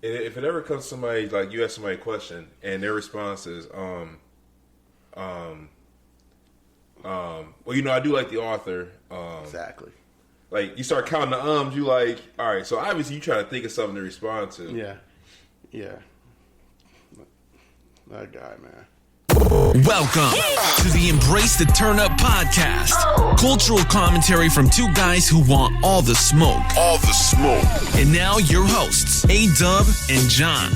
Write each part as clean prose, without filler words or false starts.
if it ever comes to somebody, like you ask somebody a question and their response is, well, you know, I do like the author. Exactly. Like, you start counting the ums, you like, all right, so obviously you try to think of something to respond to. Yeah. Yeah. That guy, man. Welcome to the Embrace the Turn Up podcast. Cultural commentary from two guys who want all the smoke. All the smoke. And now your hosts, A-Dub and John.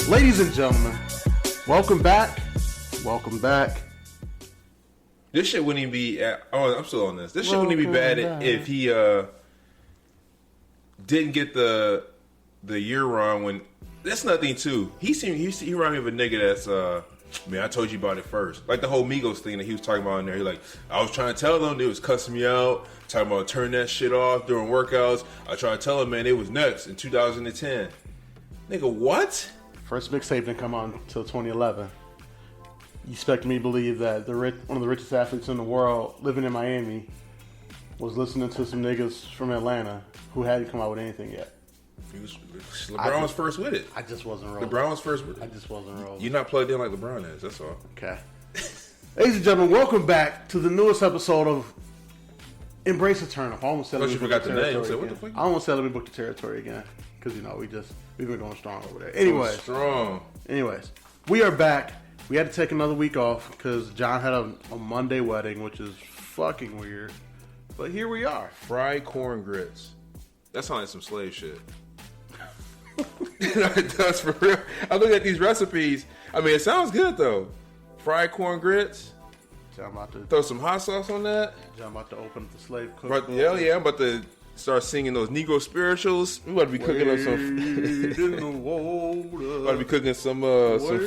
Ladies and gentlemen, welcome back. Welcome back. This shit wouldn't even be, I'm still on this. This shit wouldn't even be bad if he didn't get the year wrong when, that's nothing too. He reminded me of a nigga that's, man, I told you about it first. Like the whole Migos thing that he was talking about in there. He like, I was trying to tell them they was cussing me out, talking about turn that shit off during workouts. I tried to tell them, man, it was next in 2010. Nigga, what? First mixtape didn't come out until 2011. You expect me to believe that one of the richest athletes in the world living in Miami was listening to some niggas from Atlanta who hadn't come out with anything yet. LeBron was first with it. I just wasn't rolling. LeBron was first with it. I just wasn't rolling. You're not plugged in like LeBron is, that's all. Okay. Ladies and gentlemen, welcome back to the newest episode of Embrace the Turn Up. I almost said you forgot the name. So what the fuck? I almost said let me book the territory again. Because, you know, we've been going strong over there. Anyways. Anyways, we are back. We had to take another week off because John had a Monday wedding, which is fucking weird. But here we are. Fried corn grits. That sounds like some slave shit. It does for real. I look at these recipes. I mean, it sounds good though. Fried corn grits. John about to throw some hot sauce on that. John about to open up the slave cook. But yeah, I'm about to start singing those Negro spirituals. We about to be cooking up some. About to be cooking some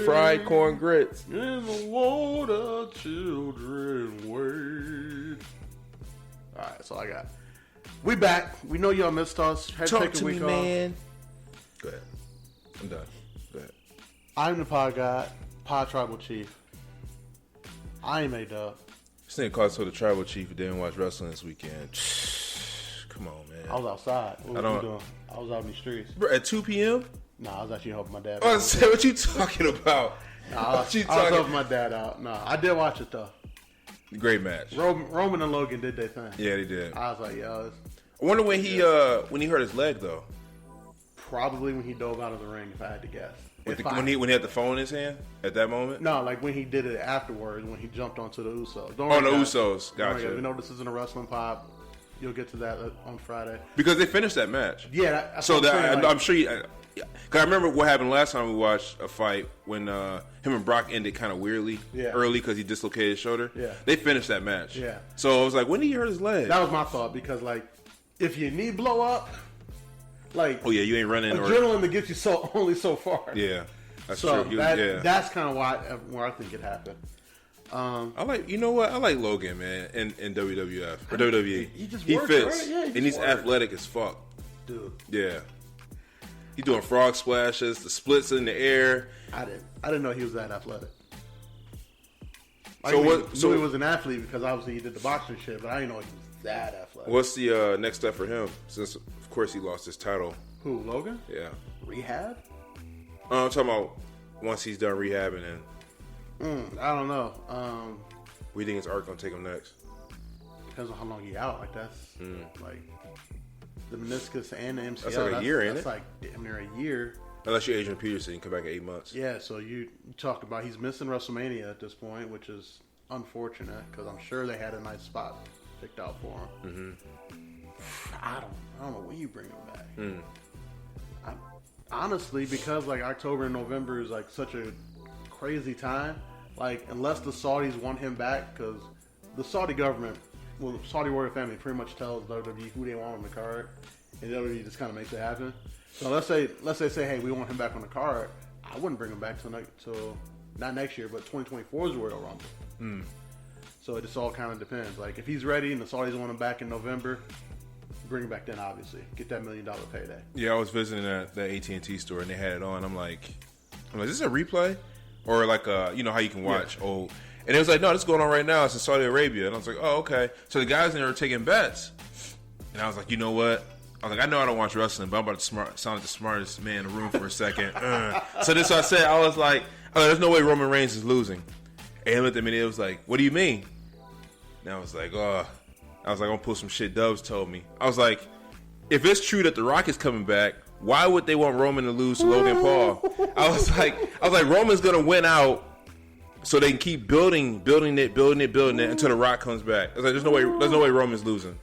fried corn grits. In the water, children wade. All right, that's all I got. We back. We know y'all missed us. Had to take a week off. Man. Go ahead. I'm done. Go ahead. I'm the pod guy, pod tribal chief. I am A-Dub. This nigga called the tribal chief who didn't watch wrestling this weekend. Come on, man. I was outside. What was you doing? I was out in the streets. Bro, at 2 p.m.? Nah, I was actually helping my dad. I was saying, what you talking about? I was helping my dad out. Nah, I did watch it, though. Great match. Roman and Logan did their thing. Yeah, they did. I was like, yo. I wonder when he hurt his leg, though. Probably when he dove out of the ring, if I had to guess. When he had the phone in his hand at that moment? No, like when he did it afterwards, when he jumped onto the Usos. The Usos. Gotcha. We know this isn't a wrestling pod. You'll get to that on Friday. Because they finished that match. Yeah. I'm sure because I remember what happened last time we watched a fight when him and Brock ended kind of weirdly early because he dislocated his shoulder. Yeah. They finished that match. Yeah. So I was like, when did he hurt his leg? That was my thought because, like, if your knee blow up, like... Oh, yeah, you ain't running. Adrenaline to get you only so far. Yeah. That's so true. That's kind of where I think it happened. You know what? I like Logan, man, in WWF or WWE. He fits, right? Yeah, and he's athletic as fuck, dude. Yeah, he's doing frog splashes, the splits in the air. I didn't know he was that athletic. So he was an athlete because obviously he did the boxing shit, but I didn't know he was that athletic. What's the next step for him? Since of course he lost his title. Who, Logan? Yeah. Rehab? I'm talking about once he's done rehabbing and. I don't know. What do you think his arc gonna take him next? Depends on how long he out. Like that's like the meniscus and the MCL. That's like a year, ain't it? That's like damn near a year. Unless you're Adrian Peterson, you come back in 8 months. Yeah, so you talk about he's missing WrestleMania at this point, which is unfortunate because I'm sure they had a nice spot picked out for him. I don't know when you bring him back. Honestly, because like October and November is like such a crazy time, like unless the Saudis want him back, because the Saudi government, well, the Saudi royal family pretty much tells WWE who they want on the card, and WWE just kind of makes it happen. So let's say hey, we want him back on the card. I wouldn't bring him back till not next year, but 2024's Royal Rumble. So it just all kind of depends. Like if he's ready and the Saudis want him back in November, bring him back then. Obviously, get that $1 million payday. Yeah, I was visiting that AT&T store and they had it on. I'm like, is this a replay? Or like, you know how you can watch old. And it was like, no, this is going on right now. It's in Saudi Arabia. And I was like, oh, okay. So the guys in there were taking bets. And I was like, you know what? I was like, I know I don't watch wrestling, but I'm about to sound like the smartest man in the room for a second. So this is what I said. I was like, there's no way Roman Reigns is losing. And he looked at me and it was like, what do you mean? And I was like, I'm going to pull some shit Dubs told me. I was like, if it's true that The Rock is coming back, why would they want Roman to lose to Logan Paul? I was like, Roman's going to win out so they can keep building it until The Rock comes back. I was like, there's no way Roman's losing.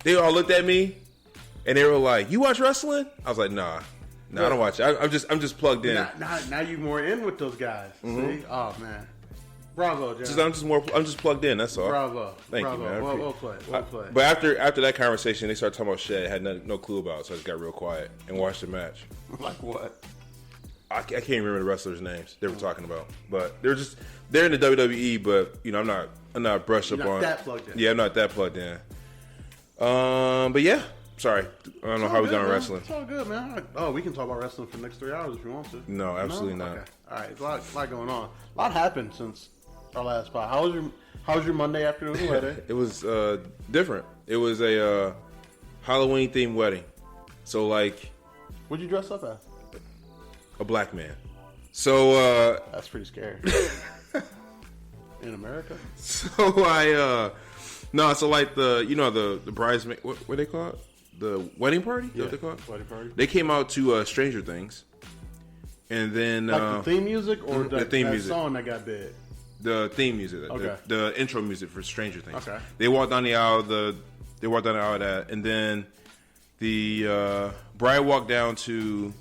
They all looked at me and they were like, you watch wrestling? I was like, nah, I don't watch it. I'm just plugged in. Now you're more in with those guys. See? Oh, man. Bravo, John. I'm just plugged in. That's all. Bravo. Thank you, man. Well played. But after that conversation, they started talking about shit I had no clue about, so I just got real quiet and watched the match. Like what? I can't remember the wrestlers' names they were talking about, but they're in the WWE. But I'm not brushed up on. Not that plugged in. Yeah, I'm not that plugged in. But yeah, sorry, I don't know how we done wrestling. It's all good, man. Oh, we can talk about wrestling for the next 3 hours if you want to. No, absolutely not. Okay. All right, there's a lot going on. A lot happened since our last spot. How was your Monday afternoon wedding? It was different. It was a Halloween themed wedding. So like, What'd you dress up as? a black man. So That's pretty scary. In America? so so like the bridesmaid, what they call it? The wedding party? Yeah, what they call it? wedding party. They came out to Stranger Things. And then Like the theme music or the theme that music. song that got big? The theme music, Okay. the intro music for Stranger Things. Okay. They walked down the aisle. They walked down the aisle of that, and then the bride walked down to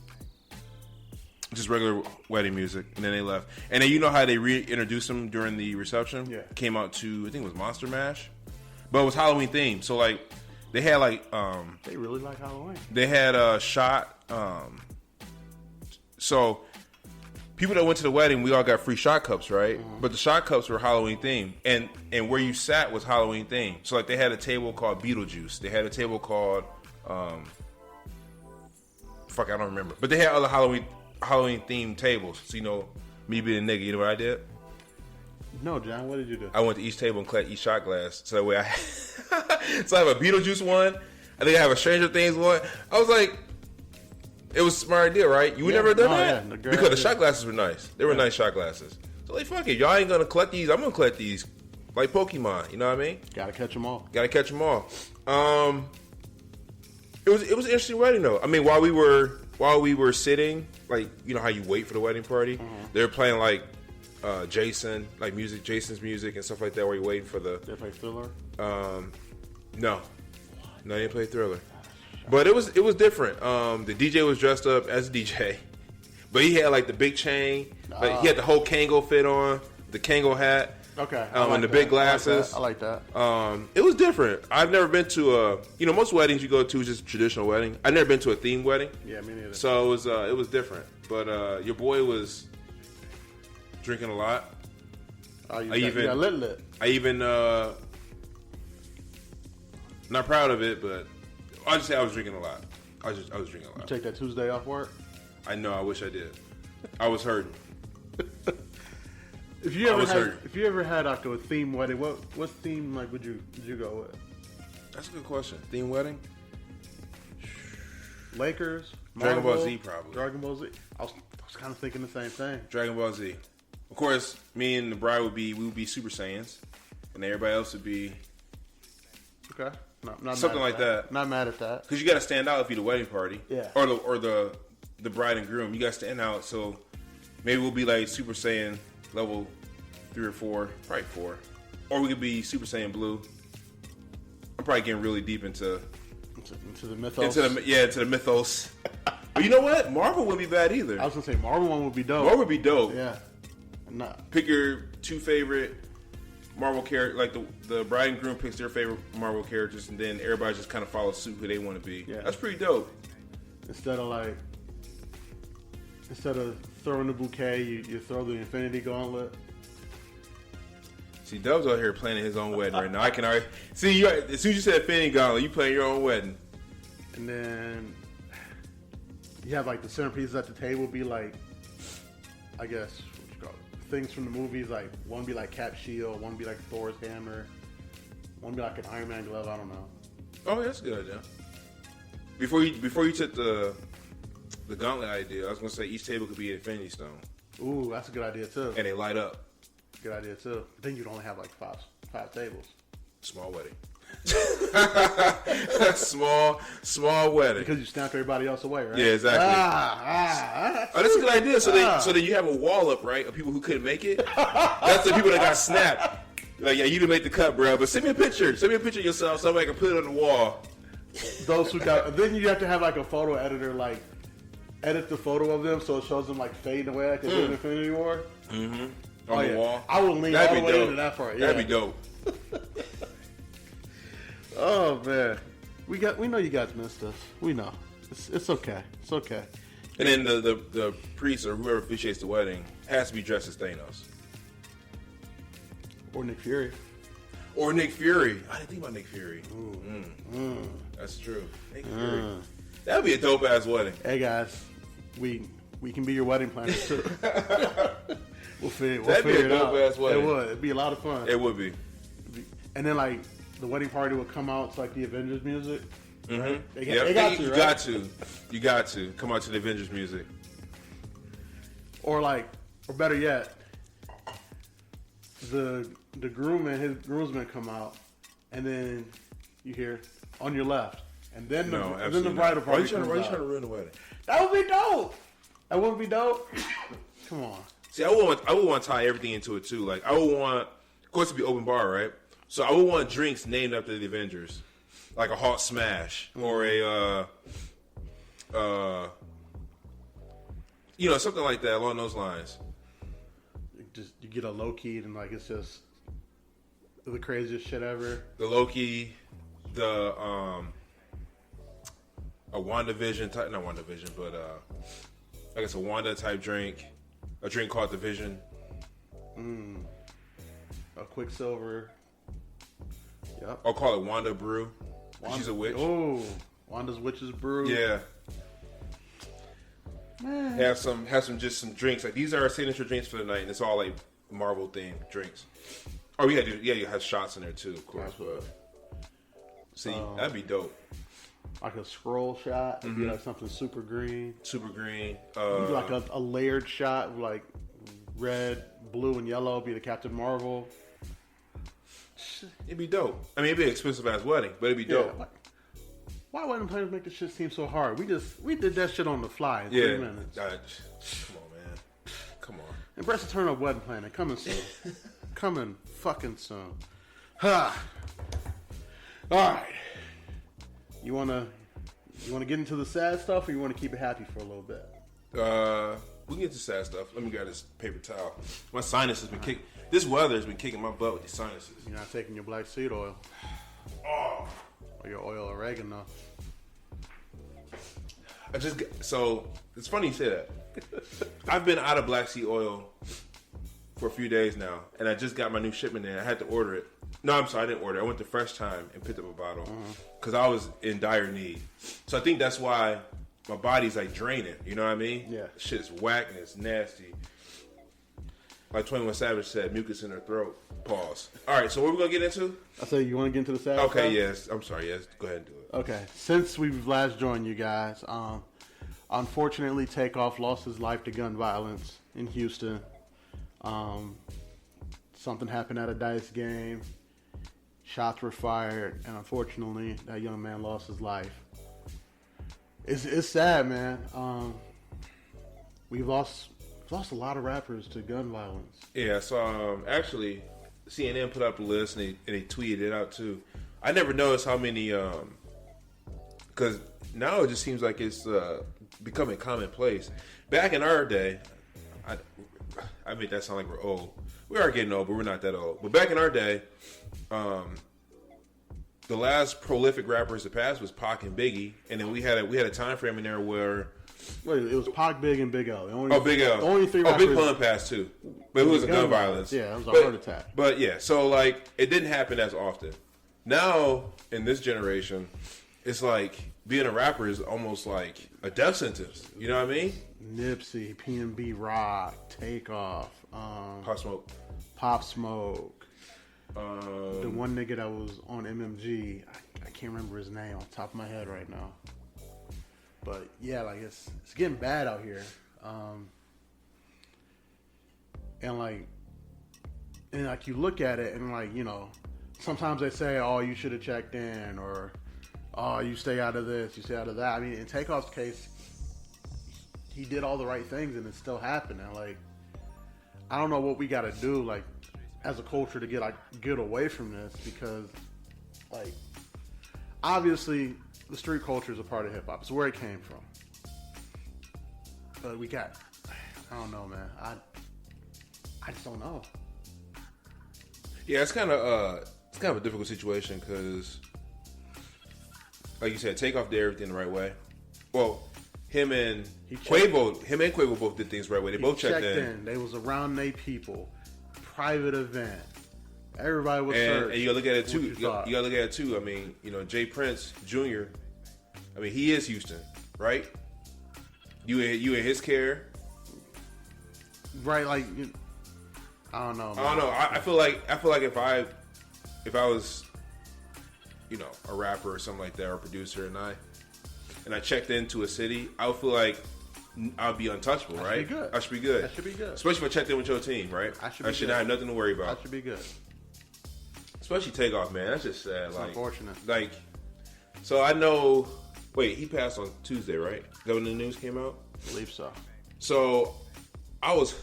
just regular wedding music, and then they left. And then you know how they reintroduced them during the reception? Yeah. Came out to, I think it was Monster Mash, but it was Halloween themed. So like they had like They really like Halloween. they had a shot. So people that went to the wedding, we all got free shot cups, right? Mm-hmm. But the shot cups were Halloween themed, and where you sat was Halloween themed. So like they had a table called Beetlejuice. They had a table called I don't remember. But they had other Halloween themed tables. So me being a nigga, you know what I did? No, John, what did you do? I went to each table and collected each shot glass. So that way I have a Beetlejuice one. I think I have a Stranger Things one. I was like, it was a smart idea, right? You would never have done that? Yeah, because the shot glasses were nice. They were nice shot glasses. So like, fuck it. Y'all ain't going to collect these. I'm going to collect these like Pokemon. You know what I mean? Gotta catch them all. Got to catch them all. It was an interesting wedding, though. I mean, while we were sitting, like, you know how you wait for the wedding party? Mm-hmm. They were playing like Jason's music and stuff like that while you're waiting for the... Did they play Thriller? No, they didn't play Thriller. But it was different. The DJ was dressed up as a DJ, but he had like the big chain. Like, he had the whole Kango fit on, the Kango hat, Okay. and the big glasses. I like that. It was different. I've never been to most weddings you go to is just a traditional wedding. I've never been to a themed wedding. Yeah, me neither. So it was different. But your boy was drinking a lot. Oh, you got lit. I even not proud of it, but I just say I was drinking a lot. I was drinking a lot. Take that Tuesday off work. I know. I wish I did. I was hurting. If you ever had like a theme wedding, what theme like would you go with? That's a good question. Theme wedding? Lakers, Dragon Ball Marvel, Z, probably. Dragon Ball Z. I was kind of thinking the same thing. Dragon Ball Z. Of course, me and the bride would be Super Saiyans, and everybody else would be Okay. Not something mad at like that. Not mad at that. Because you got to stand out if you're the wedding party, Yeah. or the bride and groom. You got to stand out. So maybe we'll be like Super Saiyan level 3 or 4, probably 4, or we could be Super Saiyan Blue. I'm probably getting really deep into the mythos. Into the mythos. But you know what? Marvel wouldn't be bad either. I was gonna say Marvel one would be dope. Marvel would be dope. Yeah. Nah. Pick your 2 favorite Marvel characters. Like the bride and groom picks their favorite Marvel characters, and then everybody just kind of follows suit who they want to be. Yeah. That's pretty dope. Instead of throwing the bouquet, you throw the Infinity Gauntlet. See, Dub's out here planning his own wedding right now. I can already see you. As soon as you said Infinity Gauntlet, you planning your own wedding. And then you have like the centerpiece at the table be like, I guess, what you call it, things from the movies. Like one be like Cap shield, one be like Thor's hammer, one be like an Iron Man glove. I don't know. Oh, that's a good idea. Before you took the gauntlet idea, I was gonna say each table could be an Infinity Stone. Ooh, that's a good idea too. And they light up. Good idea too. But then you'd only have like five tables. Small wedding. small wedding. Because you snapped everybody else away, right? Yeah, exactly. Oh, that's a good idea. So then you have a wall up, right, of people who couldn't make it. That's the people that got snapped. Like, yeah, you didn't make the cut, bro. But send me a picture. Send me a picture of yourself so I can put it on the wall. Those who got. Then you have to have like a photo editor, like edit the photo of them so it shows them like fading away like they did in Infinity War. Mm-hmm. On the wall. I would lean all the way into that part. Yeah. That'd be dope. Oh man, we know you guys missed us. We know. It's okay. It's okay. And then the priest or whoever officiates the wedding has to be dressed as Thanos. Or Nick Fury. Or Nick Fury. I didn't think about Nick Fury. That's true. Nick Fury. That'd be a dope ass wedding. Hey guys, we can be your wedding planners too. We'll figure That'd be a it out. dope ass wedding. It would. It'd be a lot of fun. It would be. And then like the wedding party would come out to like the Avengers music. Right? You got to come out to the Avengers music. Or better yet, the groom and his groomsmen come out, and then you hear on your left, and then the bridal party. Why are you trying to ruin the wedding? That would be dope. That wouldn't be dope. Come on. See, I would want to tie everything into it too. Like I would want, of course, it'd be open bar, right? So I would want drinks named after the Avengers, like a Hot Smash or a, something like that along those lines. You get a low key and like it's just the craziest shit ever. The low key, a WandaVision type, not WandaVision, but I guess a Wanda type drink, a drink called the Vision. A Quicksilver. Yep. I'll call it Wanda Brew. She's a witch. Oh, Wanda's Witch's Brew. Yeah. Man. Have some just some drinks. Like these are our signature drinks for the night, and it's all like Marvel themed drinks. Oh yeah, you have shots in there too, of course. But see, that'd be dope. Like a scroll shot, it'd be like something super green. Super green. It'd be like a layered shot, with like red, blue, and yellow. Be the Captain Marvel. It'd be dope. I mean, it'd be an expensive ass wedding, but it'd be dope. Yeah, why wedding planners make this shit seem so hard? We did that shit on the fly in 3 minutes. Come on, man. Come on. Embrace the turn up wedding planner. Coming soon. Coming fucking soon. Ha. All right. You wanna get into the sad stuff, or you wanna keep it happy for a little bit? We can get to sad stuff. Let me grab this paper towel. My sinus has been kicking. This weather has been kicking my butt with these sinuses. You're not taking your black seed oil. Oh. Or your oil oregano. So it's funny you say that. I've been out of black seed oil for a few days now, and I just got my new shipment in. I had to order it. No, I'm sorry, I didn't order it. I went to Fresh Time and picked up a bottle because I was in dire need. So I think that's why my body's like draining. You know what I mean? Yeah. Shit's whack and it's nasty. Like 21 Savage said, mucus in her throat. Pause. All right, so what are we gonna get into? I say you want to get into the sad Okay, stuff? yes. I'm sorry. Yes, go ahead and do it. Okay. Since we've last joined you guys, unfortunately, Takeoff lost his life to gun violence in Houston. Something happened at a Dice game. Shots were fired, and unfortunately, that young man lost his life. It's sad, man. We've lost a lot of rappers to gun violence. Yeah, so actually, CNN put up a list and they tweeted it out too. I never noticed how many, because now it just seems like it's becoming commonplace. Back in our day, I made that sound like we're old. We are getting old, but we're not that old. But back in our day, the last prolific rappers to pass was Pac and Biggie, and then we had a time frame in there where. Wait, it was Pac, Big, and Big L. Big L. The only three rappers. Big Pun passed too, but it was a gun violence. Yeah, it was a heart attack. But yeah, so like it didn't happen as often. Now in this generation, it's like being a rapper is almost like a death sentence. You know what I mean? Nipsey, PNB Rock, Takeoff. Pop Smoke. The one nigga that was on MMG, I can't remember his name off the top of my head right now. But yeah, like it's getting bad out here. And like you look at it and like, you know, sometimes they say, oh, you should have checked in, or oh, you stay out of this, you stay out of that. I mean, in Takeoff's case, he did all the right things and it's still happening. Like, I don't know what we got to do, like, as a culture to get away from this, because, like, obviously the street culture is a part of hip hop. It's where it came from. But I don't know, man. I just don't know. Yeah, it's kind of a difficult situation because, like you said, Takeoff did everything the right way. Well, him and Quavo both did things the right way. They both checked in. They was around their people. Private event. Everybody was searched. And you gotta look at it too. You gotta look at it too. I mean, you know, Jay Prince Jr. I mean, he is Houston, right? You in his care, right? Like, I don't know. Man. I don't know. I feel like if I was, you know, a rapper or something like that, or a producer, and I checked into a city, I would feel like I'd be untouchable, right? I should be good. That should be good. Especially if I checked in with your team, right? I should not have nothing to worry about. That should be good. Especially Takeoff, man. That's just sad. It's unfortunate. Like, so I know. Wait, he passed on Tuesday, right? Is that when the news came out? I believe so. So I was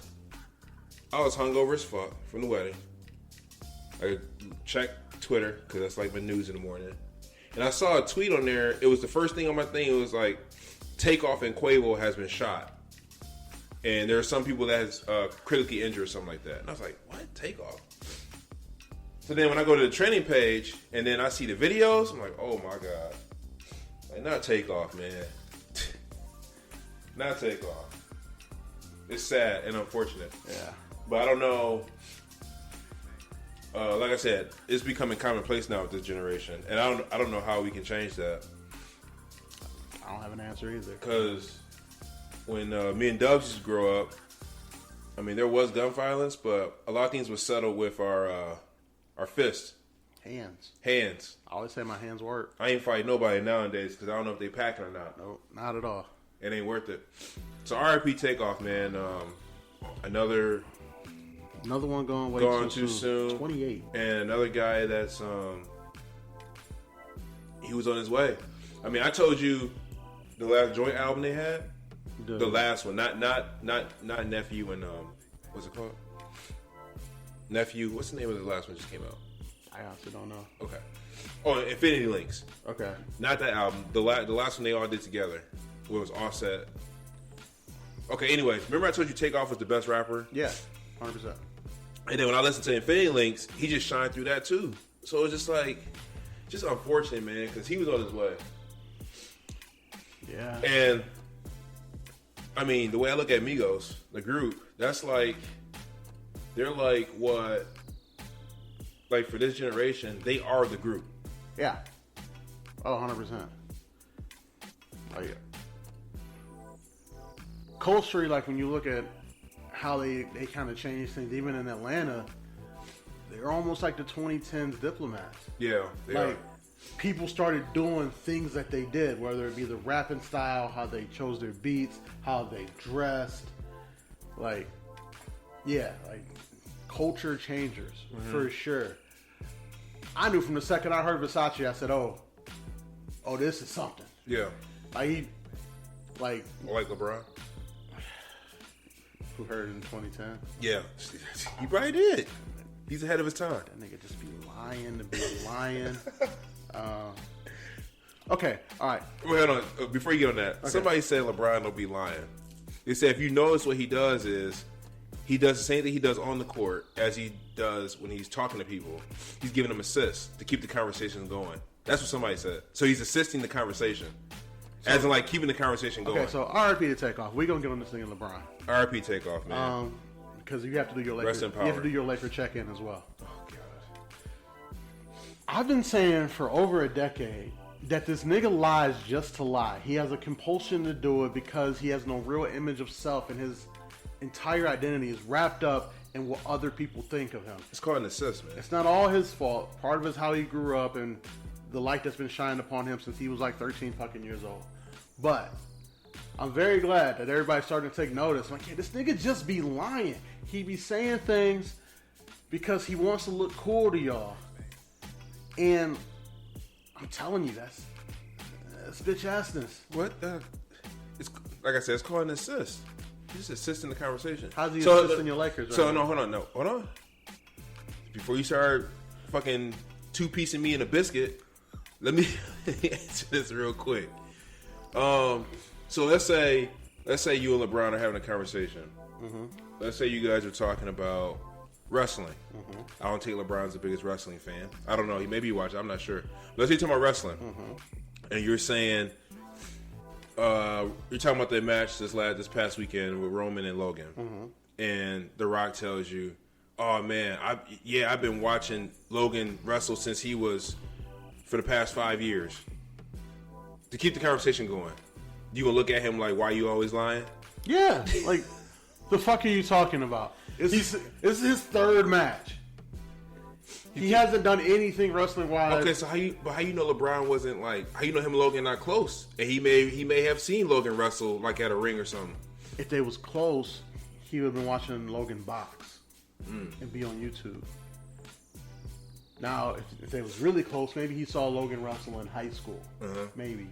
hungover as fuck from the wedding. I checked Twitter because that's like my news in the morning, and I saw a tweet on there. It was the first thing on my thing. It was like, Takeoff and Quavo has been shot, and there are some people that has critically injured or something like that. And I was like, what? Takeoff? So then when I go to the trending page and then I see the videos, I'm like, oh my god, like, not Takeoff, man. Not Takeoff. It's sad and unfortunate. Yeah. But I don't know. Like I said, it's becoming commonplace now with this generation, and I don't know how we can change that. I don't have an answer either. Because when me and Dubs used to grow up, I mean, there was gun violence, but a lot of things were settled with our fists. Hands. I always say my hands work. I ain't fighting nobody nowadays because I don't know if they packing or not. Nope, not at all. It ain't worth it. So RIP Takeoff, man. Another one going way too soon. 28. And another guy that's he was on his way. I mean, I told you the last joint album they had, the last one, not Nephew and what's it called? Nephew. What's the name of the last one that just came out? I honestly don't know. Okay. Oh, Infinity Links. Okay. Not that album. The last one they all did together, where it was Offset. Okay. Anyways, remember I told you Takeoff was the best rapper? Yeah, 100%. And then when I listened to Infinity Links, he just shined through that too. So it was just like, just unfortunate, man, because he was on his way. Yeah. And I mean, the way I look at Migos, the group, that's like, they're like what, like for this generation, they are the group. Yeah. Oh, 100%. Oh, yeah. Culturally, like when you look at how they kind of changed things, even in Atlanta, they're almost like the 2010s Diplomats. Yeah, they like, are. People started doing things that they did, whether it be the rapping style, how they chose their beats, how they dressed. Like, yeah, like culture changers for sure. I knew from the second I heard Versace, I said, oh, this is something. Yeah. Like LeBron. Who heard it in 2010? Yeah, he probably did. He's ahead of his time. That nigga just be lying to be lying. Okay, all right. Wait, hold on. Before you get on that, Somebody said LeBron don't be lying. They said if you notice what he does is he does the same thing he does on the court as he does when he's talking to people. He's giving them assists to keep the conversation going. That's what somebody said. So he's assisting the conversation. As in, like, keeping the conversation going. Okay, so RIP to Takeoff. We're going to get on this thing in LeBron. RIP Takeoff, man. Because you have to do your Laker. Rest in power. You have to do your Laker check-in as well. Oh, God. I've been saying for over a decade that this nigga lies just to lie. He has a compulsion to do it because he has no real image of self, and his entire identity is wrapped up and what other people think of him. It's called an assist, man. It's not all his fault. Part of it is how he grew up and the light that's been shined upon him since he was like 13 fucking years old. But I'm very glad that everybody's starting to take notice. Like, yeah, this nigga just be lying. He be saying things because he wants to look cool to y'all. And I'm telling you, that's bitch assness. What? It's like I said, it's called an assist. He's just assisting the conversation. How's he assisting your Lakers? Right So now? hold on. Before you start fucking two-piecing me in a biscuit, let me answer this real quick. So let's say you and LeBron are having a conversation. Mm-hmm. Let's say you guys are talking about wrestling. Mm-hmm. I don't think LeBron's the biggest wrestling fan. I don't know. Maybe you watch it. I'm not sure. Let's say you're talking about wrestling. Mm-hmm. And you're saying, you're talking about the match this past weekend with Roman and Logan. Mm-hmm. And The Rock tells you, oh man, I've been watching Logan wrestle since he was, for the past 5 years. To keep the conversation going, you gonna look at him like, why you always lying? Yeah, like, the fuck are you talking about? It's his third match. He hasn't done anything wrestling wise. Okay, so how you know LeBron wasn't like, how you know him and Logan not close? And he may have seen Logan wrestle like at a ring or something. If they was close, he would have been watching Logan box and be on YouTube. Now, if they was really close, maybe he saw Logan wrestle in high school. Maybe.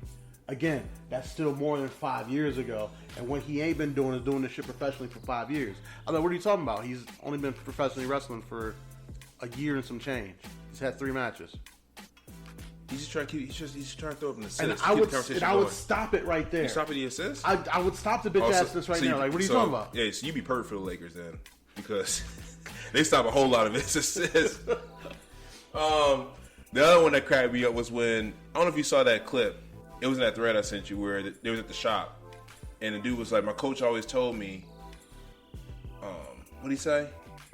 Again, that's still more than 5 years ago. And what he ain't been doing is doing this shit professionally for 5 years. I mean, what are you talking about? He's only been professionally wrestling for a year and some change. He's had 3 matches. He's just trying to keep. He's just trying to throw up an assist. And I would stop it right there. You stop at the assist? I would stop the bitch assness right now. Like, what are you talking about? Yeah, so you be perfect for the Lakers then, because they stop a whole lot of his assists. The other one that cracked me up was when, I don't know if you saw that clip. It was in that thread I sent you where they was at the shop, and the dude was like, "My coach always told me, what'd he say?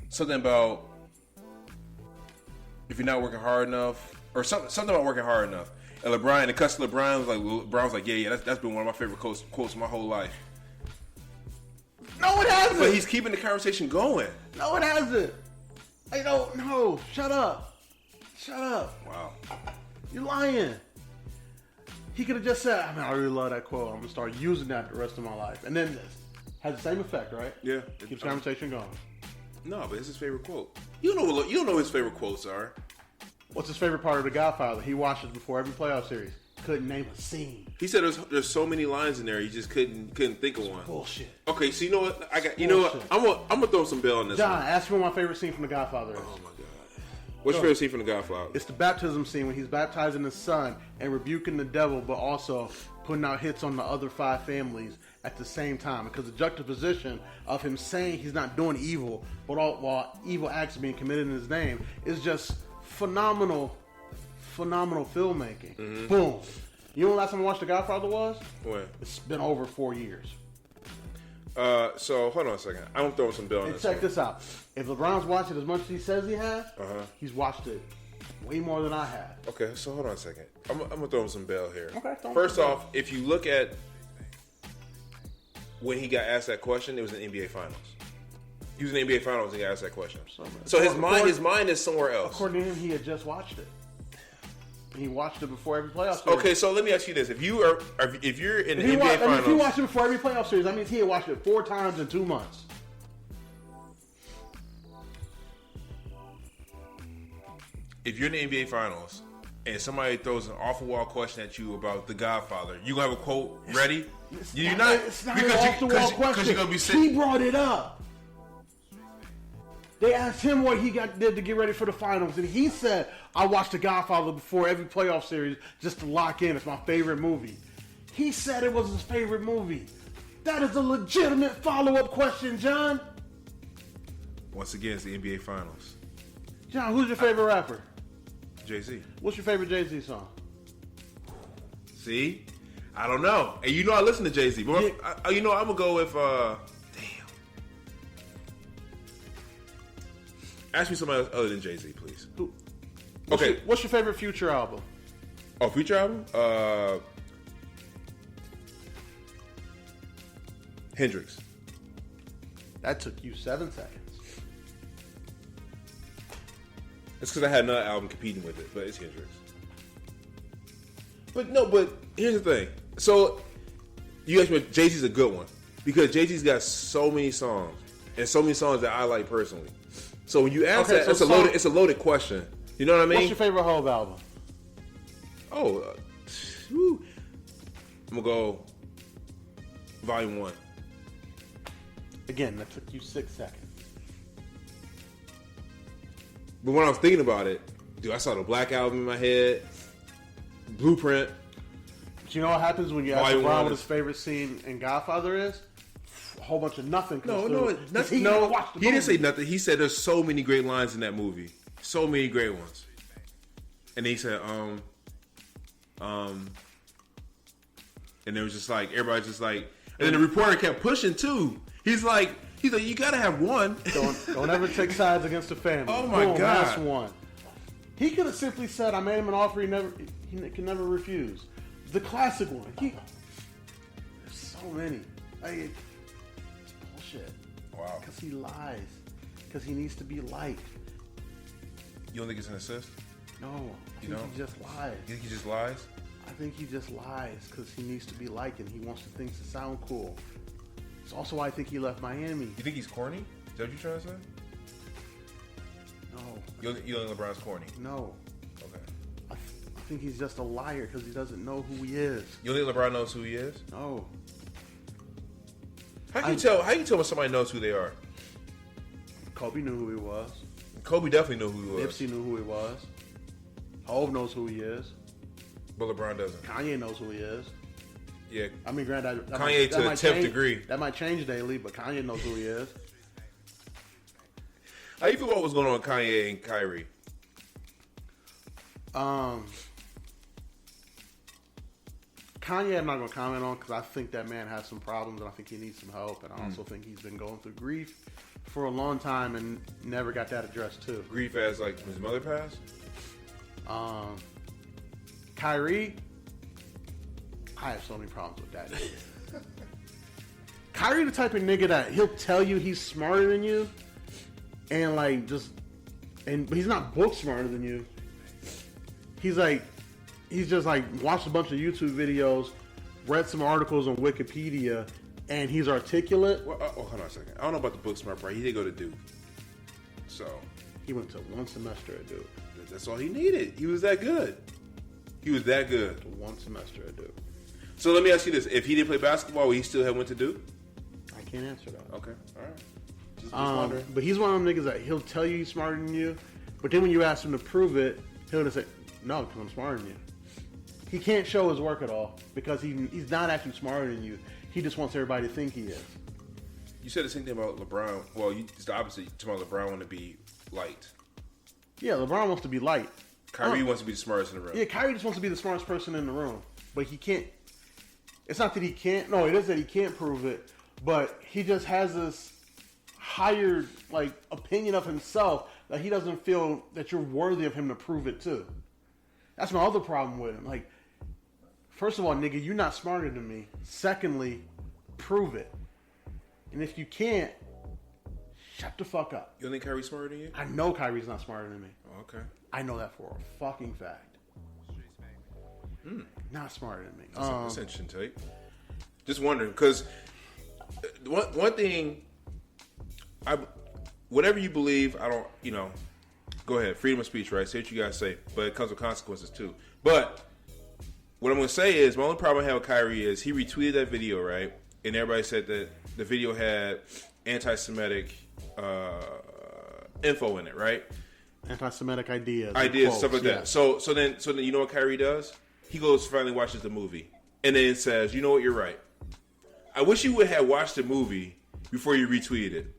Something about if you're not working hard enough, or something about working hard enough." And LeBron, the cuss LeBron was like, yeah, that's been one of my favorite quotes my whole life. No, it hasn't. But he's keeping the conversation going. No, it hasn't. I don't know. Shut up. Wow. You're lying. He could have just said, I mean, I really love that quote. I'm going to start using that the rest of my life. And then this has the same effect, right? Yeah. Keeps the conversation going. No, but it's his favorite quote. You know what his favorite quotes are. What's his favorite part of The Godfather? He watches before every playoff series. Couldn't name a scene. He said there's so many lines in there, he just couldn't think of one. Bullshit. Okay, so you know what? I'm gonna throw some bell on this John, one. ask me what my favorite scene from The Godfather is. Oh my god. What's your favorite scene from The Godfather? It's the baptism scene when he's baptizing his son and rebuking the devil, but also putting out hits on the other 5 families at the same time. Because the juxtaposition of him saying he's not doing evil, but while evil acts are being committed in his name, is just phenomenal filmmaking. Mm-hmm. Boom. You know when last time I watched The Godfather was? When? It's been over 4 years. So hold on a second. I'm gonna throw some bell on this. Check this out. If LeBron's watched it as much as he says he has, he's watched it way more than I have. Okay, so hold on a second. I'm gonna throw him some bell here. Okay. First off, if you look at when he got asked that question, it was in the NBA Finals. He was in the NBA Finals and he got asked that question. So his mind is somewhere else. According to him, he had just watched it. He watched it before every playoff series. Okay, so let me ask you this: if you're in the NBA Finals, if he watched it before every playoff series, that means he had watched it 4 times in 2 months. If you're in the NBA Finals and somebody throws an off-the-wall question at you about The Godfather, you gonna have a quote ready? You're not. It's not an off-the-wall question. Because you're gonna be sitting. He brought it up. They asked him what he did to get ready for the finals, and he said, I watched The Godfather before every playoff series just to lock in. It's my favorite movie. He said it was his favorite movie. That is a legitimate follow-up question, John. Once again, it's the NBA Finals. John, who's your favorite rapper? Jay-Z. What's your favorite Jay-Z song? See? I don't know. And you know I listen to Jay-Z. But I'm going to go with... Ask me somebody else other than Jay-Z, please. What's your favorite Future album? Oh, Future album? Hendrix. That took you 7 seconds. It's because I had another album competing with it, but it's Hendrix. But here's the thing. So you asked me, Jay-Z's a good one because Jay-Z's got so many songs and so many songs that I like personally. So when you ask that, it's a loaded question. You know what I mean? What's your favorite Hov album? Oh, I'm gonna go Volume 1. Again, that took you 6 seconds. But when I was thinking about it, dude, I saw the Black Album in my head, Blueprint. But you know what happens when you ask Volume LeBron 1 what his favorite scene in Godfather is? A whole bunch of nothing. No, He didn't say nothing. He said there's so many great lines in that movie, so many great ones. And he said, and it was just like everybody just like, and then the reporter kept pushing too. He's like, you gotta have one. Don't ever take sides against the family. Oh my God, that's one. He could have simply said, "I made him an offer he can never refuse." The classic one. There's so many. It's bullshit. Wow. Because he lies. Because he needs to be liked. You don't think it's an assist? No, I think he just lies. You think he just lies? I think he just lies because he needs to be liked and he wants the things to sound cool. It's also why I think he left Miami. You think he's corny? Is that what you're trying to say? No. You don't think LeBron's corny? No. Okay. I think he's just a liar because he doesn't know who he is. You don't think LeBron knows who he is? No. How can you tell when somebody knows who they are? Kobe knew who he was. Kobe definitely knew who he was. Nipsey knew who he was. Hov knows who he is. But LeBron doesn't. Kanye knows who he is. Yeah. I mean, granted, Kanye to the 10th degree. That might change daily, but Kanye knows who he is. How you feel about what's going on with Kanye and Kyrie? Kanye, I'm not going to comment on because I think that man has some problems and I think he needs some help. And I also think he's been going through grief for a long time and never got that addressed too. Grief as like his mother passed? Kyrie, I have so many problems with that nigga. Kyrie the type of nigga that he'll tell you he's smarter than you and like but he's not book smarter than you. He's just like watched a bunch of YouTube videos, read some articles on Wikipedia, and he's articulate. Well, hold on a second. I don't know about the book smart part. He did go to Duke. So. He went to one semester at Duke. That's all he needed. He was that good. He was that good. One semester at Duke. So let me ask you this. If he didn't play basketball, would he still have went to Duke? I can't answer that. Okay. All right. Just wondering. But he's one of them niggas that he'll tell you he's smarter than you, but then when you ask him to prove it, he'll just say, no, because I'm smarter than you. He can't show his work at all because he's not actually smarter than you. He just wants everybody to think he is. You said the same thing about LeBron. Well, it's the opposite. You talking about LeBron want to be liked. Yeah, LeBron wants to be liked. Kyrie wants to be the smartest in the room. Yeah, Kyrie just wants to be the smartest person in the room. But he can't. It's not that he can't. No, it is that he can't prove it. But he just has this higher opinion of himself that he doesn't feel that you're worthy of him to prove it to. That's my other problem with him. Like, first of all, nigga, you're not smarter than me. Secondly, prove it. And if you can't, shut the fuck up. You don't think Kyrie's smarter than you? I know Kyrie's not smarter than me. Oh, okay. I know that for a fucking fact. Not smarter than me. That's an interesting take. Just wondering, because one thing, whatever you believe, I don't, go ahead. Freedom of speech, right? Say what you guys say. But it comes with consequences, too. But what I'm going to say is, my only problem I have with Kyrie is he retweeted that video, right? And everybody said that the video had anti-Semitic info in it, right? Anti-Semitic ideas, stuff like that. So then you know what Kyrie does? He goes finally watches the movie and then says, "You know what? You're right. I wish you would have watched the movie before you retweeted it,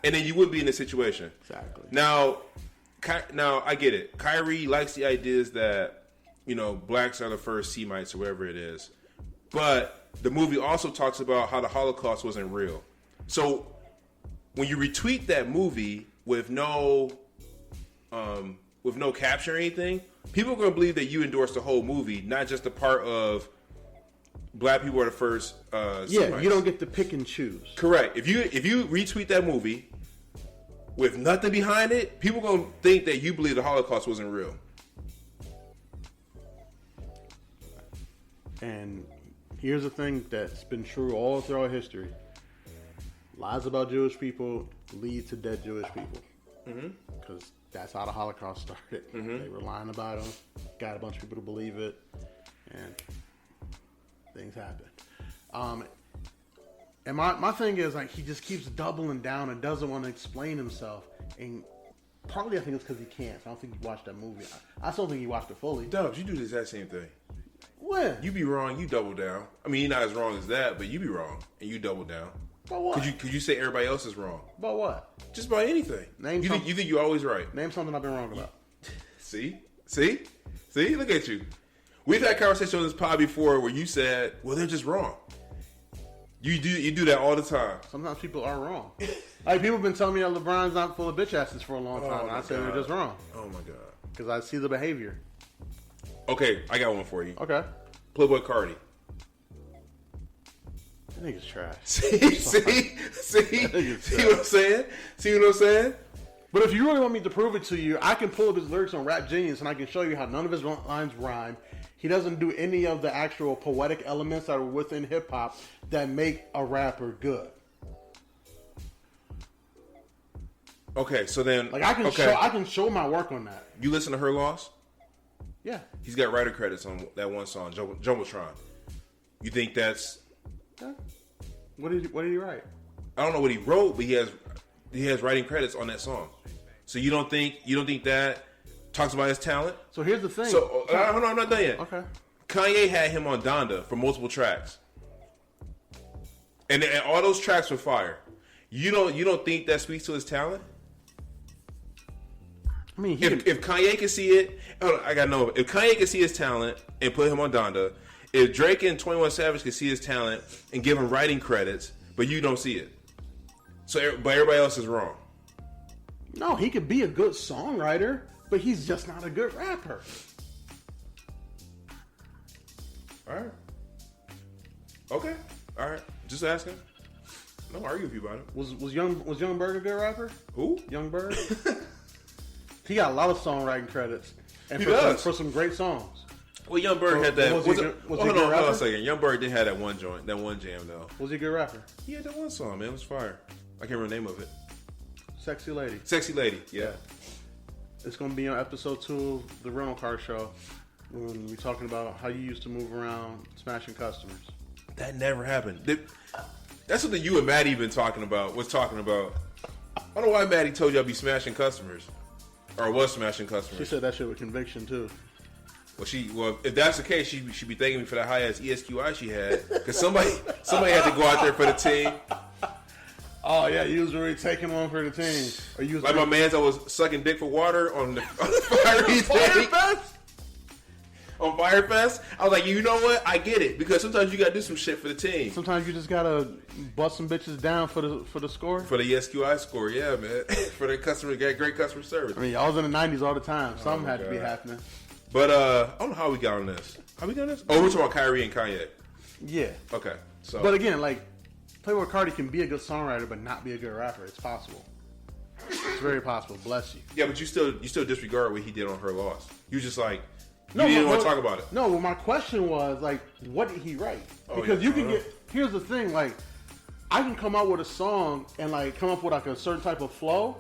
and then you wouldn't be in this situation." Exactly. Now I get it. Kyrie likes the ideas that blacks are the first Semites or whatever it is, but the movie also talks about how the Holocaust wasn't real. So when you retweet that movie with no caption or anything, people are going to believe that you endorsed the whole movie, not just the part of black people are the first Semites. You don't get to pick and choose. Correct. If you retweet that movie with nothing behind it, people gonna think that you believe the Holocaust wasn't real. And here's the thing that's been true all throughout history. Lies about Jewish people lead to dead Jewish people. Because that's how the Holocaust started. They were lying about them, got a bunch of people to believe it, and things happen. And my thing is, like, he just keeps doubling down and doesn't want to explain himself. And partly I think it's because he can't. So I don't think he watched that movie. I still think he watched it fully. Dubs, you do the exact same thing. When? You be wrong, you double down. I mean, you're not as wrong as that, but you be wrong and you double down. About what? Could you say everybody else is wrong? About what? Just about anything. You think you're always right? Name something I've been wrong about. See, look at you. We've had conversations on this pod before where you said, "Well, they're just wrong." You do that all the time. Sometimes people are wrong. Like, people have been telling me that LeBron's not full of bitch asses for a long time, and I say they're just wrong. Oh my god. Because I see the behavior. Okay, I got one for you. Okay. Playboy Cardi. That nigga's trash. See what I'm saying? See what I'm saying? But if you really want me to prove it to you, I can pull up his lyrics on Rap Genius, and I can show you how none of his lines rhyme. He doesn't do any of the actual poetic elements that are within hip hop that make a rapper good. Okay, so then, like, I can show my work on that. You listen to Her Loss? Yeah. He's got writer credits on that one song, Jumbotron. You think that's? Yeah. What did he write? I don't know what he wrote, but he has writing credits on that song. So you don't think that talks about his talent? So here's the thing. So hold on, I'm not done yet. Okay. Kanye had him on Donda for multiple tracks, and all those tracks were fire. You don't think that speaks to his talent? I mean, if Kanye can see it, I gotta know. If Kanye can see his talent and put him on Donda, if Drake and 21 Savage can see his talent and give him writing credits, but you don't see it, but everybody else is wrong. No, he could be a good songwriter, but he's just not a good rapper. All right. Okay. All right. Just asking. No argue with you about it. Was Young Berg a good rapper? Who? Young Berg. He got a lot of songwriting credits, and for some great songs. Well, Young Berg had that. Hold on a second. Young Berg did have that one joint, that one jam though. Was he a good rapper? He had that one song, man. It was fire. I can't remember the name of it. Sexy Lady. Sexy Lady. Yeah. It's gonna be on episode 2 of the Rental Car Show when we're talking about how you used to move around smashing customers. That never happened. That's something you and Maddie been talking about. I don't know why Maddie told you I'd be smashing customers. Or was smashing customers. She said that shit with conviction too. Well, if that's the case, she should be thanking me for that high ass ESQI she had, because somebody had to go out there for the team. Oh yeah, you was really taking one for the team. Or you was like my man's, I was sucking dick for water on the Firefest. On Firefest, I was like, you know what? I get it, because sometimes you gotta do some shit for the team. Sometimes you just gotta bust some bitches down for the score. For the ESQI score, yeah, man. For the customer, get great customer service. I mean, y'all was in the 90s all the time. Something had to be happening. But I don't know how we got on this. How we got on this? Oh, we're talking about Kyrie and Kanye. Yeah. Okay. So, but again, like, Playboy Cardi can be a good songwriter, but not be a good rapper. It's possible. It's very possible. Bless you. Yeah, but you still disregard what he did on Her Loss. You just like. You didn't want to talk about it. No, well, my question was, like, what did he write? Because you can get... Here's the thing, like, I can come out with a song and, like, come up with, like, a certain type of flow.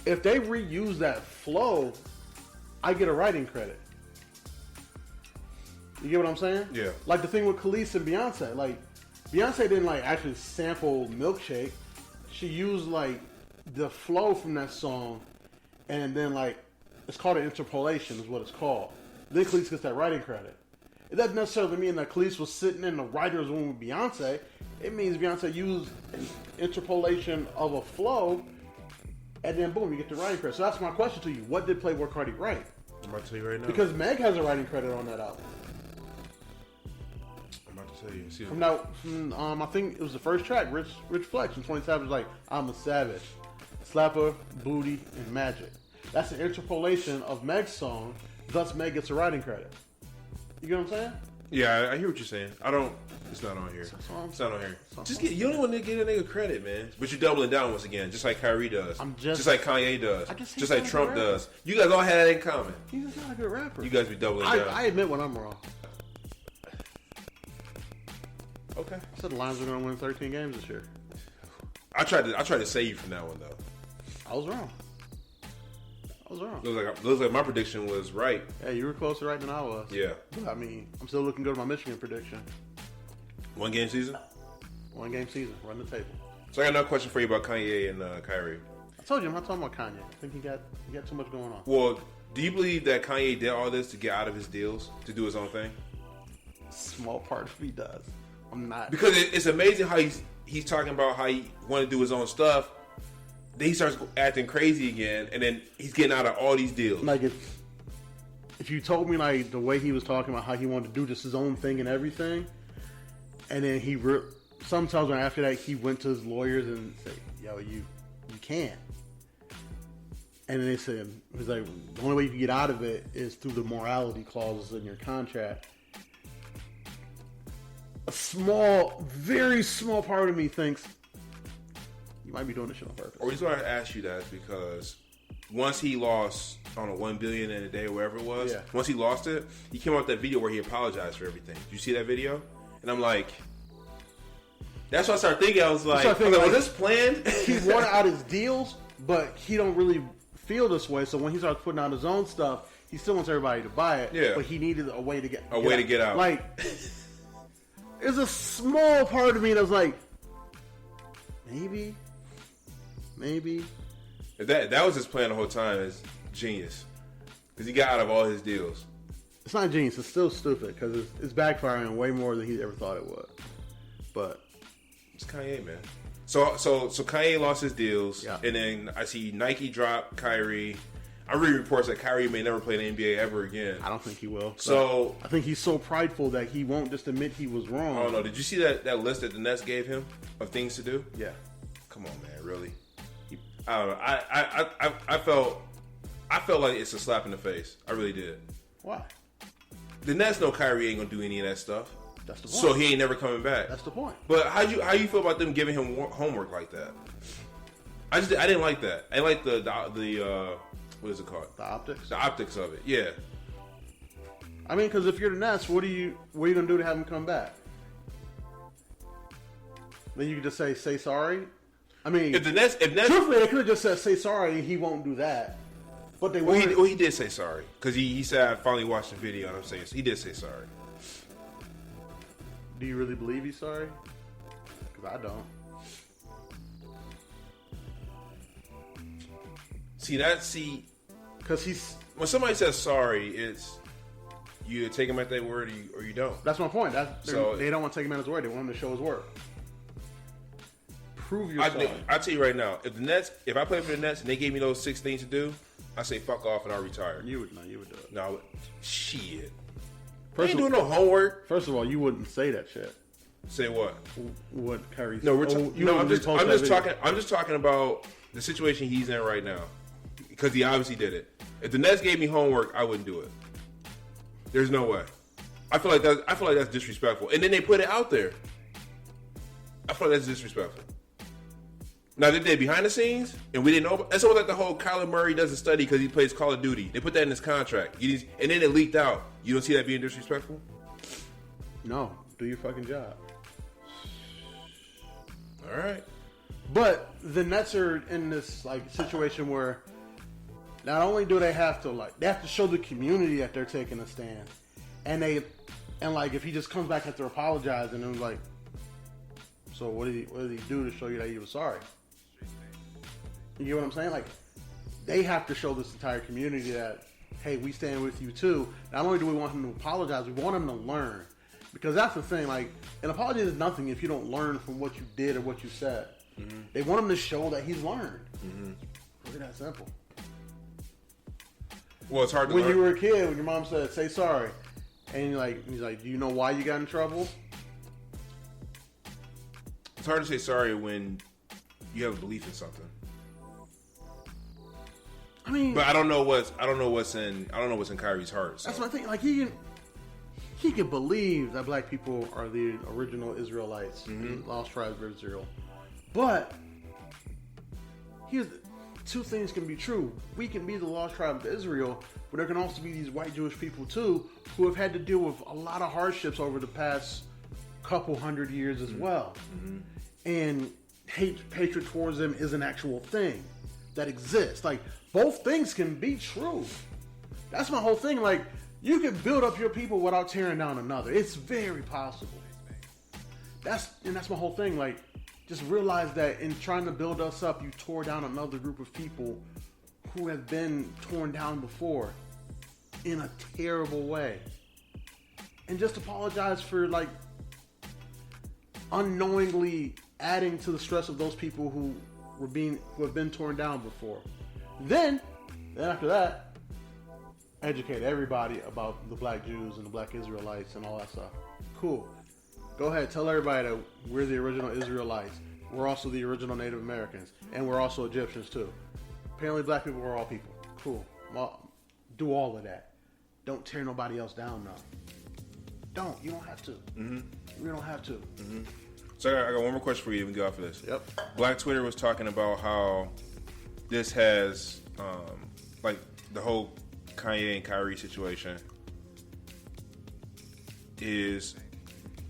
If they reuse that flow, I get a writing credit. You get what I'm saying? Yeah. Like, the thing with Khalees and Beyonce. Like, Beyonce didn't, like, actually sample Milkshake. She used, like, the flow from that song, and then, like, it's called an interpolation is what it's called. Then Khalees gets that writing credit. It doesn't necessarily mean that Khalees was sitting in the writer's room with Beyonce. It means Beyonce used an interpolation of a flow, and then boom, you get the writing credit. So that's my question to you. What did Playboy Cardi write? I'm about to tell you right now. Because Meg has a writing credit on that album. I'm about to tell you. See From I think it was the first track, Rich Flex, and 20 Savage was like, I'm a savage. Slapper, Booty, and Magic. That's an interpolation of Meg's song, thus Meg gets a writing credit. You get what I'm saying? Yeah, I hear what you're saying. I don't. It's not on here. It's not on here. You don't want to get a nigga credit, man. But you're doubling down once again, just like Kyrie does. Just like Kanye does. Just like Trump does. You guys all had that in common. He's just not a good rapper. You guys be doubling down. I admit when I'm wrong. Okay. I said the Lions are going to win 13 games this year. I tried to save you from that one though. I was wrong. Looks like my prediction was right. Yeah, you were closer right than I was. Yeah. But, I mean, I'm still looking good at my Michigan prediction. 1 game season? 1 game season. Run the table. So I got another question for you about Kanye and Kyrie. I told you I'm not talking about Kanye. I think he got too much going on. Well, do you believe that Kanye did all this to get out of his deals, to do his own thing? Small part of me does. I'm not. Because it's amazing how he's talking about how he want to do his own stuff. Then he starts acting crazy again, and then he's getting out of all these deals. Like if you told me like the way he was talking about how he wanted to do just his own thing and everything, and then sometimes after that he went to his lawyers and said, "Yo, you can't." And then they said, "He's like the only way you can get out of it is through the morality clauses in your contract." A very small part of me thinks you might be doing this shit on purpose. The reason why I asked you that is because once he lost, I don't know, $1 billion in a day or whatever it was. Yeah. Once he lost it, he came out with that video where he apologized for everything. Did you see that video? And I'm like, that's what I started thinking. I was like, was this planned? He wanted out his deals, but he don't really feel this way. So when he starts putting out his own stuff, he still wants everybody to buy it. Yeah. But he needed a way to get out. Like, there's a small part of me that's like, maybe. If that was his plan the whole time, it's genius. Because he got out of all his deals. It's not genius. It's still stupid because it's backfiring way more than he ever thought it would. But it's Kanye, man. So Kanye lost his deals, and then I see Nike drop Kyrie. I read reports that Kyrie may never play in the NBA ever again. I don't think he will. So I think he's so prideful that he won't just admit he was wrong. Oh no! Did you see that list that the Nets gave him of things to do? Yeah. Come on, man. Really? I don't know. I felt like it's a slap in the face. I really did. Why? The Nets know Kyrie ain't gonna do any of that stuff. That's the point. So he ain't never coming back. That's the point. But how you feel about them giving him homework like that? I didn't like that. I like the what is it called? The optics. The optics of it. Yeah. I mean, because if you're the Nets, what are you gonna do to have him come back? Then you can just say sorry. I mean, if the Nets, truthfully, they could have just said say sorry, and he won't do that. But they won't. He did say sorry because he said I finally watched the video and I'm saying he did say sorry. Do you really believe he's sorry? Because I don't. Because when somebody says sorry, it's you either take him at that word or you don't. That's my point. They don't want to take him at his word. They want him to show his work. Prove yourself. I'll tell you right now. If I played for the Nets and they gave me those 6 things to do, I say fuck off and I'll retire. You would do it. No, shit. I ain't doing no homework. First of all, you wouldn't say that shit. Say what? What Kyrie? No, I'm just talking about the situation he's in right now because he obviously did it. If the Nets gave me homework, I wouldn't do it. There's no way. I feel like that's disrespectful. And then they put it out there. I feel like that's disrespectful. Now, did they behind the scenes and we didn't know? That's almost like the whole Kyler Murray doesn't study because he plays Call of Duty. They put that in his contract, and then it leaked out. You don't see that being disrespectful? No, do your fucking job. All right. But the Nets are in this situation where not only do they have to show the community that they're taking a stand, and if he just comes back after apologizing and like, so what did he do to show you that he was sorry? You get what I'm saying? Like, they have to show this entire community that, hey, we stand with you too. Not only do we want him to apologize, we want him to learn. Because that's the thing, like, an apology is nothing if you don't learn from what you did or what you said. Mm-hmm. They want him to show that he's learned. Mm-hmm. Look at that simple. Well, it's hard to learn. When you were a kid, when your mom said, say sorry, and he's like, do you know why you got in trouble? It's hard to say sorry when you have a belief in something. I mean, but I don't know what's in Kyrie's heart. So. That's my thing. Like he he can believe that black people are the original Israelites, the lost tribes of Israel. But here's two things can be true. We can be the lost tribe of Israel, but there can also be these white Jewish people too who have had to deal with a lot of hardships over the past couple hundred years as well. And hatred towards them is an actual thing that exists. Like, both things can be true. That's my whole thing. Like, you can build up your people without tearing down another. It's very possible. That's my whole thing. Like, just realize that in trying to build us up, you tore down another group of people who have been torn down before in a terrible way. And just apologize for, like, unknowingly adding to the stress of those people who have been torn down before. Then after that, educate everybody about the black Jews and the black Israelites and all that stuff. Cool. Go ahead, tell everybody that we're the original Israelites. We're also the original Native Americans. And we're also Egyptians too. Apparently black people are all people. Cool. Well, do all of that. Don't tear nobody else down now. You don't have to. You don't have to. So I got one more question for you. We can go off of this. Yep. Black Twitter was talking about how this has, like, the whole Kanye and Kyrie situation is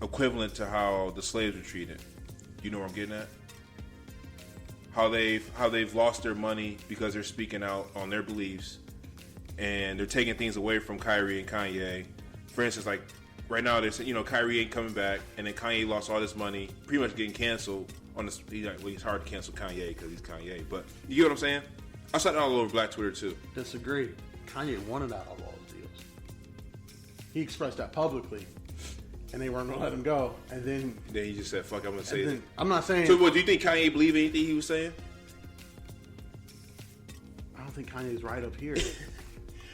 equivalent to how the slaves were treated. You know where I'm getting at? How they've lost their money because they're speaking out on their beliefs, and they're taking things away from Kyrie and Kanye. For instance, like, right now, they're saying, Kyrie ain't coming back, and then Kanye lost all this money, pretty much getting canceled on this. It's hard to cancel Kanye because he's Kanye, but you get what I'm saying? I saw that all over Black Twitter too. Disagree. Kanye wanted out of all the deals. He expressed that publicly, and they weren't gonna let him go. And then he just said, "Fuck, I'm gonna say it." I'm not saying. So, what do you think Kanye believed anything he was saying? I don't think Kanye's right up here.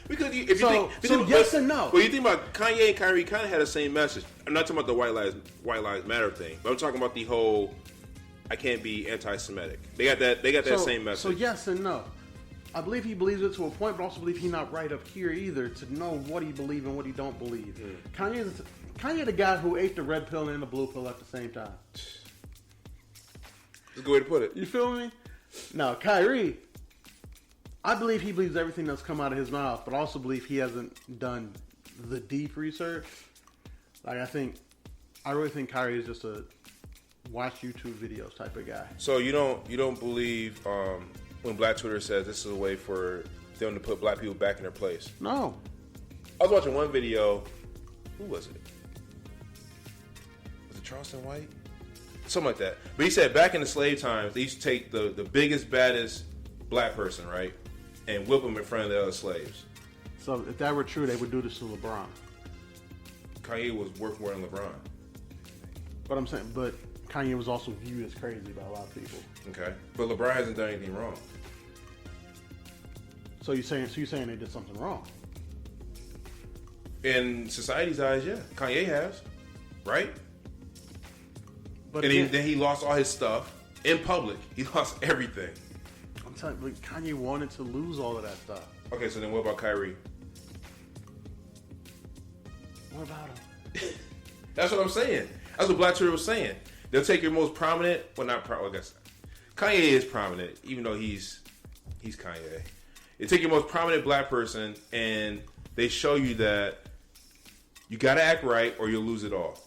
Because yes and no. Well, you think about Kanye and Kyrie kind of had the same message. I'm not talking about the white lives matter thing, but I'm talking about the whole I can't be anti-Semitic. They got that same message. So yes and no. I believe he believes it to a point, but also believe he's not right up here either to know what he believes and what he don't believe. Kanye the guy who ate the red pill and the blue pill at the same time. That's a good way to put it. You feel me? Now, Kyrie, I believe he believes everything that's come out of his mouth, but I also believe he hasn't done the deep research. Like, I really think Kyrie is just a watch YouTube videos type of guy. So you don't believe when Black Twitter says this is a way for them to put black people back in their place? No. I was watching one video. Who was it? Was it Charleston White? Something like that. But he said back in the slave times, they used to take the biggest, baddest black person, right, and whip them in front of the other slaves. So if that were true, they would do this to LeBron. Kanye was worth more than LeBron. But I'm saying, Kanye was also viewed as crazy by a lot of people. Okay, but LeBron hasn't done anything wrong. So you're saying they did something wrong? In society's eyes, yeah, Kanye has, right? But and then he lost all his stuff in public. He lost everything. I'm telling you, Kanye wanted to lose all of that stuff. Okay, so then what about Kyrie? What about him? That's what I'm saying. That's what Black Twitter was saying. They'll take your most prominent, well, not prominent, I guess. Kanye is prominent, even though he's Kanye. They take your most prominent black person and they show you that you got to act right or you'll lose it all.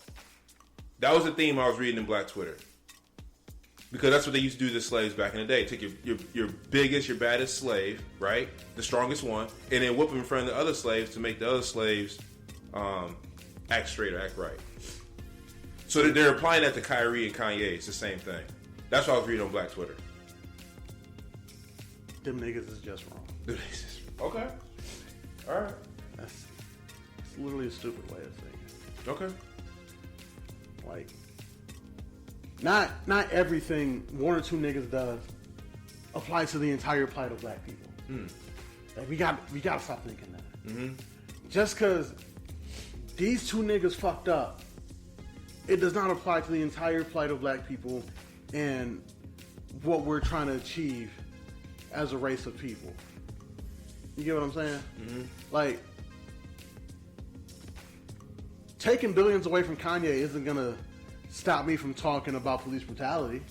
That was the theme I was reading in Black Twitter. Because that's what they used to do to slaves back in the day. Take your biggest, your baddest slave, right? The strongest one, and then whoop him in front of the other slaves to make the other slaves act straight or act right. So they're applying that to Kyrie and Kanye. It's the same thing. That's what I was reading on Black Twitter. Them niggas is just wrong. Okay. All right. It's literally a stupid way of thinking. Okay. Like, not everything one or two niggas does applies to the entire plight of black people. Like, we gotta stop thinking that. Just because these two niggas fucked up, it does not apply to the entire plight of black people and what we're trying to achieve as a race of people. You get what I'm saying? Like, taking billions away from Kanye isn't going to stop me from talking about police brutality.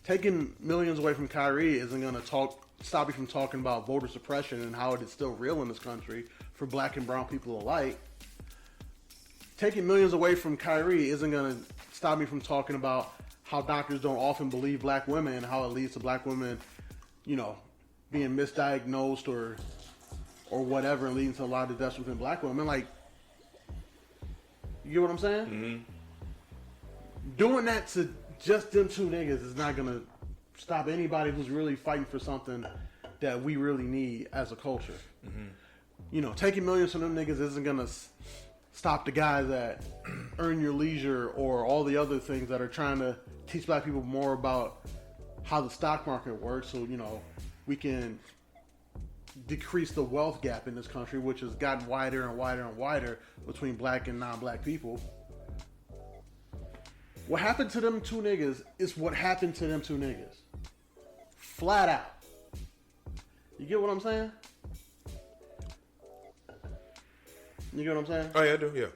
Taking millions away from Kyrie isn't going to stop me from talking about voter suppression and how it is still real in this country for black and brown people alike. Taking millions away from Kyrie isn't going to stop me from talking about how doctors don't often believe black women and how it leads to black women, being misdiagnosed or whatever, and leading to a lot of deaths within black women. Like, you get what I'm saying? Mm-hmm. Doing that to just them two niggas is not gonna stop anybody who's really fighting for something that we really need as a culture. Mm-hmm. Taking millions from them niggas isn't gonna stop the guys that Earn Your Leisure or all the other things that are trying to teach black people more about how the stock market works, so we can decrease the wealth gap in this country, which has gotten wider and wider and wider between black and non-black people. What happened to them two niggas is what happened to them two niggas. Flat out. You get what I'm saying? You get what I'm saying? Oh yeah, I do. Yeah.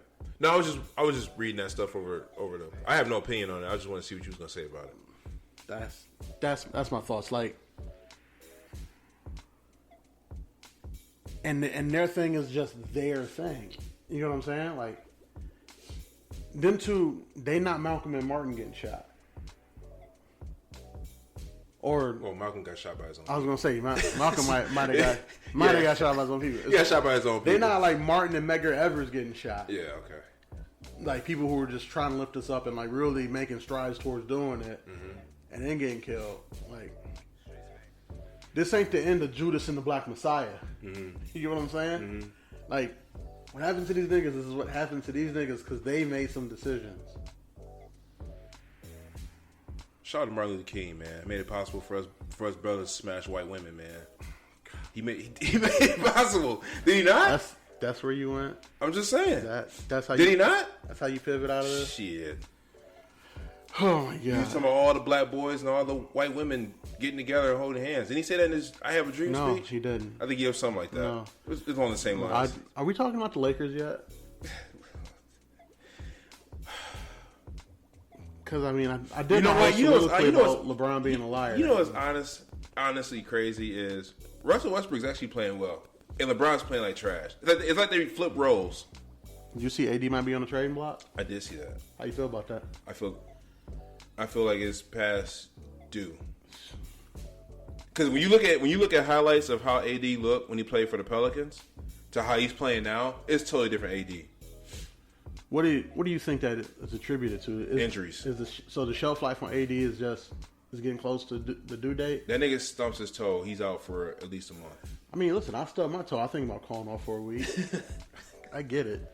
No, I was just reading that stuff over them. I have no opinion on it. I just want to see what you was gonna say about it. That's my thoughts. Like, and their thing is just their thing. You know what I'm saying? Like, them two, they not Malcolm and Martin getting shot. Well, Malcolm got shot by his own people. I was gonna say Malcolm might have got shot by his own people. He got shot by his own people. They're not like Martin and Medgar Evers getting shot. Yeah, okay. Like people who were just trying to lift us up and like really making strides towards doing it, and then getting killed. Like, this ain't the end of Judas and the Black Messiah. You get what I'm saying? Like, what happened to these niggas is what happened to these niggas because they made some decisions. Shout out to Martin Luther King, man. Made it possible for us brothers to smash white women, man. He made it possible. Did he not? That's where you went. I'm just saying. That's how. Did he not? That's how you pivot out of this. Shit. Oh my god. He was talking about all the black boys and all the white women getting together and holding hands. Didn't he say that in his "I Have a Dream" No, speech? he didn't. I think he had something like that. No. It was on the same lines. Are we talking about the Lakers yet? Because I mean, I did know what about LeBron being a liar. You know what's honestly crazy is Russell Westbrook's actually playing well, and LeBron's playing like trash. It's like they flip roles. Did you see AD might be on the trading block? I did see that. How you feel about that? I feel like it's past due. Because when you look at highlights of how AD looked when he played for the Pelicans to how he's playing now, it's totally different AD. What do you think that is attributed to? Injuries. So the shelf life on AD is getting close to the due date? That nigga stumps his toe. He's out for at least a month. I mean, listen, I stubbed my toe. I think about calling off for a week. I get it.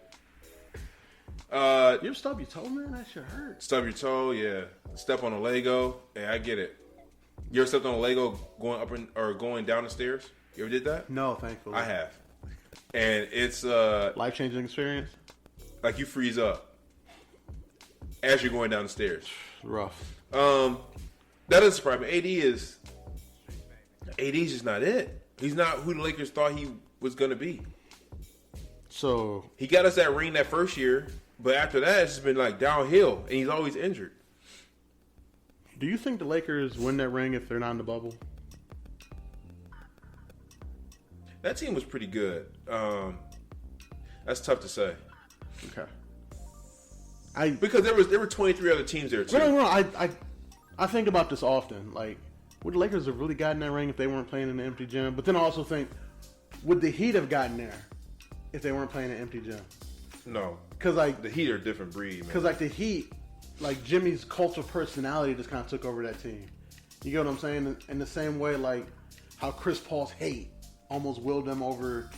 You ever stub your toe, man? That shit hurt. Stub your toe, yeah. Step on a Lego, yeah, I get it. You ever stepped on a Lego going up or going down the stairs? You ever did that? No, thankfully. I have. And it's life-changing experience? Like you freeze up as you're going down the stairs. Rough. That doesn't surprise me. AD's just not it. He's not who the Lakers thought he was going to be. So he got us that ring that first year, but after that, it's just been like downhill, and he's always injured. Do you think the Lakers win that ring if they're not in the bubble? That team was pretty good. That's tough to say. Okay. Because there were 23 other teams there too. No. I think about this often. Like, would the Lakers have really gotten that ring if they weren't playing in an empty gym? But then I also think, would the Heat have gotten there if they weren't playing in an empty gym? No, because like the Heat are a different breed, man. Because like the Heat, like Jimmy's cultural personality just kind of took over that team. You get what I'm saying? In the same way, like how Chris Paul's hate almost willed them over,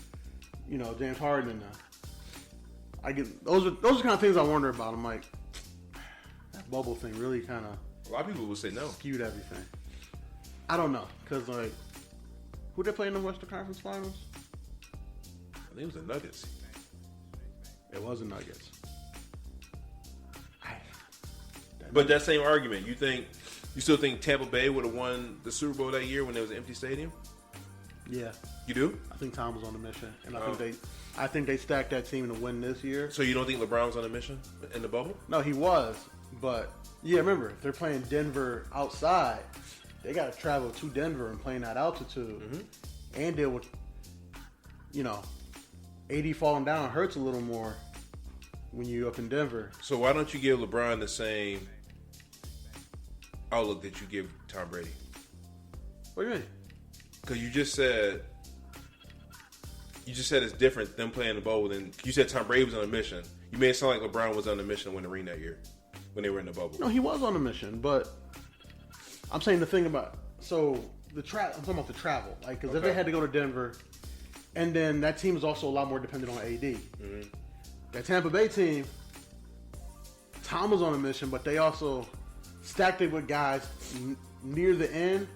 James Harden and I get those are kind of things I wonder about. I'm like, that bubble thing really kind of. A lot of people would say no. Skewed everything. I don't know, because like, who they play in the Western Conference Finals? I think it was the Nuggets. It was the Nuggets. But that same argument, you still think Tampa Bay would have won the Super Bowl that year when there was an empty stadium? Yeah. You do? I think Tom was on a mission, and I think they stacked that team to win this year. So you don't think LeBron was on a mission in the bubble? No, he was, but yeah, remember they're playing Denver outside. They got to travel to Denver and play in that altitude, and deal with, AD falling down hurts a little more when you're up in Denver. So why don't you give LeBron the same outlook that you give Tom Brady? What do you mean? Because you just said it's different than playing the bubble. Than you said Tom Brady was on a mission. You made it sound like LeBron was on a mission to win the ring that year when they were in the bubble. No, he was on a mission, but I'm saying the thing about I'm talking about the travel, like because if they had to go to Denver, and then that team is also a lot more dependent on AD. That Tampa Bay team, Tom was on a mission, but they also stacked it with guys near the end,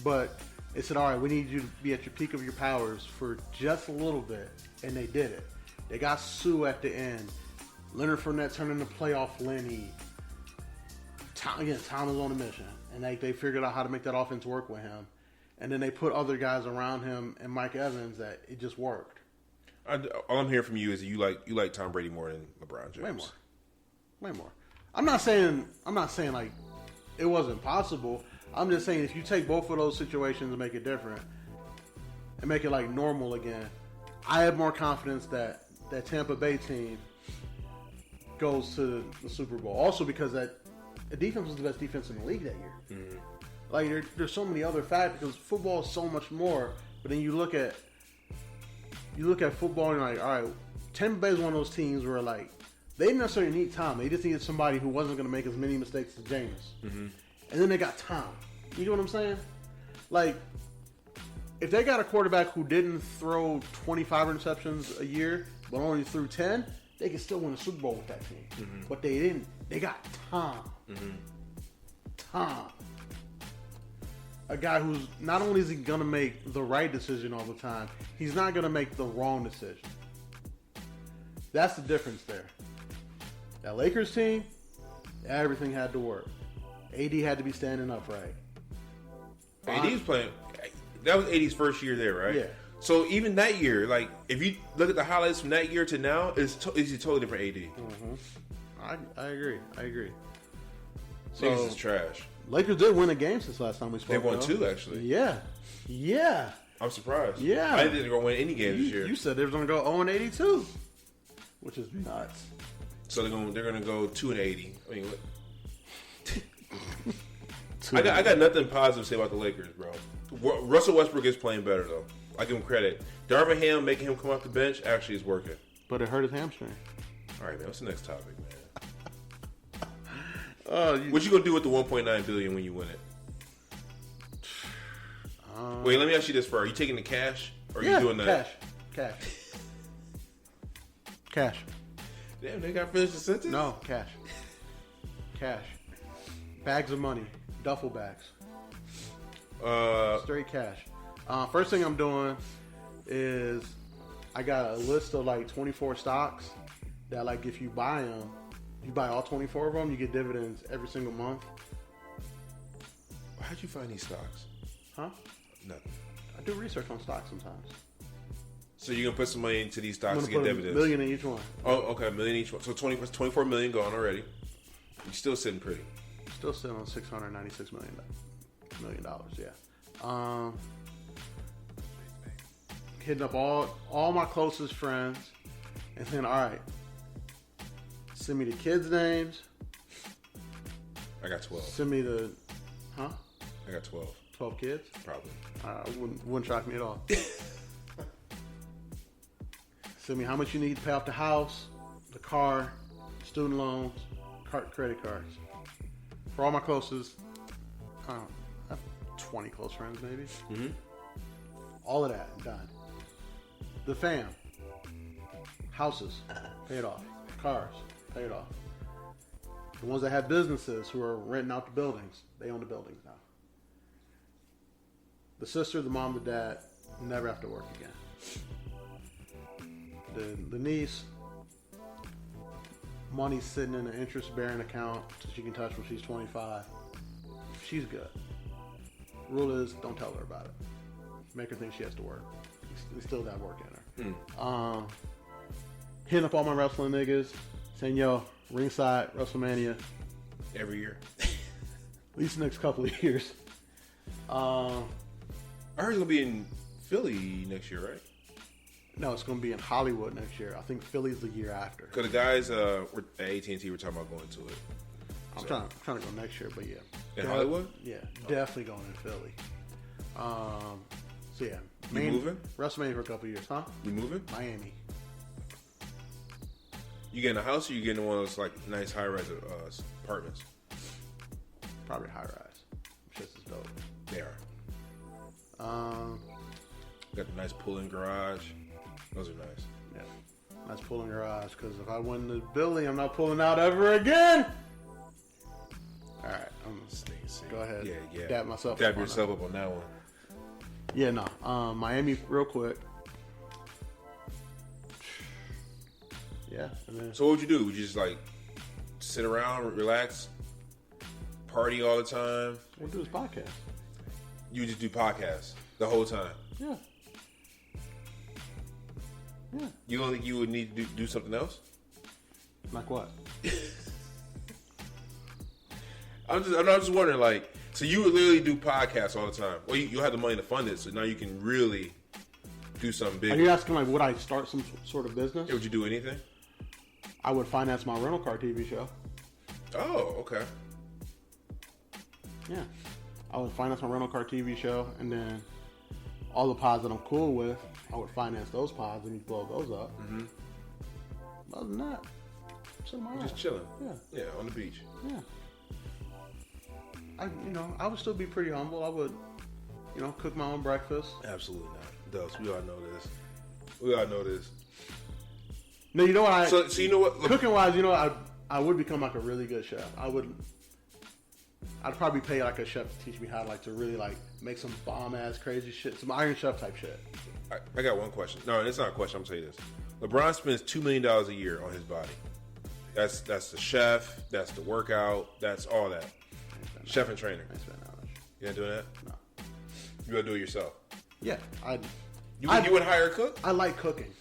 but they said, all right, we need you to be at your peak of your powers for just a little bit, and they did it. They got Sue at the end. Leonard Fournette turned into playoff Lenny. Tom was on a mission, and they figured out how to make that offense work with him. And then they put other guys around him and Mike Evans that it just worked. All I'm hearing from you is that you like Tom Brady more than LeBron James. Way more. I'm not saying like it wasn't possible. I'm just saying if you take both of those situations and make it different and make it like normal again, I have more confidence that Tampa Bay team goes to the Super Bowl. Also because that the defense was the best defense in the league that year. Like there's so many other factors because football is so much more. But then you look at football and you're like, all right, Tampa Bay is one of those teams where like they didn't necessarily need Tom. They just needed somebody who wasn't going to make as many mistakes as Jameis. And then they got Tom. You know what I'm saying? Like, if they got a quarterback who didn't throw 25 interceptions a year, but only threw 10, they could still win a Super Bowl with that team. But they didn't. They got Tom. Tom. A guy who's not only is he going to make the right decision all the time, he's not going to make the wrong decision. That's the difference there. That Lakers team, everything had to work. AD had to be standing upright. AD was playing. That was AD's first year there, right? Yeah. So even that year, like if you look at the highlights from that year to now, it's a totally different AD. I agree. So Niggas is trash. Lakers did win a game since last time we spoke. They won 2 actually. Yeah. I'm surprised. Yeah. I didn't think they were going to win any games this year. You said they were going to go 0-82, which is nuts. So they're going to go 2-80. I mean, I got nothing positive to say about the Lakers, bro. Russell Westbrook is playing better though. I give him credit. Darvin Ham making him come off the bench actually is working. But it hurt his hamstring. All right, man. What's the next topic, man? What you gonna do with the $1.9 billion when you win it? Wait, let me ask you this first: are you taking the cash, or are you doing that? Cash. Damn, they got finished the sentence. No, cash. Bags of money, duffel bags. Straight cash. First thing I'm doing is I got a list of like 24 stocks that like if you buy them, you buy all 24 of them, you get dividends every single month. How'd you find these stocks? Huh? Nothing. I do research on stocks sometimes. So you're gonna put some money into these stocks to get dividends? $1 million in each one. Oh, okay, $1 million each one. So 24 million gone already. You're still sitting pretty. Still sitting on $696 million. Yeah. Hitting up all my closest friends and saying, all right, send me the kids' names. I got 12. Send me the, huh? I got 12. 12 kids? Probably. Wouldn't shock me at all. Send me how much you need to pay off the house, the car, student loans, credit cards. For all my closest, I have 20 close friends maybe. Mm-hmm. All of that, done. The fam. Houses, paid off. Cars, paid off. The ones that have businesses who are renting out the buildings, they own the buildings now. The sister, the mom, the dad, never have to work again. The niece, money's sitting in an interest-bearing account that she can touch when she's 25. She's good. Rule is, don't tell her about it. Make her think she has to work. we still got work in her. Hitting up all my wrestling niggas, saying, yo, ringside, WrestleMania. Every year. At least the next couple of years. I heard it's going to be in Philly next year, right? No, it's going to be in Hollywood next year. I think Philly's the year after. Because the guys were at AT&T were talking about going to it. I'm trying to go next year, but yeah. In Hollywood? Yeah, definitely going in Philly. So yeah. You moving? WrestleMania for a couple of years, huh? You moving? Miami. You getting a house or you getting one of those like nice high-rise apartments? Probably high rise. Shit's is dope. They are. Got the nice pull-in garage. Those are nice. Yeah. Nice pulling garage, because if I win the building, I'm not pulling out ever again. All right. Go ahead. Yeah. Dab myself. Dab yourself up on that one. Yeah, no. Miami, real quick. Yeah. And then, So what would you do? Would you just like sit around, relax, party all the time? we'll do this podcast. You would just do podcasts the whole time? Yeah. Yeah. You don't think you would need to do something else? Like what? I'm just wondering, like, so you would literally do podcasts all the time. Well, you have the money to fund it, so now you can really do something big. Are you asking, like, would I start some sort of business? Yeah, would you do anything? I would finance my rental car TV show. Oh, okay. Yeah. I would finance my rental car TV show, and then all the pods that I'm cool with, I would finance those pods and blow those up. Mm-hmm. Other than that, Just chilling. Yeah. Yeah, on the beach. Yeah. I would still be pretty humble. I would, cook my own breakfast. Absolutely not. Dubs, we all know this. No, you know what? So you know what? Look, Cooking wise, I would become like a really good chef. I'd probably pay like a chef to teach me how to really make some bomb ass crazy shit, some Iron Chef type shit. I got one question. No, it's not a question. I'm gonna tell you this. LeBron spends $2 million a year on his body. That's the chef. That's the workout. That's all that. Chef and trainer. I spend that much. You not doing that? No. You gotta do it yourself. Yeah, You would hire a cook? I like cooking.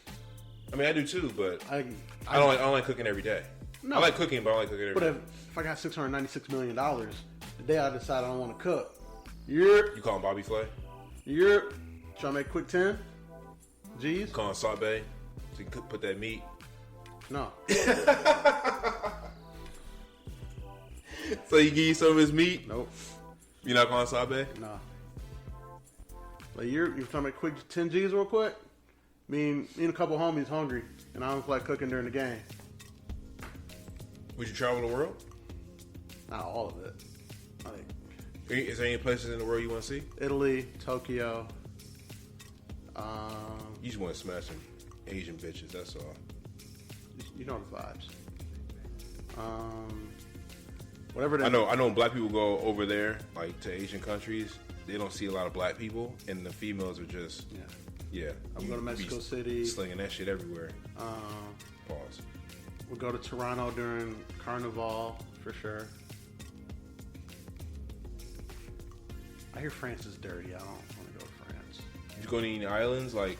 I mean, I do too, but I I don't like cooking every day. No. I like cooking, but I don't like cooking every day. But if I got $696 million, the day I decide I don't want to cook, you call him Bobby Flay? trying to make quick 10 G's? You call him Salt Bae? So you can put that meat? No. So he give you some of his meat? Nope. You're not calling Salt Bae? No. Like you're trying to make quick 10 G's real quick? Me and a couple homies hungry, and I don't feel like cooking during the game. Would you travel the world? Not all of it. Is there any places in the world you want to see? Italy, Tokyo. You just want to smash some Asian bitches, that's all. You know the vibes. Whatever. I know. When black people go over there, like to Asian countries, they don't see a lot of black people, and the females are just I'm going to Mexico City, slinging that shit everywhere. Pause. We'll go to Toronto during Carnival for sure. I hear France is dirty. I don't want to go to France. Did you go to any islands like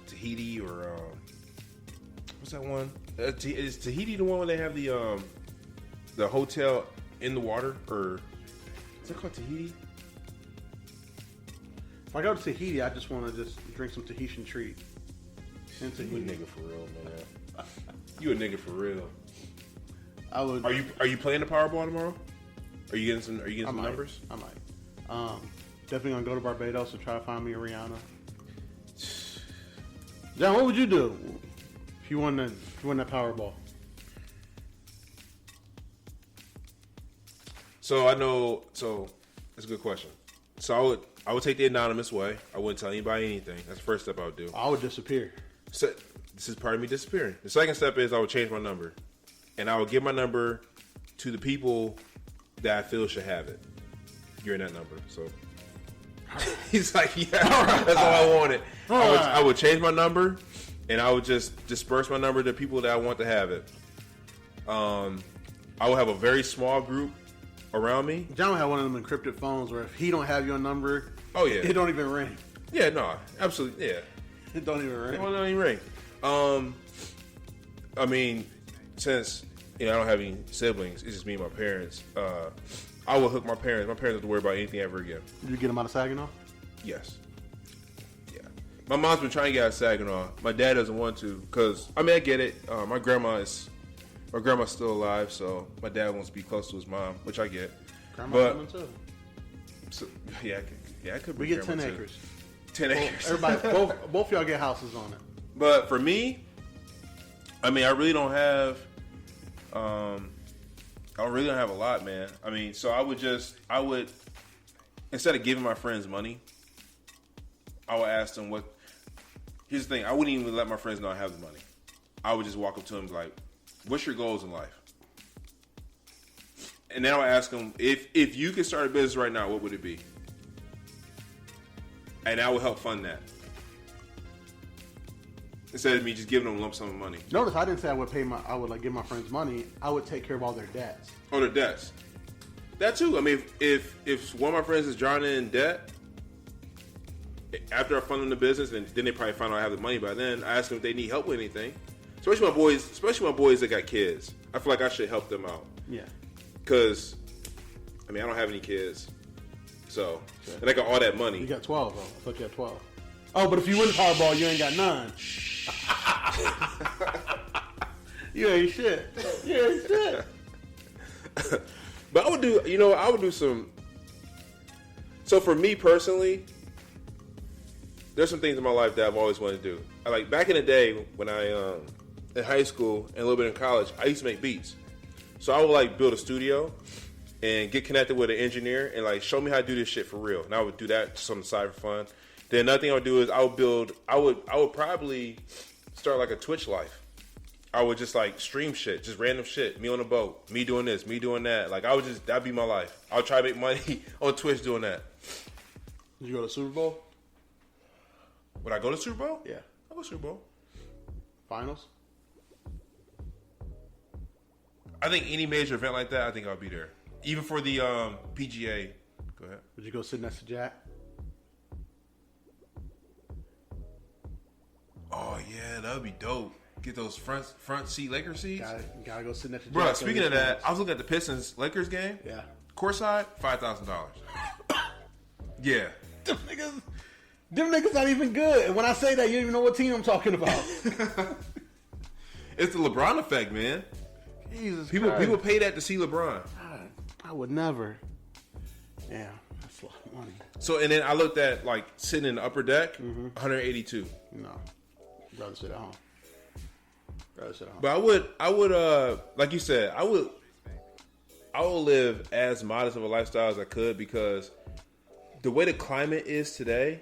Tahiti or what's that one? Is Tahiti the one where they have the hotel in the water, or is that called Tahiti? If I go to Tahiti, I just want to drink some Tahitian treat. You a nigga for real, man. You a nigga for real. I would. Are you playing the Powerball tomorrow? Are you getting some numbers? I might. Definitely gonna go to Barbados and try to find me a Rihanna. John, what would you do if you won that Powerball? So that's a good question. So I would take the anonymous way. I wouldn't tell anybody anything. That's the first step I would do. I would disappear. So this is part of me disappearing. The second step is I would change my number, and I would give my number to the people that I feel should have it. You're in that number, so he's like, yeah, that's all I wanted. I would change my number, and I would just disperse my number to people that I want to have it. I would have a very small group around me. John had one of them encrypted phones where if he don't have your number, oh yeah, it don't even ring. Yeah, no, absolutely, yeah. It don't even ring. It don't even ring. I mean, since I don't have any siblings, it's just me and my parents. I will hook my parents. My parents don't have to worry about anything ever again. Did you get them out of Saginaw? Yes. Yeah. My mom's been trying to get out of Saginaw. My dad doesn't want to because I get it. My grandma's still alive, so my dad wants to be close to his mom, which I get. Grandma's coming too. So, I could. We get 10 acres. 10 acres. Everybody, both y'all get houses on it. But for me, I really don't have. I really don't have a lot, man. So I would instead of giving my friends money, I would ask them what. Here's the thing: I wouldn't even let my friends know I have the money. I would just walk up to them like, "What's your goals in life?" And then I would ask them if you could start a business right now, what would it be? And I would help fund that. Instead of me just giving them a lump sum of money. Notice I didn't say I would give my friends money. I would take care of all their debts. Oh, their debts. That too. If one of my friends is drowning in debt, after I fund them the business, and then they probably find out I have the money by then, I ask them if they need help with anything. Especially my boys that got kids. I feel like I should help them out. Yeah. Because, I don't have any kids. So, and I got all that money. You got 12, though. I thought you had 12. Oh, but if you win the Powerball, you ain't got none. You ain't shit. You ain't shit. But I would do some. So for me personally, there's some things in my life that I've always wanted to do. Like back in the day when I, in high school and a little bit in college, I used to make beats. So I would build a studio and get connected with an engineer and show me how to do this shit for real. And I would do that just on the side for fun. Then another thing I would do is I would probably start a Twitch life. I would just stream shit, just random shit. Me on a boat, me doing this, me doing that. That'd be my life. I would try to make money on Twitch doing that. Did you go to Super Bowl? Would I go to Super Bowl? Yeah. I'll go to Super Bowl. Finals? I think any major event like that, I think I'll be there. Even for the PGA. Go ahead. Would you go sit next to Jack? Oh yeah, that would be dope. Get those front seat Lakers seats. Gotta go sit next to Jack. Bro, speaking of that, I was looking at the Pistons Lakers game. Yeah. Courtside, $5,000. Yeah. Them niggas not even good. And when I say that, you don't even know what team I'm talking about. It's the LeBron effect, man. Jesus People Christ. pay that to see LeBron. I would never. Yeah, that's a lot of money. So, and then I looked at sitting in the upper deck, 182. No. Rather sit at home. But I would like you said, I would live as modest of a lifestyle as I could because the way the climate is today,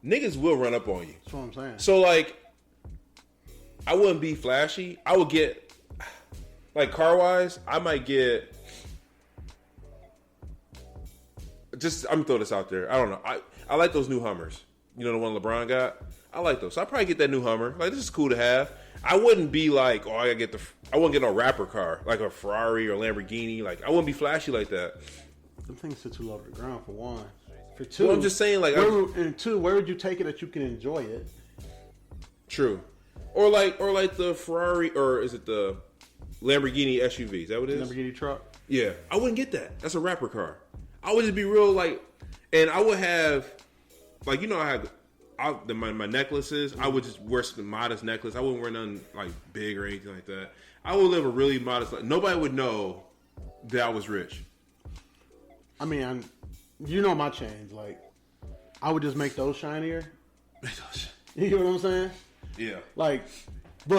niggas will run up on you. That's what I'm saying. So I wouldn't be flashy. I would get car wise, I might get I'm gonna throw this out there. I don't know. I like those new Hummers. You know the one LeBron got? I like those. So I probably get that new Hummer. This is cool to have. I wouldn't be I wouldn't get no rapper car, like a Ferrari or Lamborghini. I wouldn't be flashy like that. Some things sit too low to the ground, for one. For two, well, I'm just saying, and two, where would you take it that you can enjoy it? True. Or the Ferrari, or is it the Lamborghini SUV? Is that what it is? Lamborghini truck? Yeah. I wouldn't get that. That's a rapper car. I would just be real, and I would have, I have my necklaces. I would just wear some modest necklace. I wouldn't wear nothing big or anything like that. I would live a really modest life. Nobody would know that I was rich. You know my chains. I would just make those shinier. You get what I'm saying? Yeah. But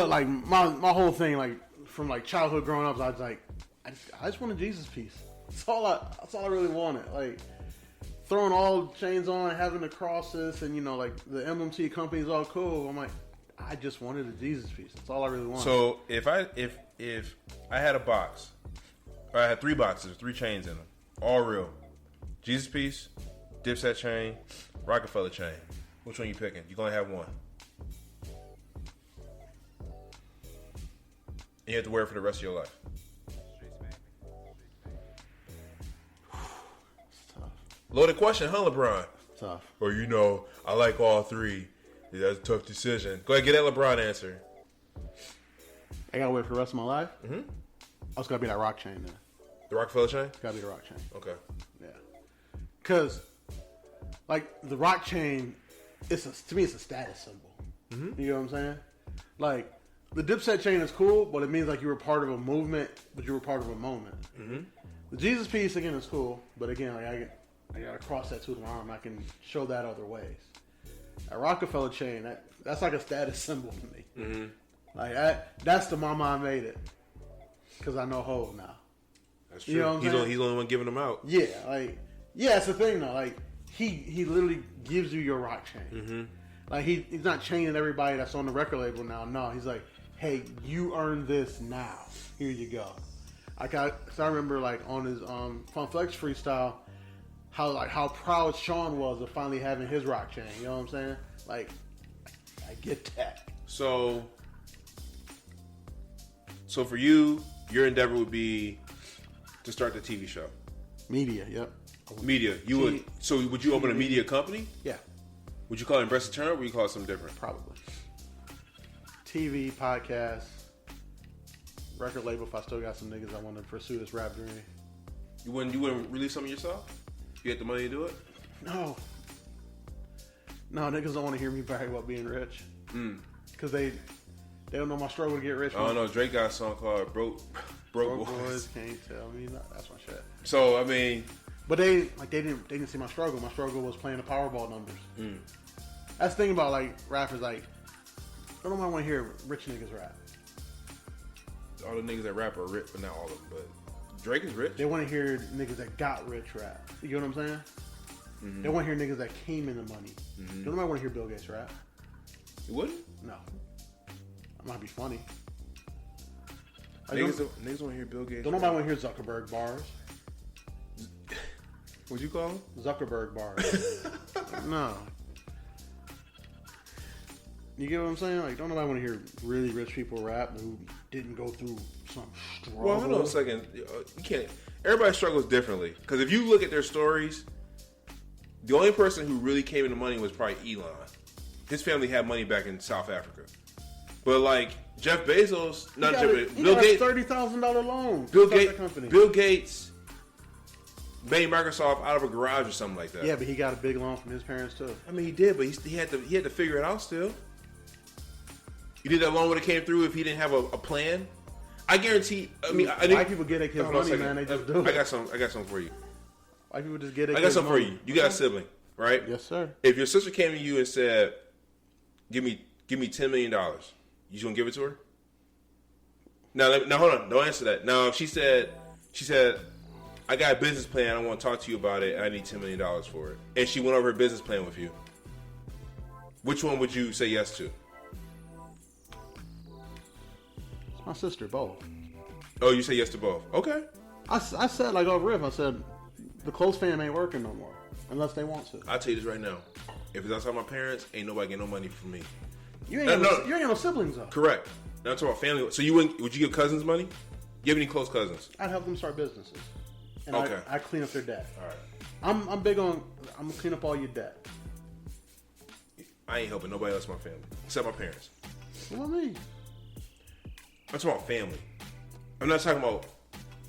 my whole thing, from childhood growing up, I was I just want a Jesus piece. That's all I really wanted. Throwing all chains on, having the crosses, and the MMT company is all cool. I'm I just wanted a Jesus piece. That's all I really wanted. So if I had a box, or I had 3 boxes, 3 chains in them, all real, Jesus piece, Dipset chain, Rockefeller chain. Which one you picking? You're gonna have one. You have to wear it for the rest of your life. It's tough. Loaded question, huh, LeBron? Tough. Or I like all 3. Yeah, that's a tough decision. Go ahead, get that LeBron answer. I gotta wait for the rest of my life. Mm-hmm. I was gotta be that rock chain then. The Rockefeller chain? It's gotta be the rock chain. Okay. Yeah. Cause like the rock chain, to me it's a status symbol. Mm-hmm. You know what I'm saying? Like the Dipset chain is cool, but it means like you were part of a movement, but you were part of a moment. Mm-hmm. The Jesus piece again is cool, but again, like I gotta cross that to the arm. I can show that other ways. A Rockefeller chain, that's like a status symbol to me. Mm-hmm. Like that's the mama I made it, because I know Hov now. That's true. You know he's the only one giving them out. Yeah, like it's the thing though. Like he literally gives you your rock chain. Mm-hmm. Like he's not chaining everybody that's on the record label now. No, he's like, hey, you earned this now. Here you go. I remember like on his Fun Flex freestyle, how proud Sean was of finally having his rock chain. You know what I'm saying? Like, I get that. So for you, your endeavor would be to start the TV show. Media, yep. Media. Would you open a media company? Yeah. Would you call it Embrace the Turn, or would you call it something different? Probably. TV, podcast, record label. If I still got some niggas I want to pursue this rap journey. You wouldn't release something yourself? You had the money to do it? No, niggas don't want to hear me brag about being rich. Because they don't know my struggle to get rich. I don't know. Drake got a song called Broke Boys Can't Tell Me. That's my shit. So I mean, but they didn't see my struggle. My struggle was playing the Powerball numbers. That's the thing about like rappers. Like, I don't want to hear rich niggas rap. All the niggas that rap are rich, but not all of them. But Drake is rich. They want to hear niggas that got rich rap. You know what I'm saying? Mm-hmm. They want to hear niggas that came in the money. Mm-hmm. Don't nobody want to hear Bill Gates rap. You wouldn't? No. That might be funny. Niggas want to hear Bill Gates. Don't nobody want to hear Zuckerberg bars. What'd you call them? Zuckerberg bars. No. You get what I'm saying? Like, don't nobody want to hear really rich people rap who didn't go through some struggle. Well, hold on a second. You can't. Everybody struggles differently. Because if you look at their stories, the only person who really came into money was probably Elon. His family had money back in South Africa. But like Jeff Bezos, Bill Gates, $30,000 loan. Bill Gates made Microsoft out of a garage or something like that. Yeah, but he got a big loan from his parents too. I mean, he did, but he had to figure it out still. You think that loan would have came through if he didn't have a plan? I guarantee. I mean, white people get it because money, man. They just do it. I got something for you. White people just get it. I got something for you. You got a sibling, right? Yes, sir. If your sister came to you and said, "Give me $10 million," you just gonna give it to her? Now hold on. Don't answer that. Now, if she said, "I got a business plan. I want to talk to you about it. And I need $10 million for it," and she went over her business plan with you, which one would you say yes to? It's my sister, both. Oh, you say yes to both. Okay. I said, like, off riff, I said, the close fam ain't working no more. Unless they want to. I'll tell you this right now. If it's outside my parents, ain't nobody getting no money from me. You ain't got no siblings, though. Correct. Now I'm talking about family. So would you give cousins money? You have any close cousins? I'd help them start businesses. And okay. I clean up their debt. All right. I'm big on, I'm going to clean up all your debt. I ain't helping nobody else in my family. Except my parents. What do you mean? I'm talking about family. I'm not talking about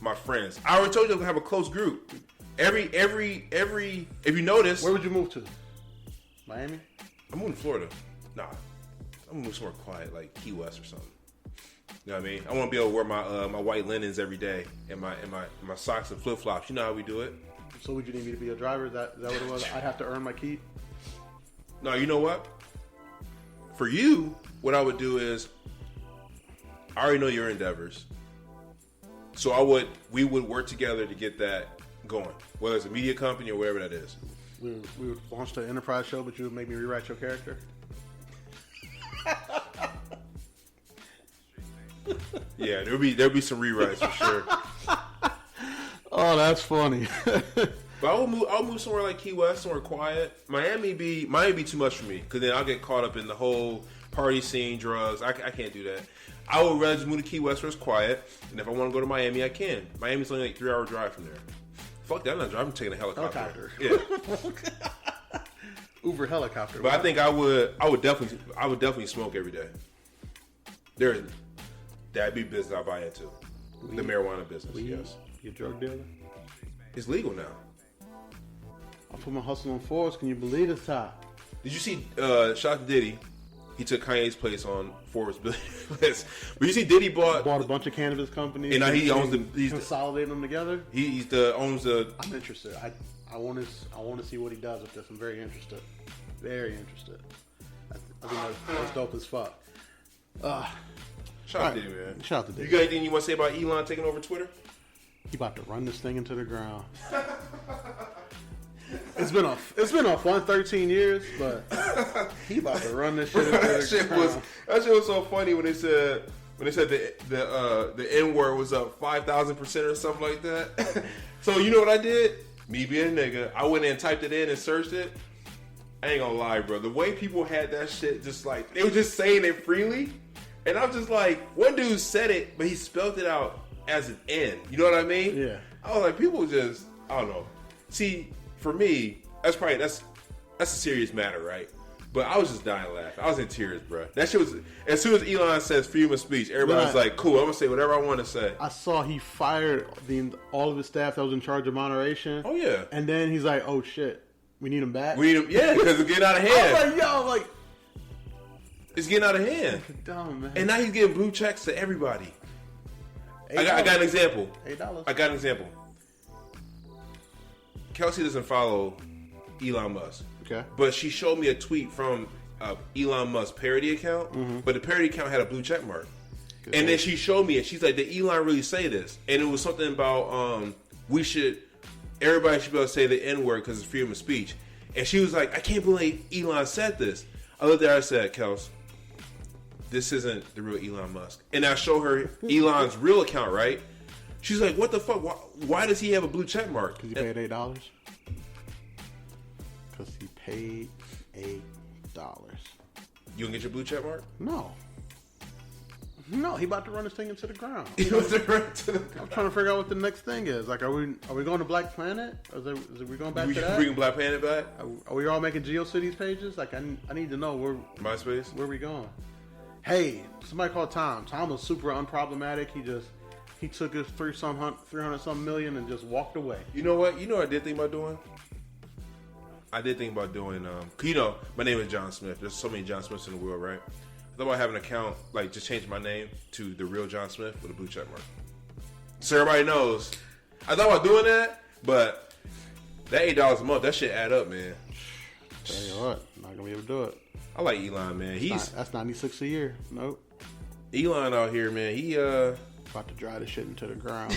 my friends. I already told you I'm gonna have a close group. Every if you notice. Where would you move to? Miami? I'm moving to Florida. Nah. I'm gonna move somewhere quiet, like Key West or something. You know what I mean? I wanna be able to wear my white linens every day and my socks and flip flops. You know how we do it. So would you need me to be a driver? Is that what it was? I'd have to earn my keep? No, you know what? For you, what I would do is I already know your endeavors. So we would work together to get that going. Whether it's a media company or whatever that is. We would launch the enterprise show, but you would make me rewrite your character? Yeah, there'll be some rewrites for sure. Oh, that's funny. But I'll move somewhere like Key West, somewhere quiet. Miami be too much for me because then I'll get caught up in the whole party scene, drugs. I can't do that. I would rather just move to Key West where it's quiet, and if I want to go to Miami, I can. Miami's only like 3-hour drive from there. Fuck that, I'm not driving. I'm taking a helicopter. Yeah. Uber helicopter. But I think I would definitely smoke every day. That'd be business I buy into. The marijuana business, yes. You a drug dealer? It's legal now. I put my hustle on Forbes. Can you believe this top? Did you see, shout out to Diddy. He took Kanye's place on Forbes' list. But you see Diddy bought a bunch of cannabis companies. And now he owns he's consolidating them together. Owns the... I'm interested. I want to see what he does with this. I'm very interested. Very interested. I think that's dope as fuck. Shout out to Diddy, man. Shout out to Diddy. You got anything you want to say about Elon taking over Twitter? He about to run this thing into the ground. It's been a fun 13 years, but he about to run this shit into the ground. That shit was so funny when they said the N word was up 5,000% or something like that. So you know what I did? Me being a nigga, I went and typed it in and searched it. I ain't gonna lie, bro. The way people had that shit, just like they were just saying it freely, and I'm just like, one dude said it, but he spelled it out as an N. You know what I mean? Yeah. I was like, people just, I don't know. See, for me, that's a serious matter, right? But I was just dying laughing. I was in tears, bro. That shit was, as soon as Elon says freedom of speech, everybody's like, cool, I'm gonna say whatever I want to say. I saw he fired all of his staff that was in charge of moderation. Oh yeah. And then he's like, oh shit, we need him back. Yeah, because it's getting out of hand. I was like, it's getting out of hand. Dumb, man. And now he's giving blue checks to everybody. I got an example. $8. I got an example. Kelsey doesn't follow Elon Musk. Okay. But she showed me a tweet from Elon Musk's parody account, but the parody account had a blue check mark. Good. And then she showed me it. She's like, did Elon really say this? And it was something about everybody should be able to say the N-word because it's freedom of speech. And she was like, I can't believe Elon said this. I looked at her and I said, Kels, this isn't the real Elon Musk. And I show her Elon's real account, right? She's like, what the fuck? Why does he have a blue check mark? Because he paid $8. Because he paid $8. You gonna get your blue check mark? No, he about to run this thing into the ground. I'm trying to figure out what the next thing is. Like, are we going to Black Planet? Or is we going back to that? Bringing Black Planet back? Are we all making GeoCities pages? Like, I need to know where MySpace. Where we going? Hey, somebody called Tom. Tom was super unproblematic. He took his 300-something million and just walked away. You know what? You know what I did think about doing? I did think about doing, my name is John Smith. There's so many John Smiths in the world, right? I thought about having an account, like, just change my name to the real John Smith with a blue check mark. So everybody knows. I thought about doing that, but that $8 a month, that shit add up, man. Tell you what, not going to be able to do it. I like Elon, man. That's $96 a year. Nope. Elon out here, man. He, about to drive this shit into the ground.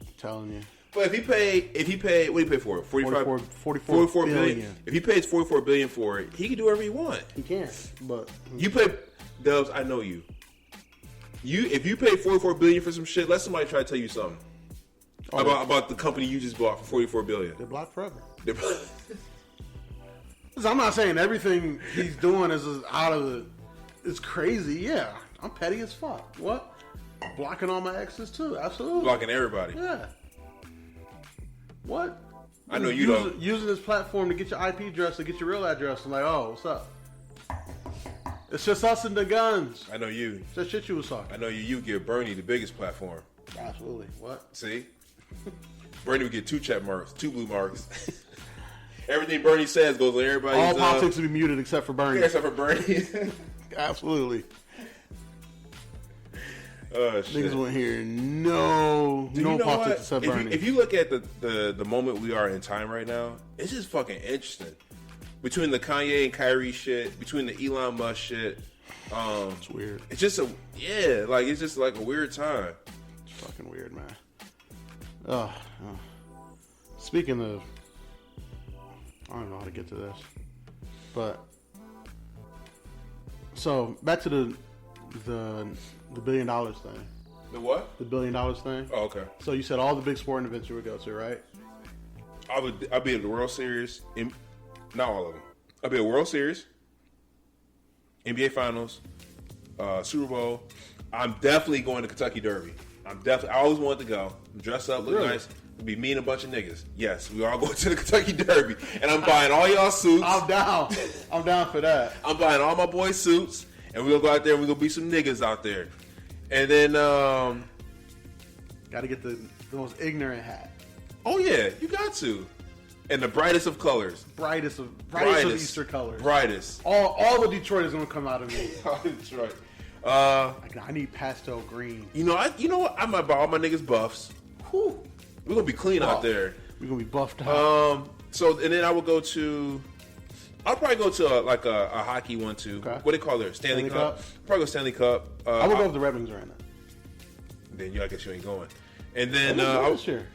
I'm telling you. But if he paid, what do you pay for it? 44 billion. If he pays $44 billion for it, he can do whatever he want. He can, but you pay, Dubs. I know you. If you pay $44 billion for some shit, let somebody try to tell you something about the company you just bought for $44 billion. They're blocked forever. I'm not saying everything he's doing is out of the. It's crazy. Yeah, I'm petty as fuck. What? Blocking all my exes too. Absolutely. Blocking everybody. Yeah. What? I know you don't. Using this platform to get your IP address, to get your real address. I'm like, oh, what's up? It's just us and the guns. I know you. It's that shit you was talking. I know you. You give Bernie the biggest platform. Absolutely. What? See? Bernie would get 2 check marks, 2 blue marks. Everything Bernie says goes on everybody's... All politics will be muted except for Bernie. Except for Bernie. Absolutely. Oh, shit. Niggas won't hear no politics except Bernie. If you look at the moment we are in time right now, it's just fucking interesting. Between the Kanye and Kyrie shit, between the Elon Musk shit, it's weird. It's just it's just like a weird time. It's fucking weird, man. Speaking of, I don't know how to get to this, but so back to the $1 billion thing. The what? The $1 billion thing. Oh, okay. So you said all the big sporting events you would go to, right? I'd be at the World Series. Not all of them. I'd be at World Series, NBA Finals, Super Bowl. I'm definitely going to Kentucky Derby. I always wanted to go. Dress up, look nice. It'll be me and a bunch of niggas. Yes, we all going to the Kentucky Derby, and I'm buying all y'all suits. I'm down. I'm down for that. I'm buying all my boys suits, and we're gonna go out there and we're gonna be some niggas out there. And then, got to get the most ignorant hat. oh yeah, you got to. And the brightest of colors. Brightest of Easter colors. Brightest. All the Detroit is gonna come out of me. That's right. I need pastel green. You know what? I might buy all my niggas buffs. Whew. We're gonna be clean out there. We're gonna be buffed out. So and then I will go to. I'll probably go to a hockey one too. Okay. What do they call it? Stanley Cup. Probably go Stanley Cup. I will go with the Red Wings right now. Then I guess you ain't going. And then this year.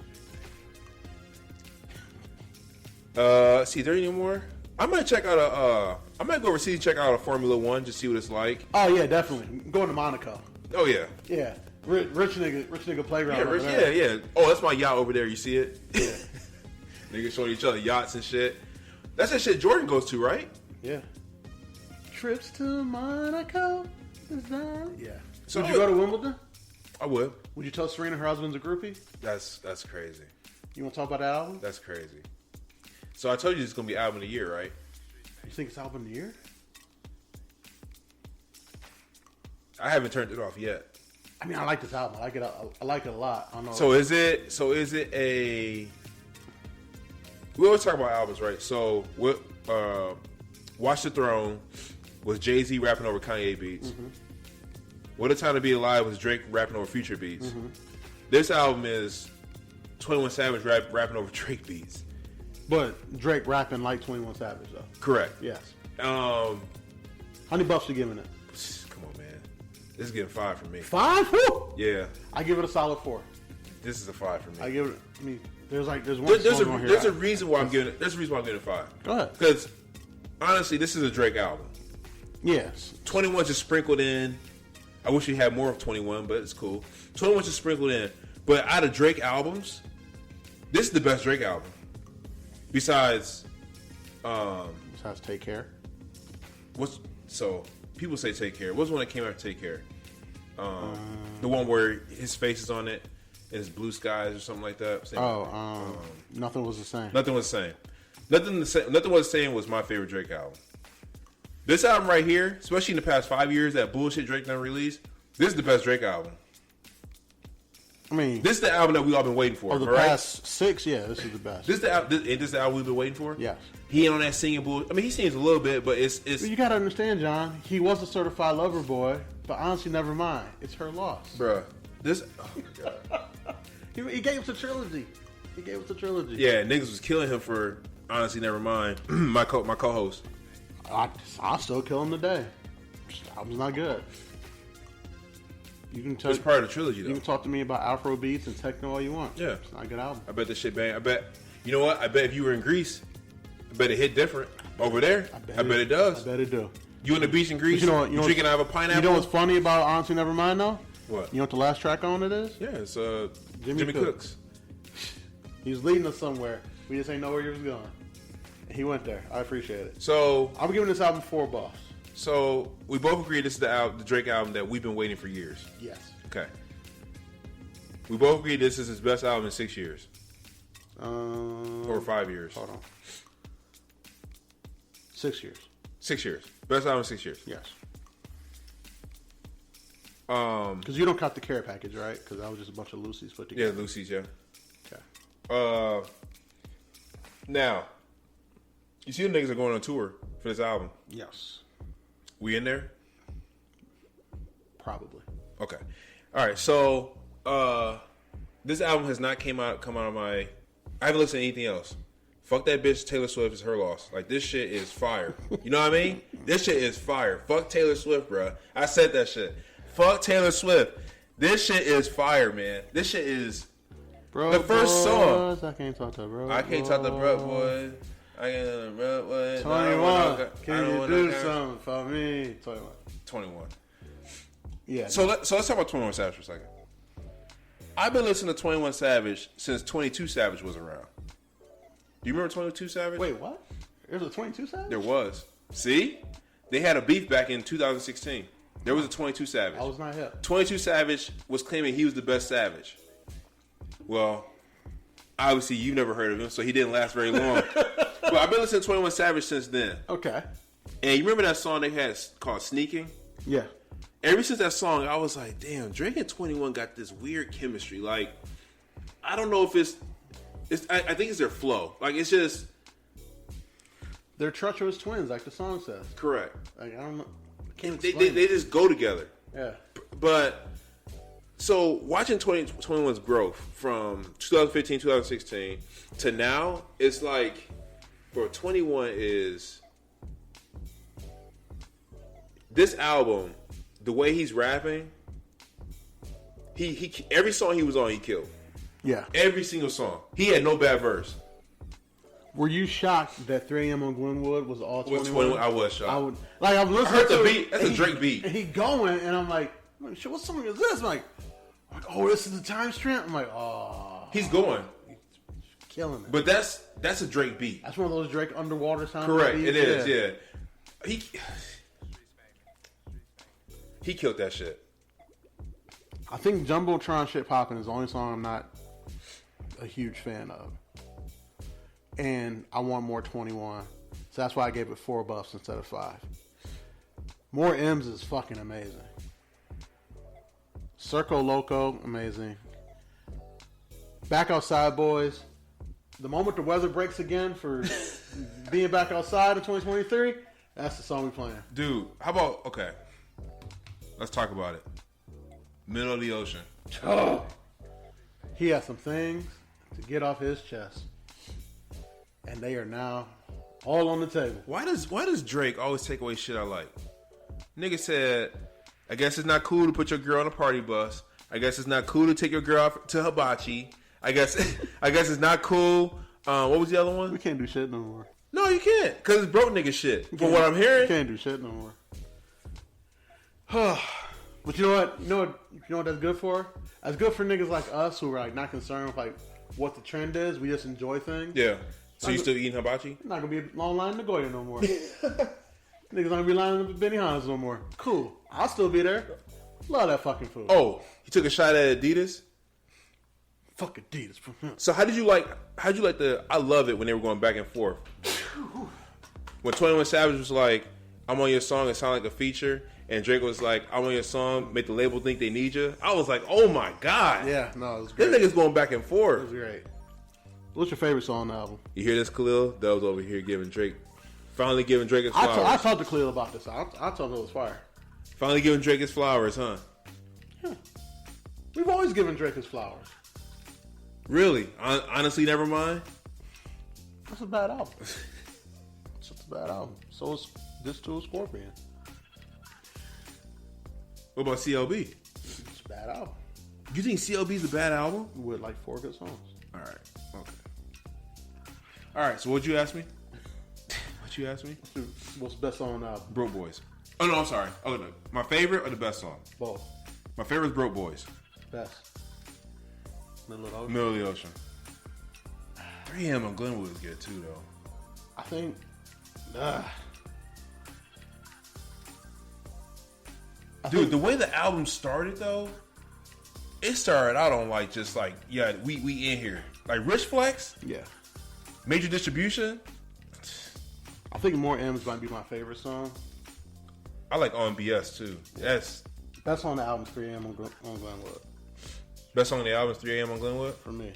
See, there any more? I might check out I might go overseas and check out a Formula One just see what it's like. Oh yeah, definitely. I'm going to Monaco. Oh yeah. Yeah. Rich nigga playground. Yeah, over there. yeah. Oh, that's my yacht over there. You see it? Yeah. Niggas showing each other yachts and shit. That's that shit Jordan goes to, right? Yeah. Trips to Monaco. Yeah. So would you go to Wimbledon? I would. Would you tell Serena her husband's a groupie? That's crazy. You want to talk about that album? That's crazy. So I told you it's gonna be album of the year, right? You think it's album of the year? I haven't turned it off yet. I mean, I like this album. I like it a lot. I don't know. So is it a? We always talk about albums, right? So what? Watch the Throne was Jay-Z rapping over Kanye beats. Mm-hmm. What a Time to Be Alive was Drake rapping over Future beats. Mm-hmm. This album is 21 Savage rapping over Drake beats. But Drake rapping like 21 Savage though. Correct. Yes. How many buffs you giving it? Come on, man. This is getting 5 for me. 5? Woo! Yeah. I give it a solid 4. This is a 5 for me. I give it. I mean, there's one. There's a reason why I'm giving it. There's a reason why I'm giving it 5. Go ahead. Because honestly, this is a Drake album. Yes. 21 just sprinkled in. I wish we had more of 21, but it's cool. 21 just sprinkled in. But out of Drake albums, this is the best Drake album. Besides Take Care. So people say Take Care. What's the one that came after Take Care? The one where his face is on it and it's blue skies or something like that. Nothing Was the Same. Nothing Was the Same. Nothing Was the Same was my favorite Drake album. This album right here, especially in the past 5 years, that bullshit Drake done released, this is the best Drake album. I mean, this is the album that we all been waiting for. Of the past 6, yeah, this is the best. This is the album we've been waiting for. Yes. He ain't on that singing bull. I mean, he sings a little bit, but it's. But you gotta understand, John. He was a certified lover boy, but honestly, never mind. It's her loss, bruh. This. Oh my god. he gave us a trilogy. Yeah, niggas was killing him for honestly, never mind. my co-host. I'll still kill him today. This album's not good. You can it's part of the trilogy, though. You can talk to me about Afro beats and techno all you want. Yeah. It's not a good album. I bet this shit bang. I bet, you know what? I bet if you were in Greece, I bet it hit different. Over there, I bet it does. I bet it do. You on the beach in Greece, you drinking out of a pineapple? You know what's funny about Honestly Nevermind, though? What? You know what the last track on it is? Yeah, it's Jimmy Cooks. He was leading us somewhere. We just ain't know where he was going. He went there. I appreciate it. So I'm giving this album 4 buffs. So we both agree this is the Drake album that we've been waiting for years. Yes. Okay. We both agree this is his best album in 6 years. Or 5 years. Hold on. 6 years. 6 years. Best album in 6 years. Yes. Because you don't count the care package, right? Because that was just a bunch of Lucy's put together. Yeah, Lucy's, yeah. Okay. Now, you see the niggas are going on tour for this album. Yes. We in there? Probably. Okay. All right. So this album has not come out of my. I haven't listened to anything else. Fuck that bitch. Taylor Swift is her loss. Like, this shit is fire. You know what I mean? This shit is fire. Fuck Taylor Swift, bro. I said that shit. Fuck Taylor Swift. This shit is fire, man. This shit is the first song. I can't talk to bro. I can't talk to bro, boy. I can't bro, boy. 21. Can you do something for me? 21. Yeah. So let's talk about 21 Savage for a second. I've been listening to 21 Savage since 22 Savage was around. Do you remember 22 Savage? Wait, what? There was a 22 Savage? There was. See? They had a beef back in 2016. There was a 22 Savage. I was not hip. 22 Savage was claiming he was the best Savage. Well, obviously you've never heard of him, so he didn't last very long. But I've been listening to 21 Savage since then. Okay. And you remember that song they had called Sneaking? Yeah. Ever since that song, I was like, damn, Drake and 21 got this weird chemistry. Like, I don't know if it's I think it's their flow. Like, it's just... They're treacherous twins, like the song says. Correct. Like, I don't know. I can't They explain just go together. Yeah. But, so, watching 21's growth from 2015, 2016 to now, it's like, for 21 is... This album, the way he's rapping, he every song he was on, he killed. Yeah. Every single song. He had no bad verse. Were you shocked that 3 a.m. on Glenwood was all 21? I was shocked. I'm listening I heard to the it, beat. That's a Drake beat. And he going, and I'm like, shit, what song is this? I'm like, oh, this is the time strand? I'm like, oh. He's going. He's killing it. But that's a Drake beat. That's one of those Drake underwater sounds. Correct. Beats. It is, yeah. He killed that shit. I think Jumbotron Shit Poppin' is the only song I'm not a huge fan of. And I want more 21. So that's why I gave it 4 buffs instead of 5. More M's is fucking amazing. Circo Loco, amazing. Back Outside Boys. The moment the weather breaks again for being back outside in 2023, that's the song we playing. Dude, how about, okay. Let's talk about it. Middle of the Ocean. Oh. He has some things to get off his chest. And they are now all on the table. Why does Drake always take away shit I like? Nigga said, I guess it's not cool to put your girl on a party bus. I guess it's not cool to take your girl out to hibachi. I guess it's not cool. What was the other one? We can't do shit no more. No, you can't. Because it's broke nigga shit. From what I'm We hearing. can't do shit no more. But you know what that's good for? That's good for niggas like us who are like not concerned with like what the trend is. We just enjoy things. Yeah. So you still eating hibachi? Not gonna be a long line to Goya no more. Niggas not gonna be lining up at Benihana's no more. Cool. I'll still be there. Love that fucking food. Oh, you took a shot at Adidas? Fuck Adidas. So how'd you like I love it when they were going back and forth. When 21 Savage was like, I'm on your song, it sounded like a feature. And Drake was like, I'm on your song, make the label think they need you. I was like, oh my God. Yeah, no, it was great. This nigga's going back and forth. It was great. What's your favorite song on the album? You hear this, Khalil? Dubs over here finally giving Drake his flowers. I talked to Khalil about this. I told him it was fire. Finally giving Drake his flowers, huh? Yeah. We've always given Drake his flowers. Really? Honestly, never mind? That's a bad album. It's just a bad album. So is this too, Scorpion. What about CLB? It's a bad album. You think CLB's a bad album? With like 4 good songs. All right. Okay. All right. So what'd you ask me? What you asked me? What's the best song on the album? Broke Boys. Oh, no, I'm sorry. Oh, no. My favorite or the best song? Both. My favorite is Broke Boys. Best. Middle of the Ocean. Middle of the Ocean. 3 a.m. on Glenwood is good too, though. I think. Dude, the way the album started, though, it started out on like just like, yeah, we in here. Like Rich Flex, Yeah. Major Distribution. I think More M's might be my favorite song. I like On BS too. That's Best song on the album is 3 a.m. on Glenwood. best song on the album is 3 a.m. on Glenwood. For me.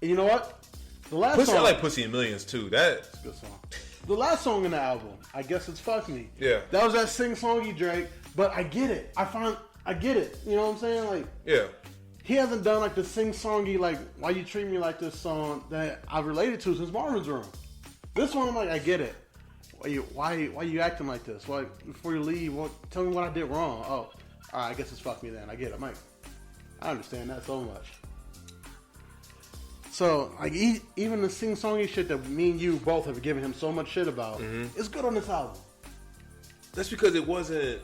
And you know what? The last Pussy, song. I like Pussy in Millions too. That's It's a good song. The last song in the album, I guess it's Fuck Me. Yeah. That was that sing-songy Drake, but I get it. I get it. You know what I'm saying? Like, yeah. he hasn't done like the sing-songy, like, Why You Treat Me Like This song that I've related to since Marvin's Room. This one, I'm like, I get it. Why you acting like this? Why, before you leave, tell me what I did wrong. Oh, all right, I guess it's Fuck Me then. I get it. I'm like, I understand that so much. So, like, even the sing-songy shit that me and you both have given him so much shit about, it's good on this album. That's because it wasn't.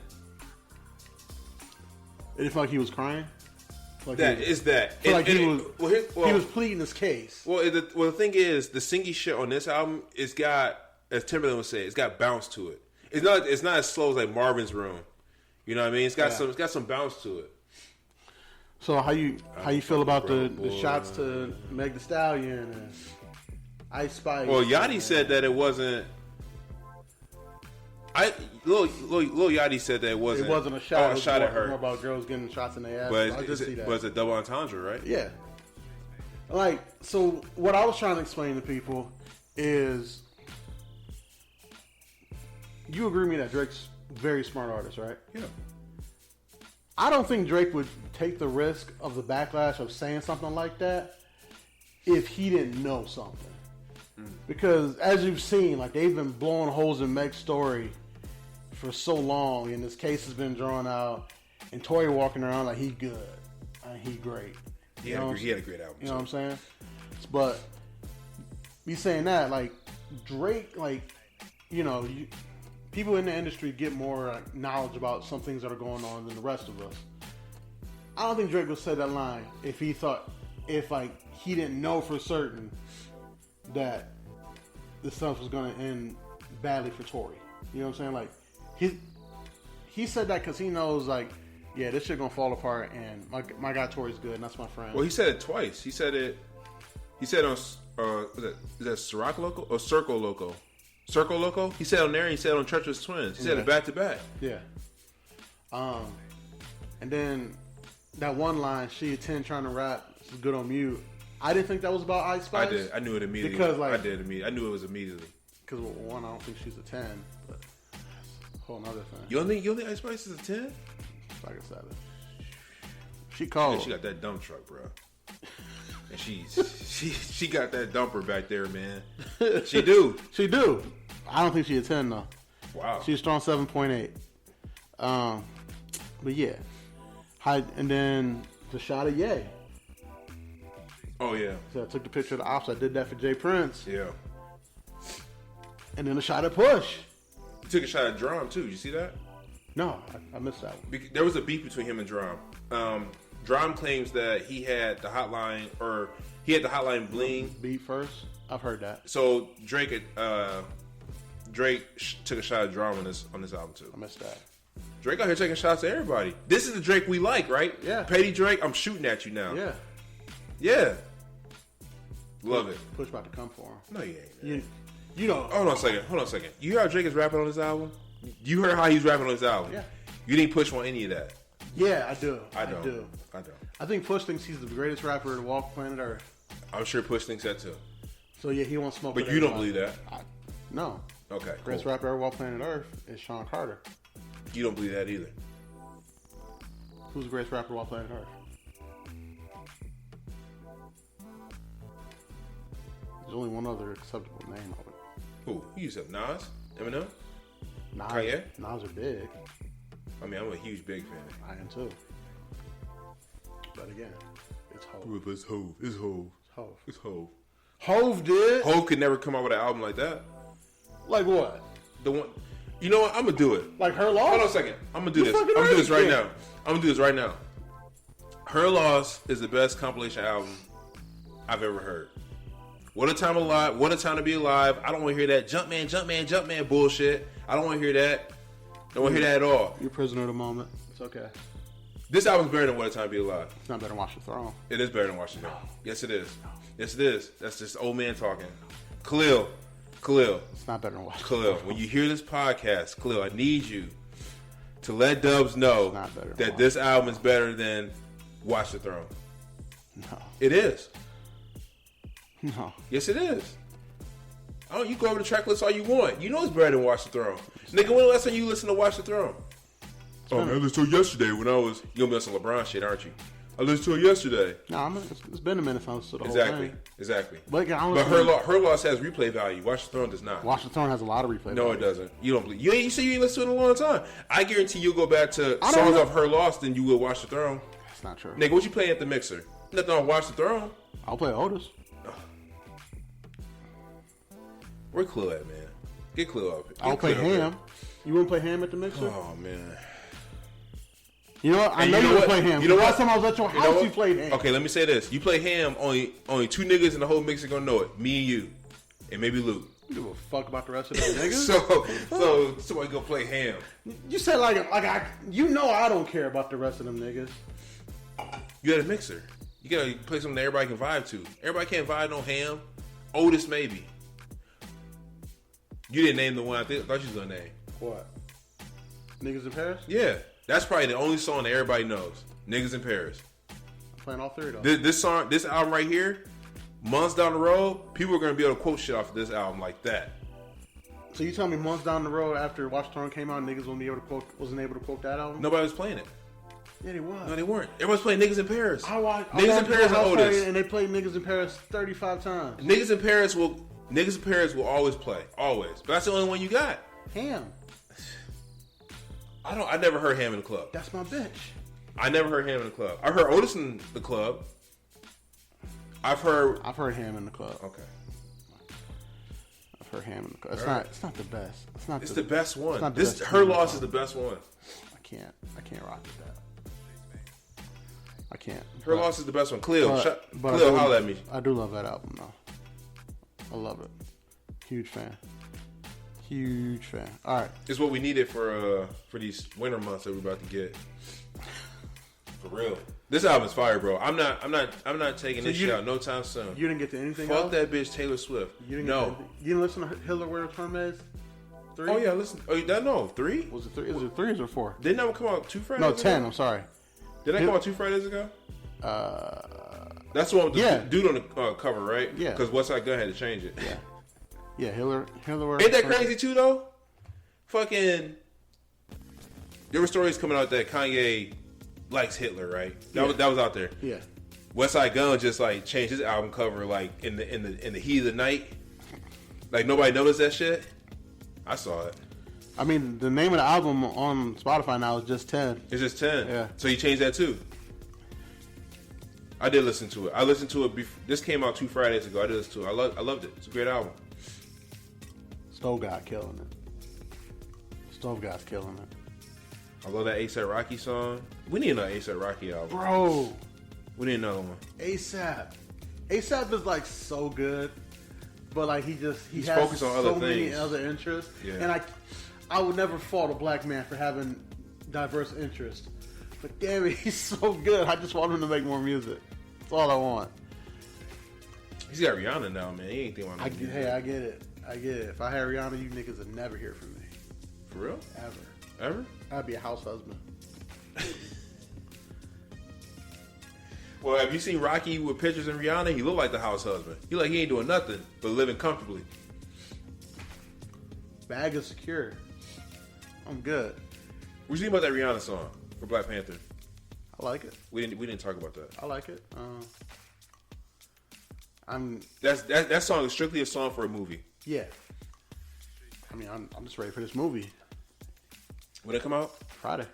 It didn't feel like he was crying. Like That is that. Feel like he was. Well, He was pleading his case. Well, the thing is, the singy shit on this album, it's got, as Timberland would say, it's got bounce to it. It's not as slow as like Marvin's Room. You know what I mean? It's got some bounce to it. So how you feel about the shots to Meg Thee Stallion and Ice Spice? Well, Yachty said that it wasn't. Lil Yachty said that it wasn't. It wasn't a shot. A shot at her. More about girls getting shots in their ass. But I did see that. But it's a double entendre, right? Yeah. Like, so what I was trying to explain to people is, you agree with me that Drake's a very smart artist, right? Yeah. I don't think Drake would take the risk of the backlash of saying something like that if he didn't know something. Because as you've seen, like, they've been blowing holes in Meg's story for so long, and this case has been drawn out, and Tory walking around like he good, he great. He had a great album. You know what I'm saying? But me saying that, like, Drake, like, you know, people in the industry get more knowledge about some things that are going on than the rest of us. I don't think Drake would say that line if he didn't know for certain that the stuff was going to end badly for Tory. You know what I'm saying? Like, he said that because he knows, like, yeah, this shit gonna fall apart, and my guy Tory's good, and that's my friend. Well, he said it twice. He said on is that Ciroc Loco or Circle Loco? Circle Loco? He said on there, and he said on Treacherous Twins. He said it back to back. Yeah. And then that one line, she a 10 trying to rap, this is good on mute. I didn't think that was about Ice Spice. I did. I knew it immediately. Because, like, I did immediately. I knew it was immediately. Because, one, I don't think she's a 10, but that's a whole nother thing. You don't think Ice Spice is a 10? Like I said, she called. Yeah, she got that dump truck, bro. And she got that dumper back there, man. She do. She do. I don't think she's a 10 though. Wow. She's strong 7.8. But yeah. And then the shot of Ye. Oh yeah. So I took the picture of the ops. I did that for Jay Prince. Yeah. And then the shot of Push. You took a shot at Drum too. You see that? No, I missed that one. There was a beef between him and Drum. Drum claims that he had the hotline bling. Beat first? I've heard that. So Drake took a shot at Drum on this album too. I missed that. Drake out here taking shots at everybody. This is the Drake we like, right? Yeah. Petty Drake, I'm shooting at you now. Yeah. Yeah. Love it. Push about to come for him. No, you ain't. Man. You know. Hold on a second. You hear how Drake is rapping on this album? You heard how he's rapping on this album? Yeah. You didn't push on any of that. Yeah, I do. I don't. I think Push thinks he's the greatest rapper to walk planet Earth. I'm sure Push thinks that too. So yeah, he won't smoke. But you don't believe that? No. Okay. Greatest rapper ever walk planet Earth is Sean Carter. You don't believe that either. Who's the greatest rapper walk planet Earth? There's only one other acceptable name of it. Who? You said Nas? Eminem? Nas, Kanye? Nas are big. I mean, I'm a huge big fan. I am too. But again, it's Hov. It's Hov. It's Hov. Hov. It's Hov. Hov did? Hov could never come out with an album like that. Like what? The one. You know what? I'm gonna do it. Like Her Loss? Hold on a second. I'm gonna do this. I'm gonna do this right now. I'm gonna do this right now. Her Loss is the best compilation album I've ever heard. What a time alive! What a time to be alive! I don't want to hear that Jumpman bullshit. I don't want to hear that. Don't want to hear that at all. You're a prisoner of the moment. It's okay. This album's better than What a Time to Be Alive. It's not better than Watch the Throne. It is better than Watch the Throne. Yes, it is. Yes, it is. That's just old man talking. Khalil. It's not better than Watch the Throne. When you hear this podcast, Khalil, I need you to let Dubs know that this album is better than Watch the Throne. No. It is. No. Yes, it is. Oh, you go over the track list all you want. You know it's better than Watch the Throne. Nigga, when the last time you listened to Watch the Throne? Oh, man, I listened to it yesterday when I was... You're going to be on some LeBron shit, aren't you? I listened to it yesterday. No, it's been a minute since the whole thing. Exactly. But Her Loss has replay value. Watch the Throne does not. Watch the Throne has a lot of replay value. No, it doesn't. You don't believe... You say you ain't listened to it in a long time. I guarantee you'll go back to songs off Her Loss than you will Watch the Throne. That's not true. Nigga, what you playing at the mixer? Nothing on Watch the Throne. I'll play Otis. Where Clue at, man? Get Clue up. I'll play Ham. You wouldn't play Ham at the mixer? Oh, man. You know what? I know you would play Ham. You know what? Last time I was at your house, you played Ham. Okay, let me say this. You play Ham, only two niggas in the whole mixer gonna know it. Me and you. And maybe Luke. You give a fuck about the rest of the niggas? so somebody go play Ham. You said like you know I don't care about the rest of them niggas. You got a mixer. You gotta play something that everybody can vibe to. Everybody can't vibe no Ham. Otis maybe. You didn't name the one I thought you was gonna name. What? Niggas in Paris? Yeah, that's probably the only song that everybody knows. Niggas in Paris. I'm playing all three though. This album right here, months down the road, people are gonna be able to quote shit off of this album like that. So you tell me months down the road after Watch the Throne came out, niggas wasn't able to quote that album? Nobody was playing it. Yeah, they was. No, they weren't. Everyone's playing Niggas in Paris. Niggas in Paris and Otis. And they played Niggas in Paris 35 times. Niggas in Paris will always play. Always. But that's the only one you got. Ham. I never heard Ham in the club. That's my bitch. I never heard Ham in the club. I heard Otis in the club. I've heard Ham in the club. Okay. I've heard Ham in the club. It's not the best. It's the best one. Best Her Loss is the best one. I can't rock with that. I can't. Her Loss is the best one. Cleo, Cleo, holla at me. I do love that album though. I love it. Huge fan. All right. It's what we needed for these winter months that we're about to get. For real. This album's fire, bro. I'm not taking this shit out no time soon. You didn't get to anything Fuck else? that bitch Taylor Swift. You didn't no. You didn't listen to Hitler Wear Hermes? 3? Oh yeah, listen. Oh, you don't know 3? Was it 3? Is it 3 or 4? Didn't that one come out 2 Fridays? No, ago? 10. I'm sorry. Did that come out 2 Fridays ago? That's the one with the dude on the cover, right? Yeah. Because Westside Gunn had to change it. Yeah, Hitler Wear. Ain't that crazy too though? Fucking. There were stories coming out that Kanye likes Hitler, right? That was out there. Yeah. Westside Gunn just like changed his album cover like in the heat of the night. Like nobody noticed that shit. I saw it. I mean, the name of the album on Spotify now is just 10. It's just 10. Yeah. So you changed that too. I did listen to it. I listened to it before. This came out 2 Fridays ago. I did listen to it. I loved it. It's a great album. Stove God killing it. Stove God's killing it. I love that A$AP Rocky song. We need another A$AP Rocky album. Bro. We need another one. A$AP is like so good, but like he's has focused on so other many things. other interests. Yeah. And I would never fault a black man for having diverse interests. But damn it, he's so good. I just want him to make more music. That's all I want. He's got Rihanna now, man. He ain't thinking about music. Hey, I get it. If I had Rihanna, you niggas would never hear from me. For real? Ever? I'd be a house husband. Well, have you seen Rocky with pictures of Rihanna? He look like the house husband. He ain't doing nothing but living comfortably. Bag is secure. I'm good. What you think about that Rihanna song for Black Panther? I like it. We didn't talk about that. I like it. That song is strictly a song for a movie. Yeah. I mean, I'm just ready for this movie. When it come out? Friday.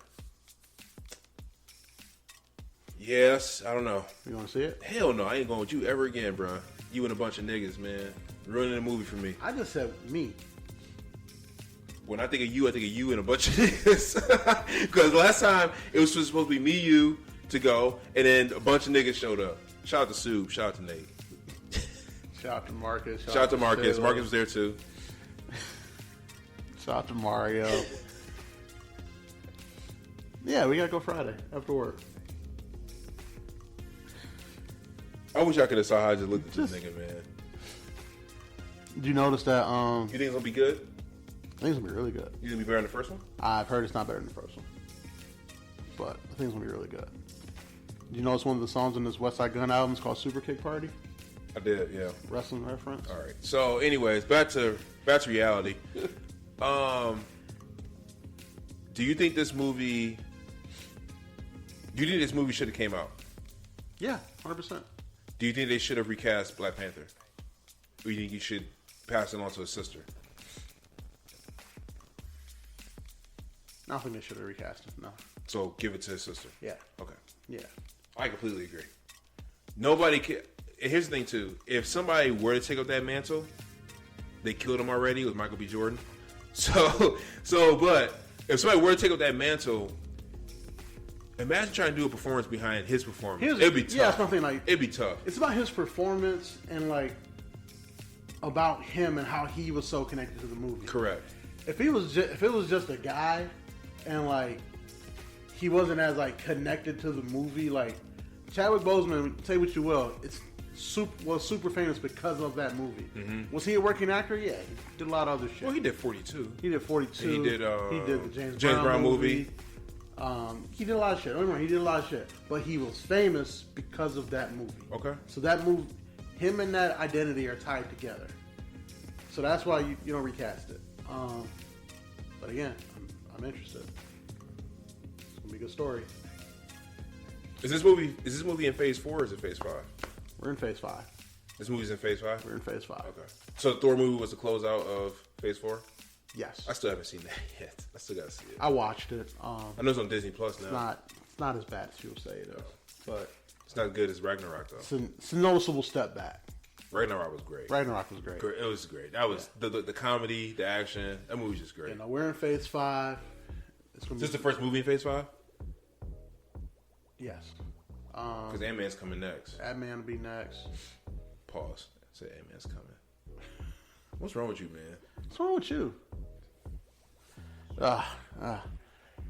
Yes, I don't know. You want to see it? Hell no, I ain't going with you ever again, bro. You and a bunch of niggas, man. Ruining the movie for me. I just said me. When I think of you and a bunch of niggas. Because last time, it was supposed to be me, you, to go, and then a bunch of niggas showed up. Shout out to Sue. Shout out to Nate. Shout out to Marcus. Shout out to Marcus. Phil. Marcus was there too. Shout out to Mario. Yeah, we gotta go Friday after work. I wish I could have saw how I just looked at this nigga, man. Did you notice that? You think it's gonna be good? I think it's gonna be really good. You think it'll be better than the first one? I've heard it's not better than the first one, but I think it's gonna be really good. Did you notice one of the songs on this Westside Gunn album is called Super Kick Party? I did, yeah. Wrestling reference. All right. So, anyways, back to reality. Do you think this movie? Do you think this movie should have came out? Yeah, 100%. Do you think they should have recast Black Panther? Or do you think you should pass it on to his sister? I don't think they should have recast him. No. So give it to his sister. Yeah. Okay. Yeah. I completely agree. Nobody can. Here's the thing too. If somebody were to take up that mantle, they killed him already with Michael B. Jordan. But if somebody were to take up that mantle, imagine trying to do a performance behind his performance. It'd be tough. Yeah, something like it'd be tough. It's about his performance and like about him and how he was so connected to the movie. Correct. If it was just a guy and like he wasn't as like connected to the movie, like Chadwick Boseman, say what you will, was super famous because of that movie. Mm-hmm. Was he a working actor? Yeah, he did a lot of other shit. Well, he did 42. He did 42. And he did the James Brown movie. He did a lot of shit. Don't get me wrong, he did a lot of shit. But he was famous because of that movie. Okay. So that movie, him and that identity are tied together. So that's why you don't recast it. But again, I'm interested. It's gonna be a good story. Is this movie in Phase 4 or is it Phase 5? We're in Phase 5. This movie's in Phase 5? We're in Phase 5. Okay. So the Thor movie was the closeout of Phase 4? Yes. I still haven't seen that yet. I still gotta see it. I watched it. I know it's on Disney Plus now. It's not as bad as you'll say it is. But it's not as good as Ragnarok though. It's a noticeable step back. Ragnarok was great. Ragnarok was great. It was great. That was the comedy, the action. That movie was just great. You know, we're in Phase 5. Is this the first movie in Phase 5? Yes. Because Ant-Man's coming next. Ant-Man will be next. Pause. Say Ant-Man's coming. What's wrong with you, man? What's wrong with you?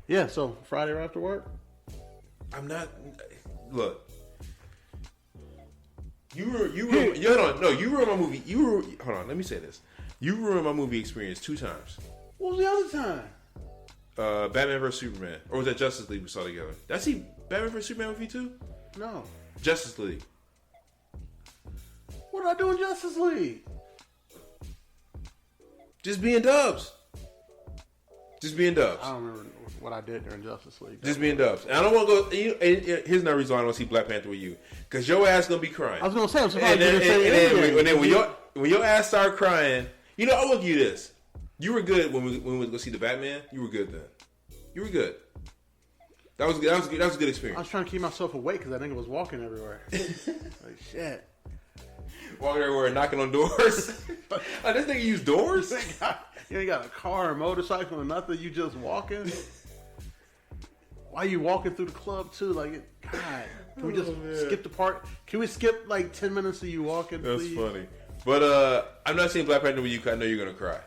Yeah, so Friday right after work? I'm not. Look. You ruined my movie. Hold on, let me say this. You ruined my movie experience 2 times. What was the other time? Batman vs Superman, or was that Justice League we saw together? Did I see Batman vs Superman with you too? No. Justice League. What did I do in Justice League? Just being Dubs. Just being Dubs. I don't remember what I did during Justice League. Just being Dubs. And I don't want to go. Here's another reason why I don't see Black Panther with you, because your ass gonna be crying. I was gonna say, I'm surprised and then when your ass start crying, I will give you this. You were good when we went to go see the Batman. You were good then. You were good. That was a good experience. I was trying to keep myself awake because I think I was walking everywhere. Like shit. Walking everywhere, knocking on doors. This nigga use doors. You ain't got a car or motorcycle or nothing. You just walking. Why you walking through the club too? Like, God, can we just skip the part? Can we skip like 10 minutes of you walking? That's please? funny. But I'm not seeing Black Panther with you because I know you're gonna cry.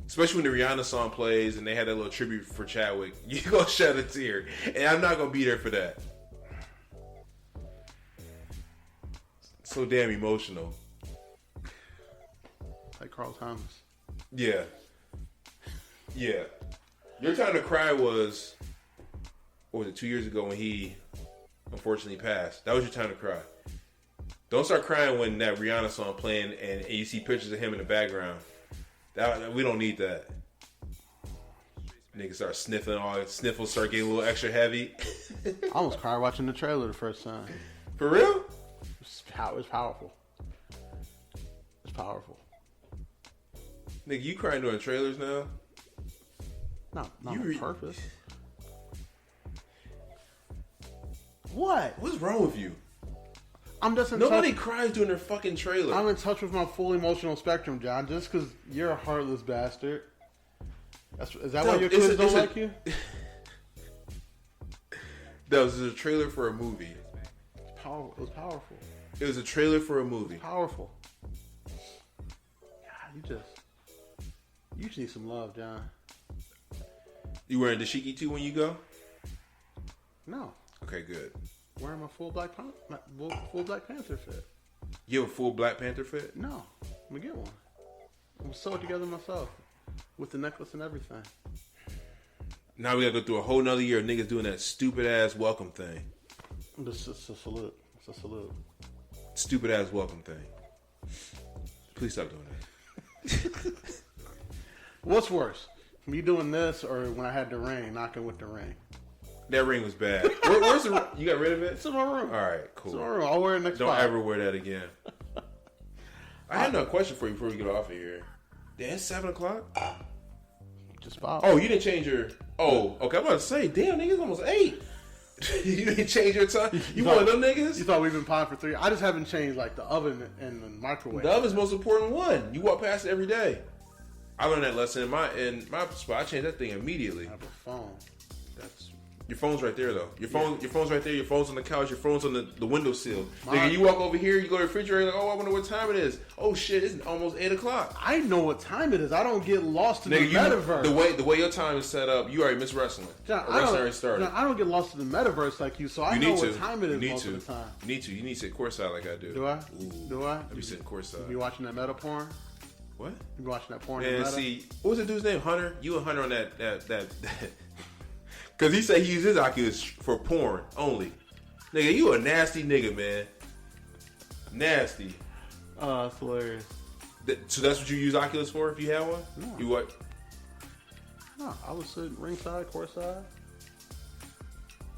Especially when the Rihanna song plays and they had that little tribute for Chadwick. You're gonna shed a tear, and I'm not gonna be there for that. So damn emotional. Like Carl Thomas. Yeah. Your time to cry was, what was it, 2 years ago when he unfortunately passed. That was your time to cry. Don't start crying when that Rihanna song playing and you see pictures of him in the background. We don't need that. Niggas start sniffling, sniffles start getting a little extra heavy. I almost cried watching the trailer the first time. For real? It's powerful. It's powerful. Nigga, you crying during trailers now? Not on purpose. What? What's wrong with you? I'm just in Nobody touch. cries during their fucking trailer. I'm in touch with my full emotional spectrum, John. Just because you're a heartless bastard. Is that why your kids don't like you? That was a trailer for a movie. It was powerful. It was a trailer for a movie. Powerful. God, you just need some love, John. You wearing dashiki too when you go? No. Okay, good. Wearing my full Black Panther fit. You have a full Black Panther fit? No. I'm gonna get one. I'm gonna sew it together myself. With the necklace and everything. Now we gotta go through a whole nother year of niggas doing that stupid ass welcome thing. It's a salute. It's a salute. Stupid ass welcome thing. Please stop doing that. What's worse? Me doing this or when I had the ring, knocking with the ring? That ring was bad. Where's the? You got rid of it? It's in my room. All right, cool. It's in my room. I'll wear it next Don't time. ever wear that again. I had another question for you before we get off of here. Damn, it's 7 o'clock? Just about. Oh, you didn't change your... Oh, okay. I'm about to say, damn, niggas almost 8. You didn't change your time? You one of them niggas? You thought we've been potting for 3? I just haven't changed like the oven and the microwave. The oven's the most important one. You walk past it every day. I learned that lesson in my spot. I changed that thing immediately. I have a phone. That's Your phone's right there though. Your phone's right there. Your phone's on the couch. Your phone's on the windowsill. Nigga, you walk over here. You go to the refrigerator. Like, oh, I wonder what time it is. Oh shit, it's almost 8 o'clock. I know what time it is. I don't get lost in the metaverse. The way your time is set up, you already miss wrestling. John, wrestling already started. John, I don't get lost in the metaverse like you, so I know what time it is most of the time. You need to. You need to sit courtside like I do. Do I? Ooh. Do I? I be sitting courtside. You be watching that meta porn? What? You be watching that porn? Man, see, what was the dude's name? Hunter. You and Hunter on that. Because he said he used his Oculus for porn only. Nigga, you a nasty nigga, man. Nasty. Oh, that's hilarious. So that's what you use Oculus for if you had one? No. You what? No, I would sit ringside, courtside.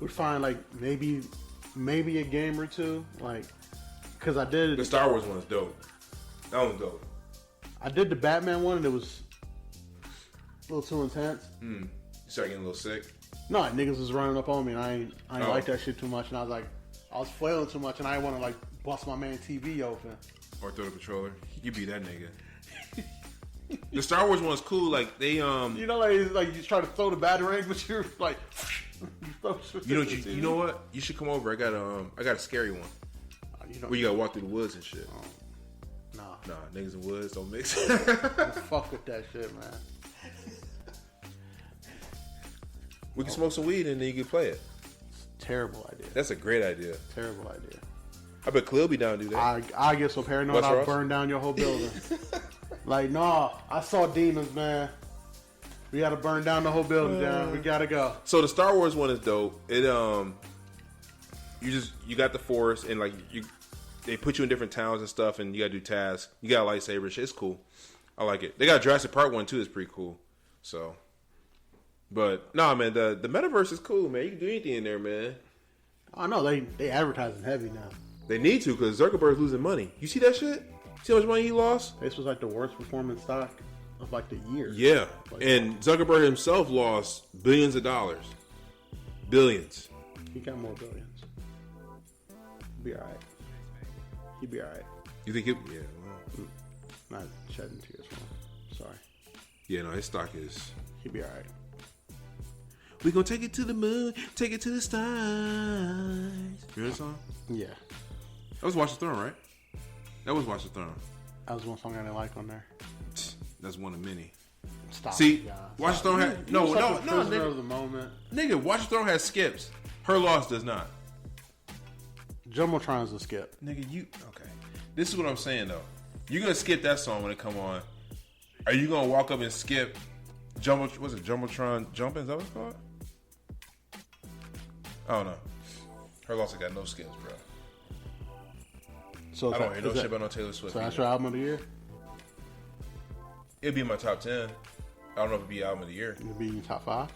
We'd find like maybe a game or two, like because I did the Star Wars one's dope. That one's dope. I did the Batman one and it was a little too intense. You start getting a little sick. No, niggas was running up on me, and I ain't like that shit too much. And I was flailing too much, and I didn't want to like bust my man TV open or throw the controller. You be that nigga. The Star Wars one's cool. Like they you know, like you try to throw the batarang, but you're like you know what? You should come over. I got a scary one. Where you gotta walk through the woods and shit. Nah, niggas in woods don't mix. Fuck with that shit, man. We can smoke some weed and then you can play it. Terrible idea. That's a great idea. Terrible idea. I bet Khalil be down to do that. I get so paranoid I'll burn down your whole building. Like, no, I saw demons, man. We gotta burn down the whole building down. We gotta go. So the Star Wars one is dope. It you got the Force and like they put you in different towns and stuff and you gotta do tasks. You got a lightsaber shit. It's cool. I like it. They got Jurassic Park 1 too. It's pretty cool. So. But nah, man, the metaverse is cool, man. You can do anything in there, man. I know they advertising heavy now. They need to because Zuckerberg's losing money. You see that shit? See how much money he lost? This was like the worst performing stock of like the year. Yeah, and Zuckerberg himself lost billions of dollars. Billions. He got more billions. He'll be all right. He'll be all right. You think it? Yeah. Well. Not shedding tears for him. Sorry. Yeah, no, his stock is. He'll be all right. We gonna take it to the moon, take it to the stars. You heard the song? Yeah. That was Watch the Throne, right? That was Watch the Throne. That was one song I didn't like on there. That's one of many. Stop. See, Watch the Throne had no, nigga. Of the moment. Nigga, Watch the Throne has skips. Her Loss does not. Jumbotron's a skip. Nigga, you okay? This is what I'm saying though. You're gonna skip that song when it come on. Are you gonna walk up and skip Jumbotron Jumpin'? Is that what it's called? I don't know. Her Loss got no skips, bro. So I don't hear no shit about no Taylor Swift. So that's your album of the year? It'd be in my top 10. I don't know if it'd be album of the year. It'd be in your top 5?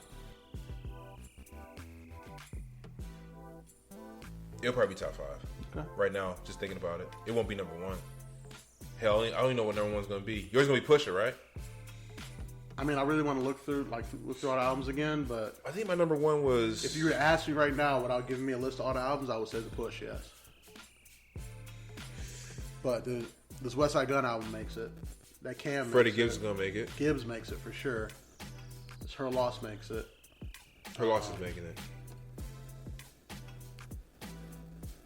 It'll probably be top 5. Okay. Right now, just thinking about it. It won't be number 1. Hell, I don't even know what number 1's gonna be. Yours gonna be Pusha, right? I mean, I really want to look through all the albums again, but I think my number 1 was. If you were to ask me right now without giving me a list of all the albums, I would say The Push, yes. But this West Side Gun album makes it. That Cam. Freddie Gibbs is gonna make it. Gibbs makes it for sure. This Her Loss makes it. Her Loss is making it.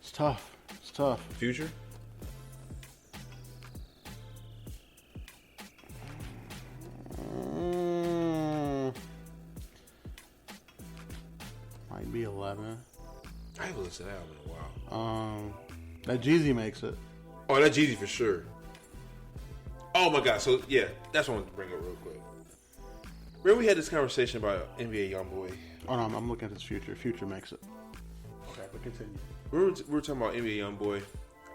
It's tough. It's tough. Future. Might be 11. I haven't listened to that album in a while. That Jeezy makes it. Oh, that Jeezy for sure. Oh my god! So yeah, that's what I want to bring up real quick. Remember we had this conversation about NBA YoungBoy. Oh no, I'm looking at this Future. Future makes it. Okay, but continue. We were talking about NBA YoungBoy,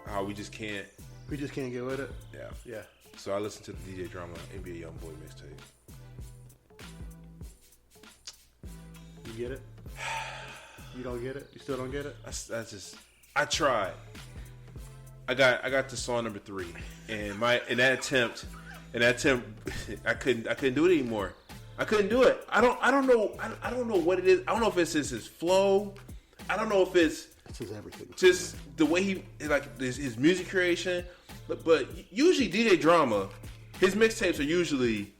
how we just can't. We just can't get with it. Yeah. Yeah. So I listened to the DJ Drama NBA YoungBoy mixtape. You get it? You don't get it? You still don't get it? I tried. I got to song number 3, and in that attempt, I couldn't do it anymore. I couldn't do it. I don't know what it is. I don't know if it's his flow. I don't know if it's his everything. Just the way he like his music creation. But usually DJ Drama, his mixtapes are usually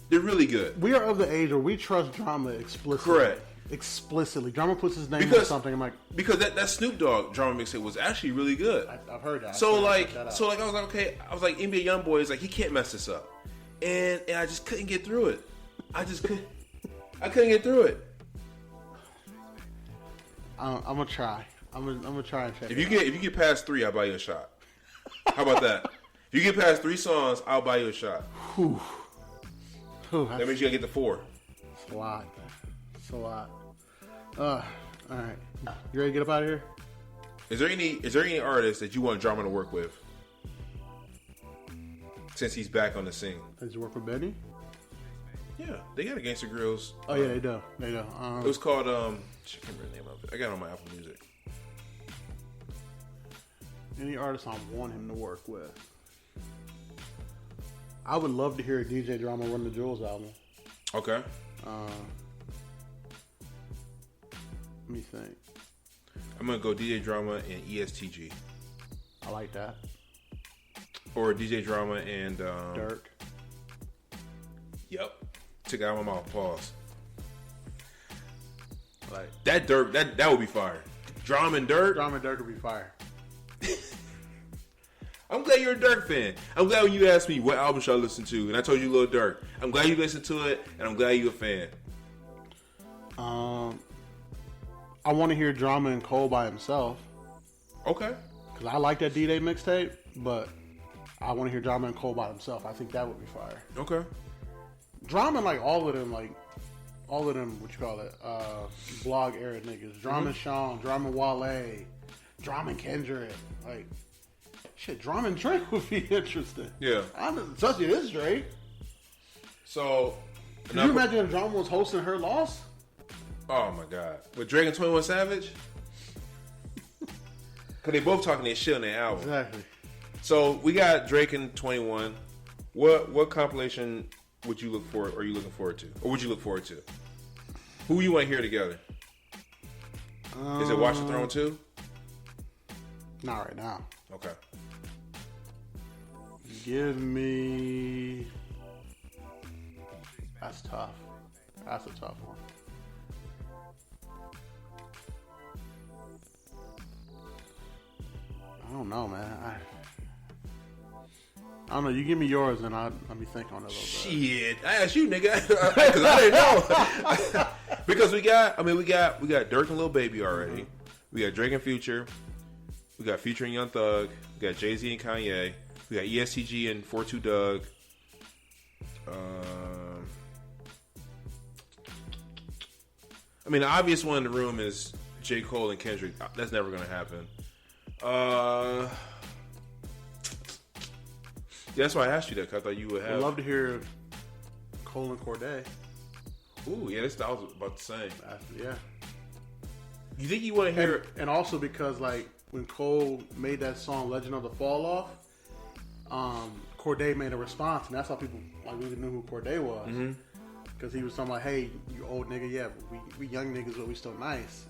they're really good. We are of the age where we trust Drama explicitly. Correct. explicitly. Drama puts his name on something. I'm like, because that Snoop Dogg drama mixtape was actually really good. I've heard that. So I was like, okay, I was like, NBA YoungBoy is like, he can't mess this up, and I just couldn't get through it. I couldn't get through it. I'm gonna try. I'm gonna try and check. If you get past 3, I'll buy you a shot. How about that? If you get past 3 songs, I'll buy you a shot. Whew, that means you gotta get to 4. It's a lot. It's a lot. All right. You ready to get up out of here? Is there any artist that you want Drama to work with? Since he's back on the scene. Did you work with Benny? Yeah, they got a Gangsta Grills. Oh yeah, they do. They do. It was called I can't remember the name of it. I got it on my Apple Music. Any artist I want him to work with. I would love to hear a DJ Drama Run the Jewels album. Okay. Let me think. I'm gonna go DJ Drama and ESTG. I like that. Or DJ Drama and Dirk. Yep. Took it out of my mouth. Pause. Like that Dirk. That would be fire. Drama and Dirk. Drama and Dirk would be fire. I'm glad you're a Dirk fan. I'm glad when you asked me what album should I listen to, and I told you Lil Durk. I'm glad you listened to it, and I'm glad you're a fan. I want to hear Drama and Cole by himself. Okay. Because I like that D-Day mixtape, but I want to hear Drama and Cole by himself. I think that would be fire. Okay. Drama and all of them, what you call it, blog era niggas. Drama and Sean, Drama and Wale, Drama and Kendrick. Like, shit, Drama and Drake would be interesting. Yeah. Especially this Drake. So, can you imagine if Drama was hosting Her Loss? Oh my God. With Drake and 21 Savage? Because they both talking their shit on their album. Exactly. So we got Drake and 21. What compilation would you look for? Or are you looking forward to? Or would you look forward to? Who you want to hear together? Is it Watch the Throne 2? Not right now. Okay. Give me... That's tough. That's a tough one. I don't know, man. I don't know. You give me yours, and I'll be thinking on it a little bit. Shit, I asked you, nigga, because I didn't know. Because we got Dirk and Lil Baby already. Mm-hmm. We got Drake and Future. We got Future and Young Thug. We got Jay-Z and Kanye. We got ESTG and 42 Doug. I mean, the obvious one in the room is J. Cole and Kendrick. That's never going to happen. Yeah, that's why I asked you that, because I thought you would have. I'd love to hear Cole and Corday. Ooh, yeah, I was about to say. Yeah. You think you want to hear... And also because, when Cole made that song, Legend of the Fall Off, Corday made a response, and that's how people really knew who Corday was. Mm-hmm. Because he was talking about, hey, you old nigga, yeah, we young niggas, but we still nice.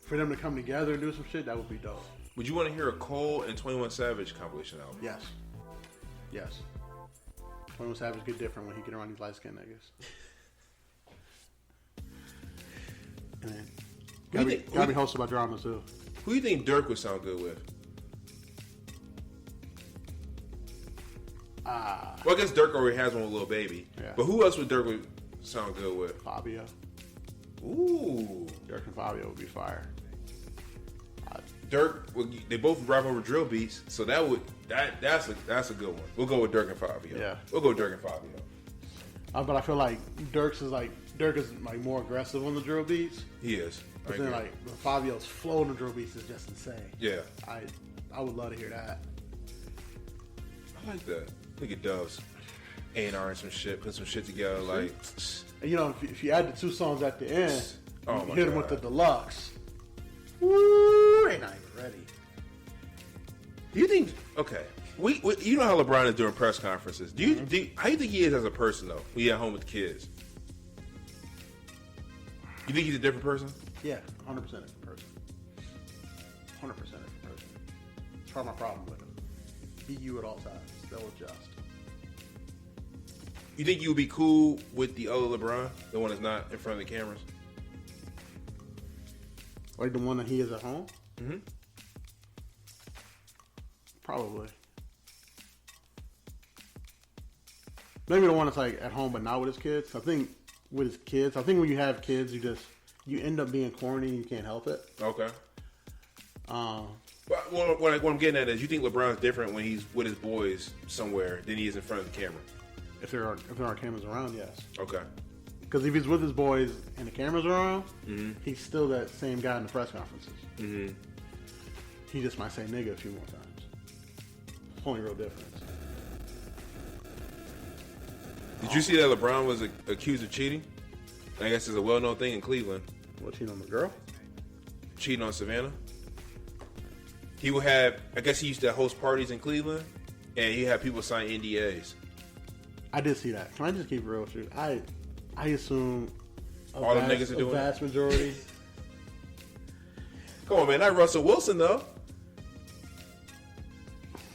For them to come together and do some shit, that would be dope. Would you want to hear a Cole and 21 Savage compilation album? Yes. 21 Savage get different when he get around these light-skinned niggas. And then, gotta be hosted by Drama, too. Who do you think Dirk would sound good with? Well, I guess Dirk already has one with Lil Baby. Yeah. But who else would Dirk would sound good with? Fabio. Ooh. Dirk and Fabio would be fire. Dirk, they both rap over drill beats, so that's a good one. We'll go with Dirk and Fabio. Yeah. We'll go with Dirk and Fabio. But I feel like Dirk is more aggressive on the drill beats. He is. But then Fabio's flow on the drill beats is just insane. Yeah. I would love to hear that. I like that. Look at Doves. A&R and some shit, put some shit together And if you add the 2 songs at the end, you hit them with the deluxe. Woo, they not even ready. Do you think? Okay, we you know how LeBron is during press conferences. How do you think he is as a person though? When he's at home with the kids, you think he's a different person? Yeah, 100% different person. 100% different person. That's part of my problem with him. Be you at all times. They'll adjust. You think you would be cool with the other LeBron, the one that's not in front of the cameras? Like the one that he is at home? Mm-hmm. Probably. Maybe the one that's like at home but not with his kids. I think with his kids, when you have kids, you end up being corny and you can't help it. Okay. But what I'm getting at is, you think LeBron's different when he's with his boys somewhere than he is in front of the camera? If there are cameras around, yes. Okay. Because if he's with his boys and the cameras are around, he's still that same guy in the press conferences. Mm-hmm. He just might say nigga a few more times. Only real difference. Did you see that LeBron was accused of cheating? I guess it's a well-known thing in Cleveland. What, cheating on the girl? Cheating on Savannah. He would have, I guess he used to host parties in Cleveland, and he had people sign NDAs. I did see that. Can I just keep it real with you? I assume all the niggas are doing a vast majority. Come on, man. Not Russell Wilson, though.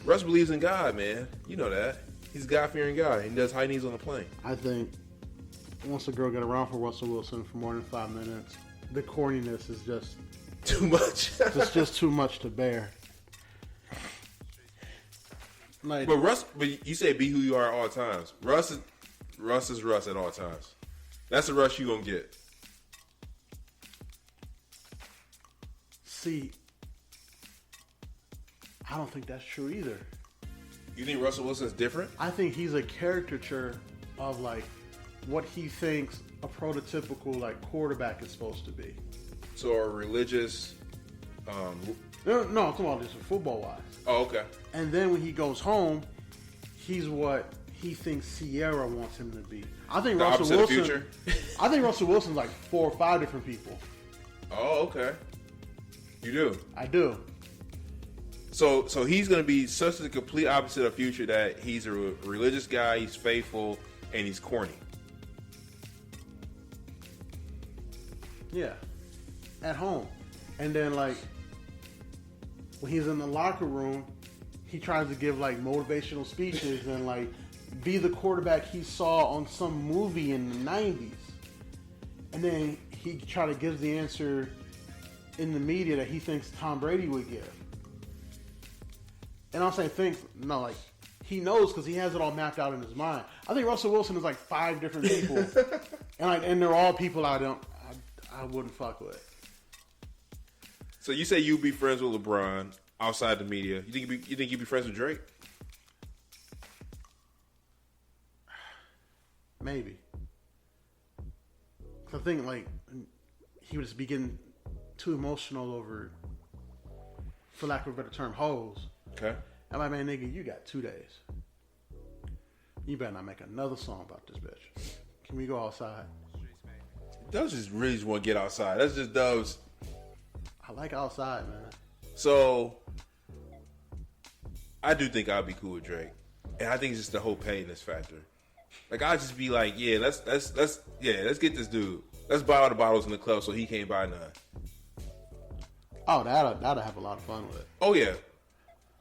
Russ believes in God, man. You know that. He's a God-fearing guy. He does high knees on the plane. I think once a girl get around for Russell Wilson for more than 5 minutes, the corniness is just too much. It's just too much to bear. Like, but you say be who you are at all times. Russ is Russ at all times. That's the Russ you gonna get. See, I don't think that's true either. You think Russell Wilson's different? I think he's a caricature of like what he thinks a prototypical like quarterback is supposed to be. So a religious. No, I'm talking about just football wise. Oh, okay. And then when he goes home, he's what he thinks Sierra wants him to be. I think Russell Wilson. I think Russell Wilson's like 4 or 5 different people. Oh, okay. You do? I do. So he's going to be such a complete opposite of Future that he's a religious guy, he's faithful, and he's corny. Yeah. At home. And then, like, when he's in the locker room, he tries to give, like, motivational speeches and, like, be the quarterback he saw on some movie in the 90s. And then he try to give the answer in the media that he thinks Tom Brady would give. And I'm saying like, he knows because he has it all mapped out in his mind. I think Russell Wilson is like 5 different people. and they're all people I wouldn't fuck with. So you say you'd be friends with LeBron outside the media. You think you'd be friends with Drake? Maybe. I think like he would just be getting too emotional over, for lack of a better term, hoes. Okay. I'm like, man, nigga, you got 2 days. You better not make another song about this bitch. Can we go outside? Dubs just really want to get outside. That's just Dubs. I like outside, man. So, I do think I'd be cool with Drake. And I think it's just the whole pettiness factor. Like, I'd just be like, yeah, let's get this dude. Let's buy all the bottles in the club so he can't buy none. Oh, that'll have a lot of fun with it. Oh, yeah.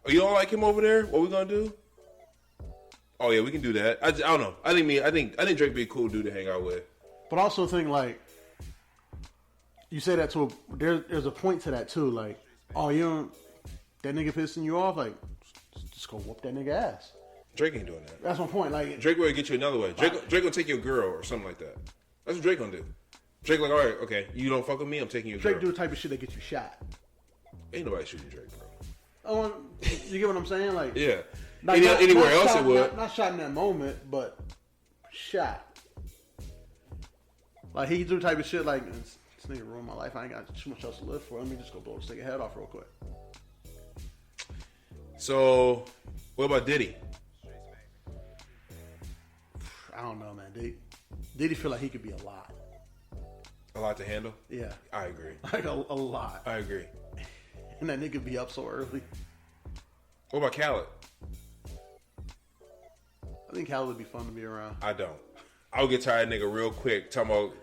Oh, you don't like him over there? What we gonna do? Oh, yeah, we can do that. I don't know. I think Drake be a cool dude to hang out with. But also think, like, you say that to there's a point to that, too. Like, oh, that nigga pissing you off? Like, just go whoop that nigga ass. Drake ain't doing that. That's my point. Like, Drake will get you another way. Drake gonna take your girl or something like that. That's what Drake gonna do. Drake like, all right, okay, you don't fuck with me, I'm taking your girl. Drake do the type of shit that gets you shot. Ain't nobody shooting Drake, bro. Oh, you get what I'm saying? Like, yeah. Like, anywhere else shot, it would. Not shot in that moment, but shot. Like, he do the type of shit like, this nigga ruined my life. I ain't got too much else to live for. Let me just go blow this nigga head off real quick. So, what about Diddy? I don't know, man. Diddy feel like he could be a lot. A lot to handle? Yeah. I agree. Like, a lot. I agree. And that nigga be up so early. What about Khaled? I think Khaled would be fun to be around. I don't. I'll get tired of nigga real quick. Talking about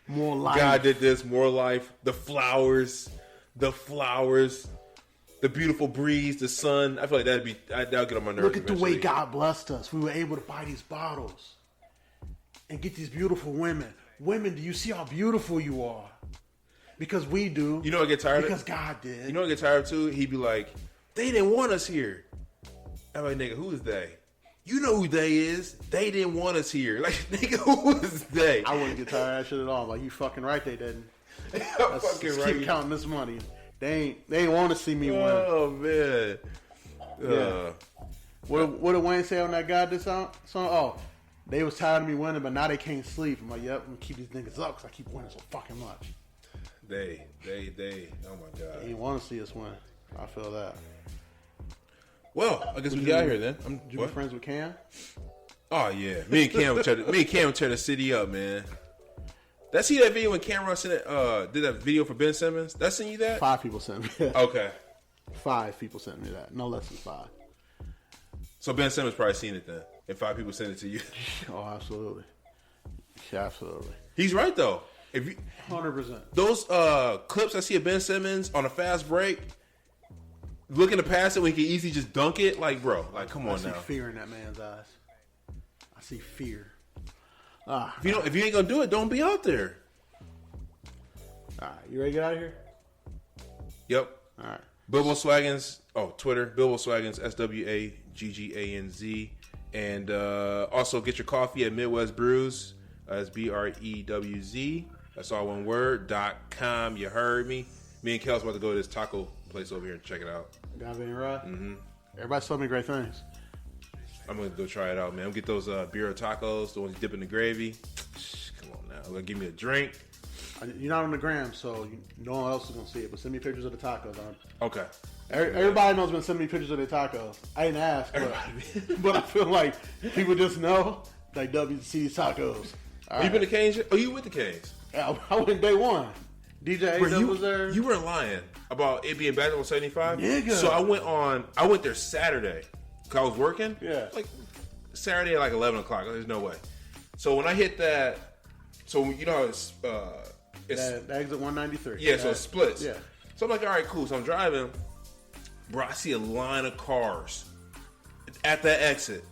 more life. God did this, more life. The flowers, the beautiful breeze, the sun. I feel like that'll get on my nerves. Look at the way God blessed us. We were able to buy these bottles and get these beautiful women. Women, do you see how beautiful you are? because we do. You know what I get tired of? Because God did. You know what I get tired of too? He'd be like, they didn't want us here. I'm like, nigga, who is they? You know who they is. They didn't want us here. Like, nigga, who is they? I wouldn't get tired of that shit at all. Like, you fucking right, they didn't. Let's keep counting this money. They ain't want to see me win. Oh, man. Yeah. What did Wayne say on that God this song? Oh, they was tired of me winning, but now they can't sleep. I'm like, yep, I'm gonna keep these niggas up because I keep winning so fucking much. They. Oh, my God. They didn't want to see us win. I feel that. Well, I guess we got here then. Did you be friends with Cam? Oh, yeah. Me and Cam tear the city up, man. Did I see that video when Cameron did that video for Ben Simmons? Did I send you that? 5 people sent me that. Okay. 5 people sent me that. No less than 5. So Ben Simmons probably seen it then. And 5 people sent it to you. Oh, absolutely. Yeah, absolutely. He's right, though. If you 100%. Those clips I see of Ben Simmons on a fast break, looking to pass it when he can easily just dunk it, like, bro, like, come on now. I see fear in that man's eyes. I see fear. If you ain't gonna do it, don't be out there. All right, you ready to get out of here? Yep. All right. Bilbo Swaggins. Oh, Twitter. Bilbo Swaggins. SWAGGANZ. And also get your coffee at Midwest Brews. That's BREWZ. That's all one word. .com. You heard me. Me and Kel's about to go to this taco place over here and check it out. Got it right? Mm-hmm. Everybody's telling me great things. I'm going to go try it out, man. I'm going to get those beer tacos, the ones you dip in the gravy. Come on now. I'm going to give me a drink. You're not on the gram, so no one else is going to see it, but send me pictures of the tacos. Okay. Everybody knows been sending me pictures of their tacos. I didn't ask, but I feel like people just know, like, WC tacos. Right. You been to Canes? Oh, you with the Canes? Yeah, I went day one. DJ A was there. You weren't lying about it being back on 75. Nigga. So I went there Saturday because I was working. Yeah. Like Saturday at like 11 o'clock. There's no way. So when I hit that, so you know how it's the exit 193. Yeah, so it splits. Yeah. So I'm like, all right, cool. So I'm driving. Bro, I see a line of cars at that exit.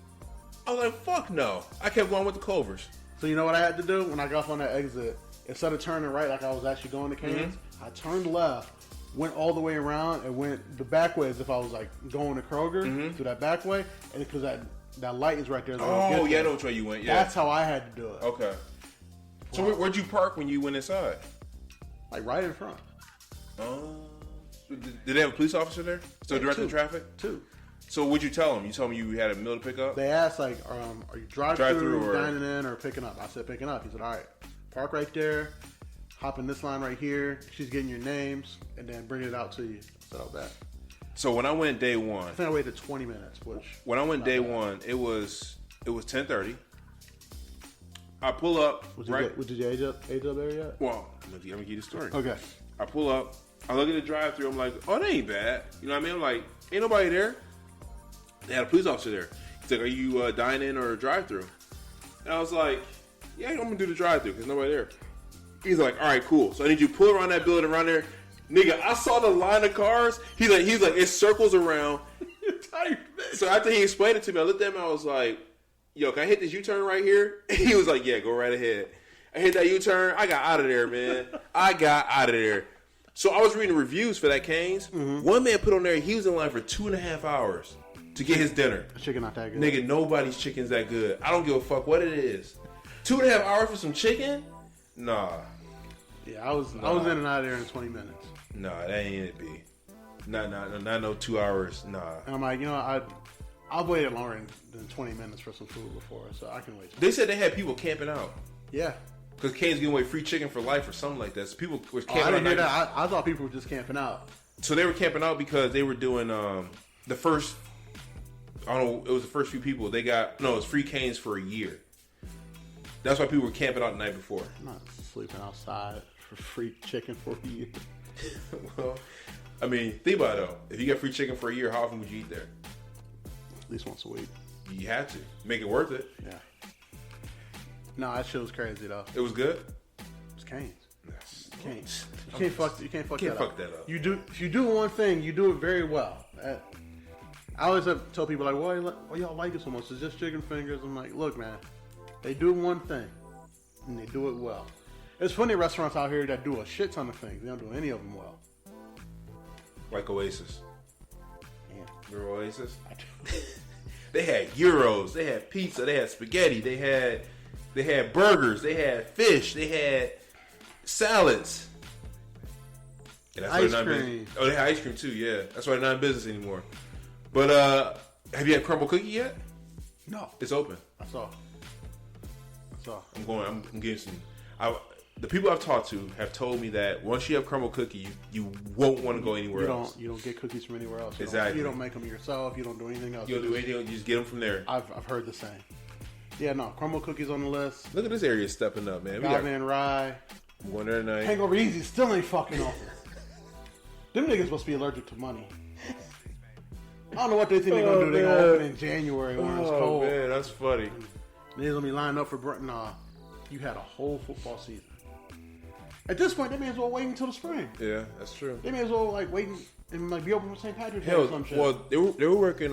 I was like, fuck no. I kept going with the Culvers. So you know what I had to do when I got off on that exit? Instead of turning right like I was actually going to Canes, I turned left, went all the way around, and went the back way as if I was like going to Kroger through that back way. And because that light is right there. Oh, yeah, I know which way you went. Yeah. That's how I had to do it. Okay. So where'd you park when you went inside? Like right in front. Did they have a police officer there? So directing traffic? 2. So what'd you tell them? You told them you had a meal to pick up? They asked, like, are you drive-through, or dining in, or picking up? I said picking up. He said, all right, park right there, hop in this line right here. She's getting your names, and then bring it out to you. I said, oh, that. So when I went day one, I think I waited 20 minutes. When I went day one, it was 10:30. I pull up. Was your age up there yet? Well, let me give you the story. Okay. I pull up. I look at the drive-thru. I'm like, oh, that ain't bad. You know what I mean? I'm like, ain't nobody there. They had a police officer there. He's like, are you dine-in or drive-thru? And I was like, yeah, I'm going to do the drive-thru because nobody there. He's like, all right, cool. So I need you to pull around that building around there. Nigga, I saw the line of cars. He's like, it circles around. So after he explained it to me, I looked at him and I was like, yo, can I hit this U-turn right here? And he was like, yeah, go right ahead. I hit that U-turn. I got out of there, man. I got out of there. So I was reading reviews for that Cane's. One man put on there, he was in line for 2.5 hours to get his dinner. Chicken not that good. Nigga, nobody's chicken's that good. I don't give a fuck what it is. 2.5 hours for some chicken? Nah. Yeah, I was in and out of there in 20 minutes. Nah, that ain't it, B. Not no 2 hours. Nah. And I'm like, I've waited longer than 20 minutes for some food before, so I can wait. They said they had people camping out. Yeah. Because Cane's giving away free chicken for life or something like that. So people were camping out. I didn't hear that. I thought people were just camping out. So they were camping out because they were doing the first, I don't know, it was the first few people. It was free Cane's for a year. That's why people were camping out the night before. I'm not sleeping outside for free chicken for a year. Well, I mean, think about it though. If you get free chicken for a year, how often would you eat there? At least once a week. You had to. Make it worth it. Yeah. No, that shit was crazy though. It was good? It's Cane's. Yes. Cane's. You can't fuck that up. If you do one thing, you do it very well. I always tell people like, why y'all like it so much? It's just chicken fingers. I'm like, look, man, they do one thing and they do it well. There's plenty of restaurants out here that do a shit ton of things. They don't do any of them well. Like Oasis. Yeah. Remember Oasis? I do. They had gyros, they had pizza, they had spaghetti, they had burgers, they had fish, they had salads. And that's Ice why they're not cream. business. Oh, they had ice cream too. Yeah, that's why they're not in business anymore. But have you had crumble cookie yet? No. It's open. I saw. I'm getting some. The people I've talked to have told me that once you have crumble cookie, you won't want to go anywhere else. You don't get cookies from anywhere else. Exactly. You don't make them yourself. You don't do anything else. You don't do anything. You just get them from there. I've heard the same. Yeah, no. Crumble cookies on the list. Look at this area stepping up, man. Godman Rye. I'm going there tonight. Hangover Easy still ain't fucking open. Them niggas supposed to be allergic to money. I don't know what they think they're gonna do. They're gonna open in January when it's cold. Oh man, that's funny. They're gonna be lined up for Britain. You had a whole football season. At this point, they may as well wait until the spring. Yeah, that's true. They may as well wait and be open for St. Patrick's Day or some shit. Well, they were working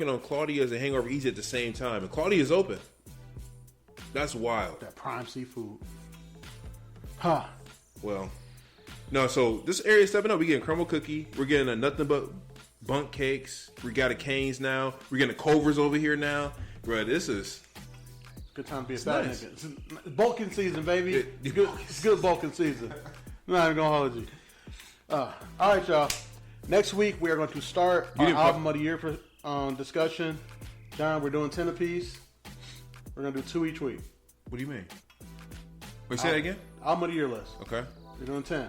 on Claudia's and Hangover Easy at the same time, and Claudia's open. That's wild. That prime seafood. Huh. Well, no. So this area is stepping up. We getting crumble cookie. We're getting a nothing but bunk cakes. We got a Cane's now. We're getting a Culver's over here now, bro. This is. Good time to be a It's fat nice. nigga. It's bulking season, baby. Yeah. It's good bulking season. I'm not even gonna hold you. All right, y'all. Next week we are going to start our album of the year discussion. John, we're doing 10 apiece. We're gonna do 2 each week. What do you mean? Wait, say that again. Album of the year list. Okay. We're doing 10.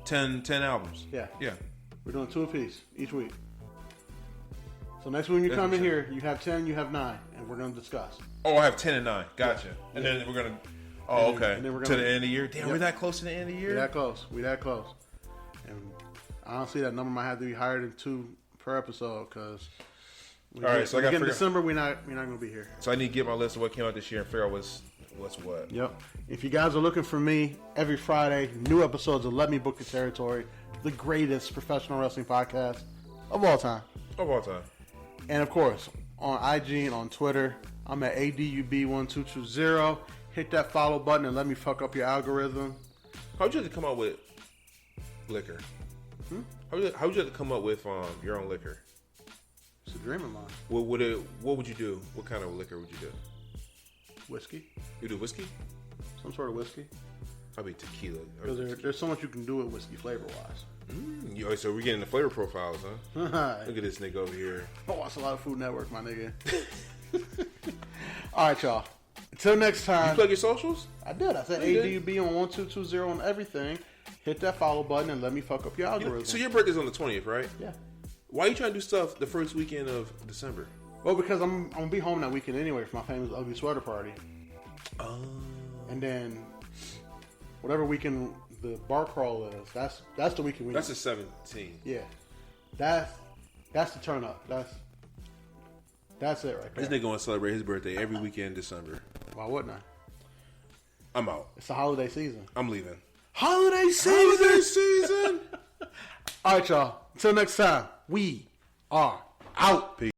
10 albums. Yeah. Yeah. We're doing 2 apiece each week. So next week when you come in here, you have 10, you have 9, and we're gonna discuss. Oh, I have 10 and 9. Gotcha. Yeah. And then we're gonna. And Oh, then- okay. and then we're To gonna- the end of the year. Damn, Yep. we're that close to the end of the year. We that close. And honestly, that number might have to be higher than 2 per episode because. All right, so I got to in figure. December. We're not gonna be here. So I need to get my list of what came out this year and figure out what's what. Yep. If you guys are looking for me every Friday, new episodes of Let Me Book Your Territory, the greatest professional wrestling podcast of all time. Of all time. And of course, on IG and on Twitter, I'm at ADUB1220. Hit that follow button and let me fuck up your algorithm. How'd you have to come up with liquor? How'd you have to come up with your own liquor? It's a dream of mine. What would you do? What kind of liquor would you do? Whiskey. You do whiskey? Some sort of whiskey. Probably tequila. Because there's so much you can do with whiskey flavor-wise. So we're getting the flavor profiles, huh? I Look at this nigga over here. watch a lot of Food Network, my nigga. All right, y'all. Until next time. You plug your socials? I did. I said You did? ADUB on 1220 on everything. Hit that follow button and let me fuck up your algorithm. So your birthday's on the 20th, right? Yeah. Why are you trying to do stuff the first weekend of December? Well, because I'm gonna be home that weekend anyway for my famous ugly sweater party. Oh. And then whatever weekend the bar crawl is, that's the weekend we. That's the 17th. Yeah. That's the turn up. That's it right there. This nigga want to celebrate his birthday every weekend in December. Why wouldn't I? I'm out. It's the holiday season. I'm leaving. Holiday season. All right, y'all. Until next time, we are out. Peace.